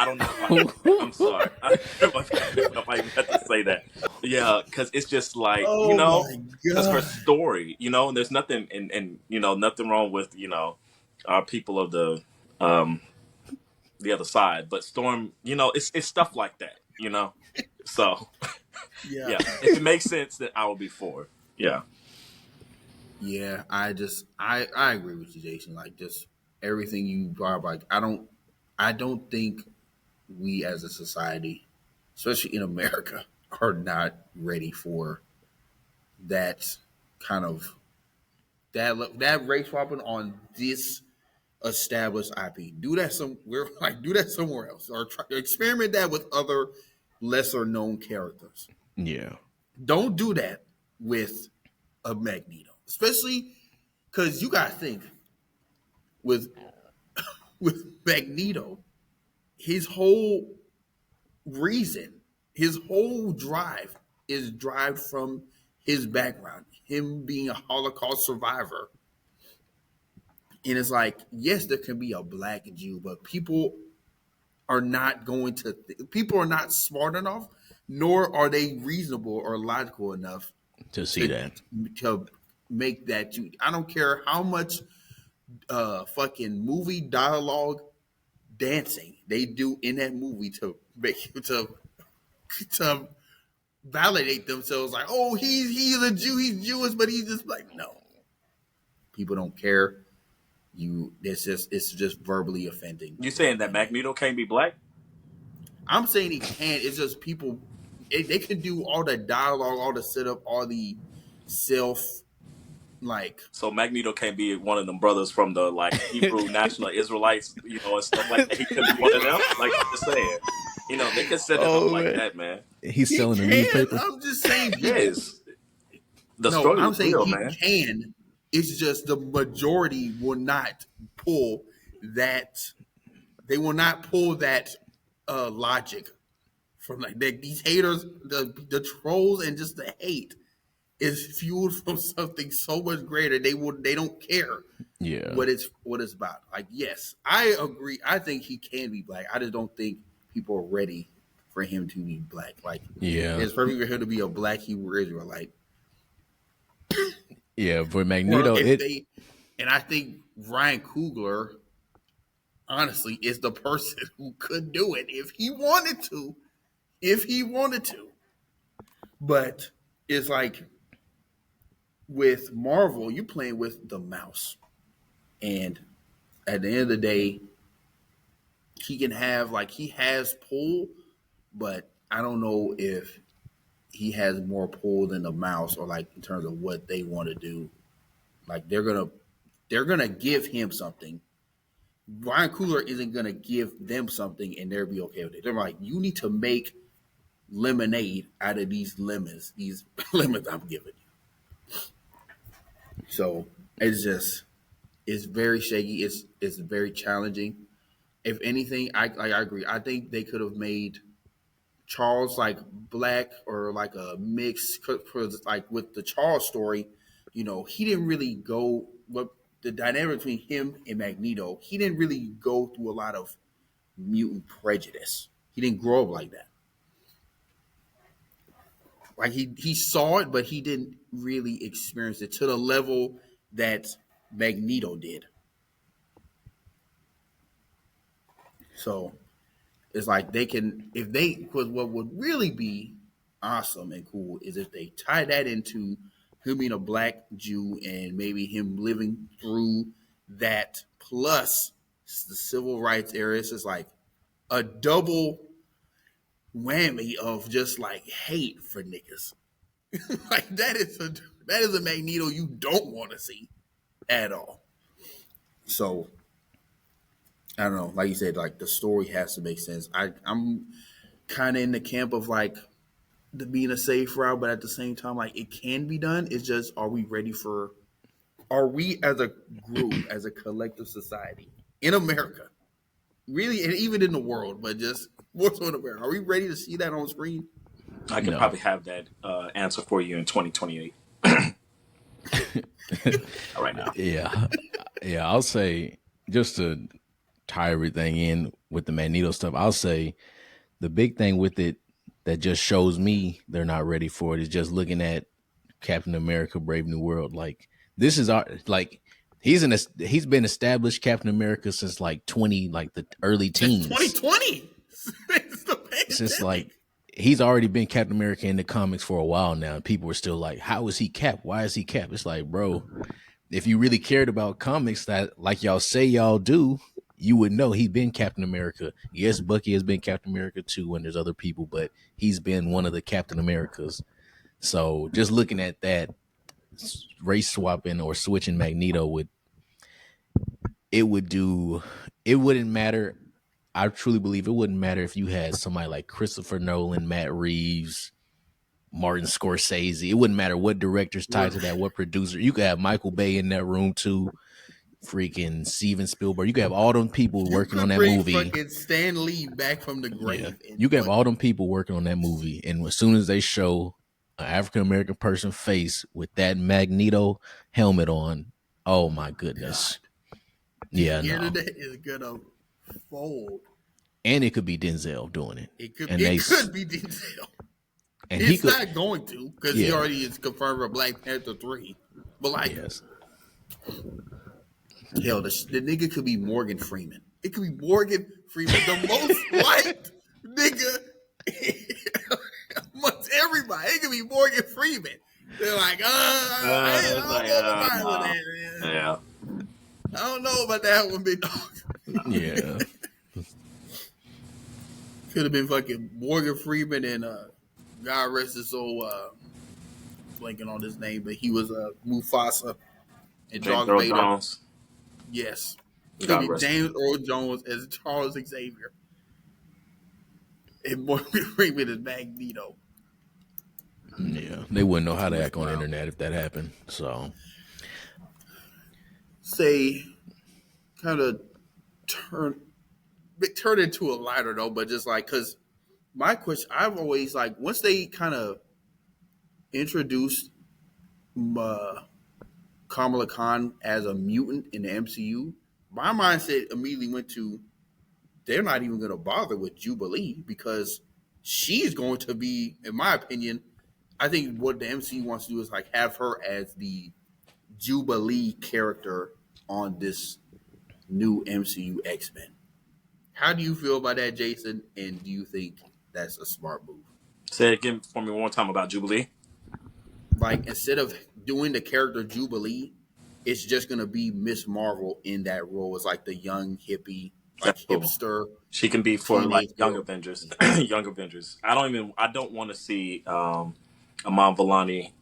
don't know if I can. I'm sorry. I don't know if I even have to say that. Yeah, because it's just like, Oh my because her god. story, and there's nothing, and nothing wrong with our people of the other side, but Storm, it's stuff like that. So Yeah. yeah, if it makes sense, then I will be for it. Yeah. Yeah, I agree with you, Jason. Like just everything you brought up, like I don't think we as a society, especially in America, are not ready for that kind of that race swapping on this established IP. Do that somewhere, like do that somewhere else, or experiment that with other lesser known characters. Yeah. Don't do that with a Magneto, especially because you got to think with Magneto, his whole reason, his whole drive is derived from his background, him being a Holocaust survivor. And it's like, yes, there can be a black Jew, but people are not smart enough, nor are they reasonable or logical enough To see to that. to make that Jew. I don't care how much fucking movie dialogue dancing they do in that movie to make to validate themselves like, oh, he's a Jew, he's Jewish, but he's just like, no, people don't care. It's just verbally offending You them. saying that Magneto can't be black? I'm saying he can. It's just people. They can do all the dialogue, all the setup, all the self like. So Magneto can't be one of them brothers from the like Hebrew National Israelites, and stuff like that. He could be one of them. Like I'm just saying, they could set it up Oh like man. that, man. He's He selling a can. newspaper. I'm just saying people. Yes, the No, struggle I'm is saying real, he man. can. It's just the majority will not pull that. They will not pull that logic from like these haters, the trolls, and just the hate is fueled from something so much greater. They don't care Yeah. what it's about. Like, yes, I agree. I think he can be black. I just don't think people are ready for him to be black. Like, Yeah. it's perfect for him to be a black Hebrew Israelite. Yeah. For Or Magneto, if they, and I think Ryan Coogler, honestly, is the person who could do it if he wanted to. If he wanted to. But it's like with Marvel, you're playing with the mouse. And at the end of the day, he has pull, but I don't know if he has more pull than the mouse or like in terms of what they want to do. Like they're gonna give him something. Ryan Coogler isn't gonna give them something and they'll be okay with it. They're like, you need to make lemonade out of these lemons, these lemons I'm giving you. So it's very shaky. It's very challenging. If anything, I agree. I think they could have made Charles like black or like a mix because like with the Charles story, he didn't really go what the dynamic between him and Magneto. He didn't really go through a lot of mutant prejudice. He didn't grow up like that. Like he saw it, but he didn't really experience it to the level that Magneto did. So it's like they can if they because what would really be awesome and cool is if they tie that into him being a black Jew and maybe him living through that plus the civil rights era. It's just like a double whammy of just like hate for niggas. Like that is a Magneto you don't want to see at all. So I don't know. Like you said, like the story has to make sense. I'm kind of in the camp of like the being a safe route, but at the same time, like it can be done. It's just, are we ready for? Are we as a group, as a collective society in America, really, and even in the world, but just more so in America, are we ready to see that on screen? I could No. probably have that answer for you in 2028. Right now. Yeah. Yeah. I'll say, just to tie everything in with the Magneto stuff, I'll say the big thing with it that just shows me they're not ready for it is just looking at Captain America Brave New World. Like, this is our, like, he's been established Captain America since like the early Since teens. 2020, since the Since pandemic. like he's already been Captain America in the comics for a while now. And people are still like, how is he Cap? Why is he Cap? It's like, bro, if you really cared about comics, that like y'all say y'all do, you would know he's been Captain America. Yes, Bucky has been Captain America too, and there's other people, but he's been one of the Captain Americas. So just looking at that, race swapping or switching Magneto it wouldn't matter. I truly believe it wouldn't matter if you had somebody like Christopher Nolan, Matt Reeves, Martin Scorsese. It wouldn't matter what director's tied to that, what producer. You could have Michael Bay in that room too. Freaking Steven Spielberg. You could have all them people working on that movie. Fucking Stan Lee back from the grave. Yeah. You could have all them people working on that movie, and as soon as they show an African American person face with that Magneto helmet on, oh my goodness. God. Yeah, the no. internet is gonna fold. And it could be Denzel doing it. It could and be Denzel. And it's not going to, because he already is confirmed for Black Panther 3. But like, yes. Hell, the nigga could be Morgan Freeman. It could be Morgan Freeman, the most liked nigga amongst everybody. It could be Morgan Freeman. They're like, I don't know about that, man. Yeah. I don't know about that one, big dog. Yeah. Could have been fucking Morgan Freeman and God rest his soul, blanking on his name, but he was Mufasa and Darth Vader. Jones. Yes. Could be James Earl Jones as Charles Xavier. And Morgan Freeman as Magneto. Yeah. They wouldn't know how to act on the internet if that happened. So say kind of turn into a lighter though, but just like, because my question, I've always like, once they kind of introduced Kamala Khan as a mutant in the MCU, my mindset immediately went to, they're not even going to bother with Jubilee, because she's going to be, in my opinion, I think what the MCU wants to do is like have her as the Jubilee character on this new MCU X-Men. How do you feel about that, Jason? And do you think that's a smart move? Say it again for me one more time about Jubilee. Like, instead of doing the character Jubilee, it's just going to be Miss Marvel in that role as like the young hippie, like hipster. She can be for like Young Avengers. Young Avengers. I don't want to see Iman Vellani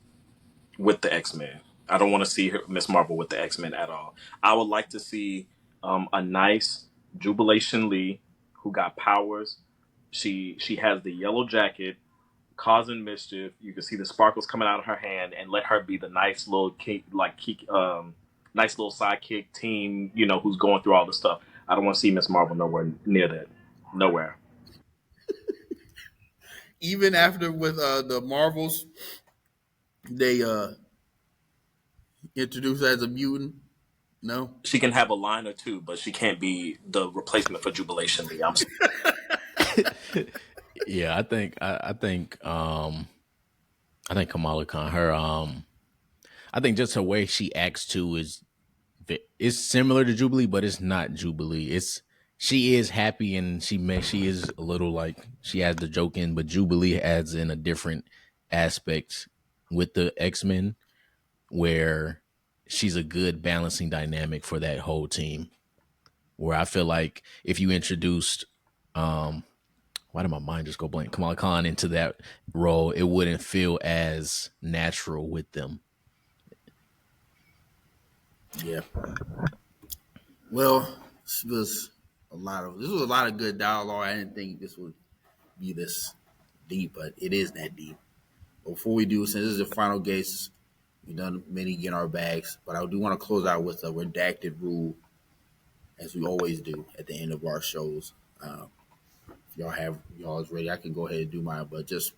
with the X-Men. I don't want to see Miss Marvel with the X-Men at all. I would like to see a nice Jubilation Lee who got powers. She has the yellow jacket, causing mischief. You can see the sparkles coming out of her hand, and let her be the nice little nice little sidekick team. You know, who's going through all the stuff. I don't want to see Miss Marvel nowhere near that. Nowhere. Even after with the Marvels, they introduced her as a mutant. No, she can have a line or two, but she can't be the replacement for Jubilation Lee. I'm sorry. Yeah, I think Kamala Khan, her I think just her way she acts too is similar to Jubilee, but it's not Jubilee. She is happy, and she is a little like, she has the joke in, but Jubilee adds in a different aspect with the X-Men where she's a good balancing dynamic for that whole team. Where I feel like if you introduced why did my mind just go blank? Kamala Khan into that role, it wouldn't feel as natural with them. Yeah. Well, this was a lot of good dialogue. I didn't think this would be this deep, but it is that deep. Before we do, since this is the final case, we've done many in our bags, but I do want to close out with a redacted rule, as we always do at the end of our shows. If y'all is ready, I can go ahead and do mine, but just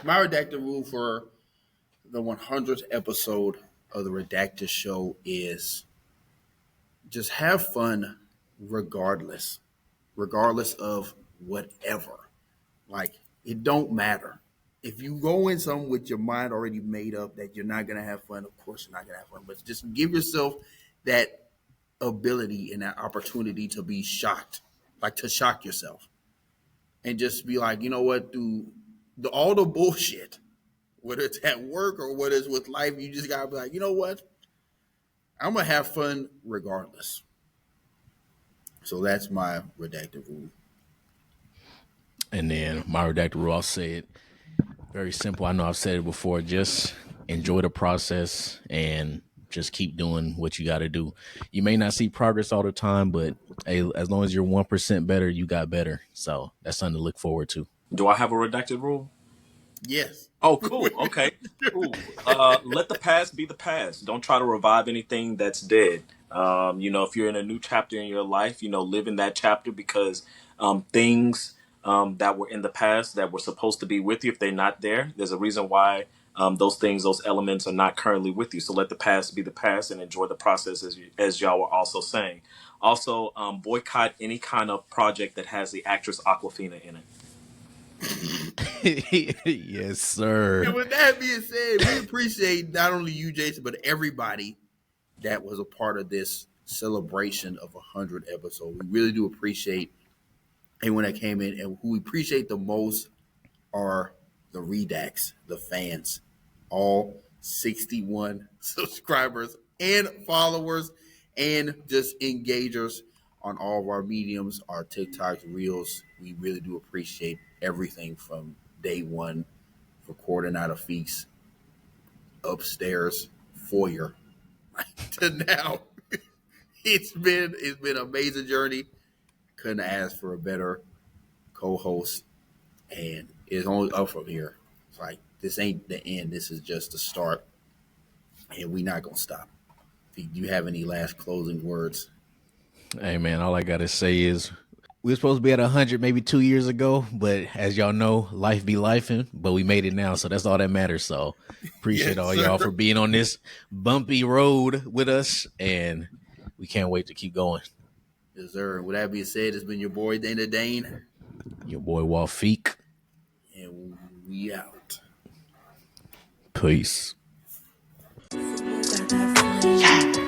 my redacted rule for the 100th episode of the Redacted show is just have fun regardless of whatever. Like, it don't matter. If you go in something with your mind already made up that you're not going to have fun, of course you're not going to have fun. But just give yourself that ability and that opportunity to be shocked, like to shock yourself. And just be like, you know what, through all the bullshit, whether it's at work or whether it's with life, you just got to be like, you know what, I'm going to have fun regardless. So that's my redacted rule. And then my redacted rule, I'll say it very simple. I know I've said it before. Just enjoy the process and just keep doing what you got to do. You may not see progress all the time, but hey, as long as you're 1% better, you got better. So that's something to look forward to. Do I have a redacted rule? Yes. Oh, cool. Okay. Cool. Let the past be the past. Don't try to revive anything that's dead. If you're in a new chapter in your life, live in that chapter because things that were in the past that were supposed to be with you, if they're not there, there's a reason why those things, those elements are not currently with you. So let the past be the past and enjoy the process as y'all were also saying. Also, boycott any kind of project that has the actress Aquafina in it. Yes, sir. And with that being said, we appreciate not only you, Jason, but everybody that was a part of this celebration of 100 episodes. We really do appreciate anyone that came in, and who we appreciate the most are the Redacts, the fans, all 61 subscribers and followers and just engagers on all of our mediums, our TikToks, Reels. We really do appreciate everything from day one, recording out of Feast, upstairs, foyer, to now. It's been an amazing journey. Couldn't ask for a better co-host, and it's only up from here. It's like, this ain't the end. This is just the start, and we're not gonna stop. Do you have any last closing words? Hey, man, all I got to say is we were supposed to be at 100 maybe 2 years ago, but as y'all know, life be lifing, but we made it now, so that's all that matters. So appreciate all y'all for being on this bumpy road with us, and we can't wait to keep going. Yes, sir. With that being said, it's been your boy, Dana Dane. Your boy, Walfeek. And we out. Peace.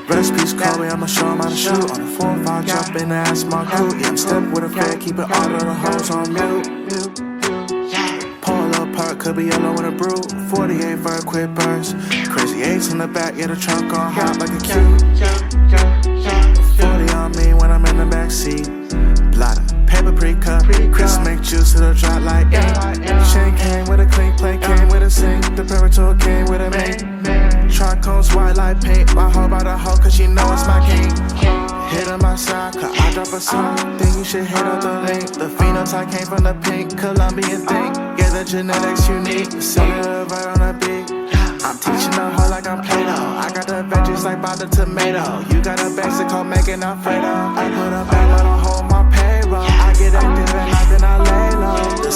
Recipes call me, I'ma show 'em how to shoot. On the 4-5, jump in the ass, my crew. Yeah, I'm stepping with a fed, keep it all of the hoes on mute. Pull up park, could be yellow in a brew. 48 for a quick burst. Crazy 8s in the back, yeah, the trunk on hot like a cue. 40 on me when I'm in the backseat. Blotter, paper pre-cup. Chris make juice, it'll drop like Chain came with a clean plate, came with a sink. The Parator came with a mate. Tricones white like paint. My hoe by the hoe, cause she know it's my king. Hit on my side, cause I drop a song. Then you should hit up the link. The phenotype came from the pink Colombian thing. Yeah, the genetics unique. Cellular right on the beat. I'm teaching the hoe like I'm Play-Doh. I got the veggies like by the tomato. You got a basic hoe making Alfredo. I put a bag on a hoe on my payroll. I get active at night, then I lay low. The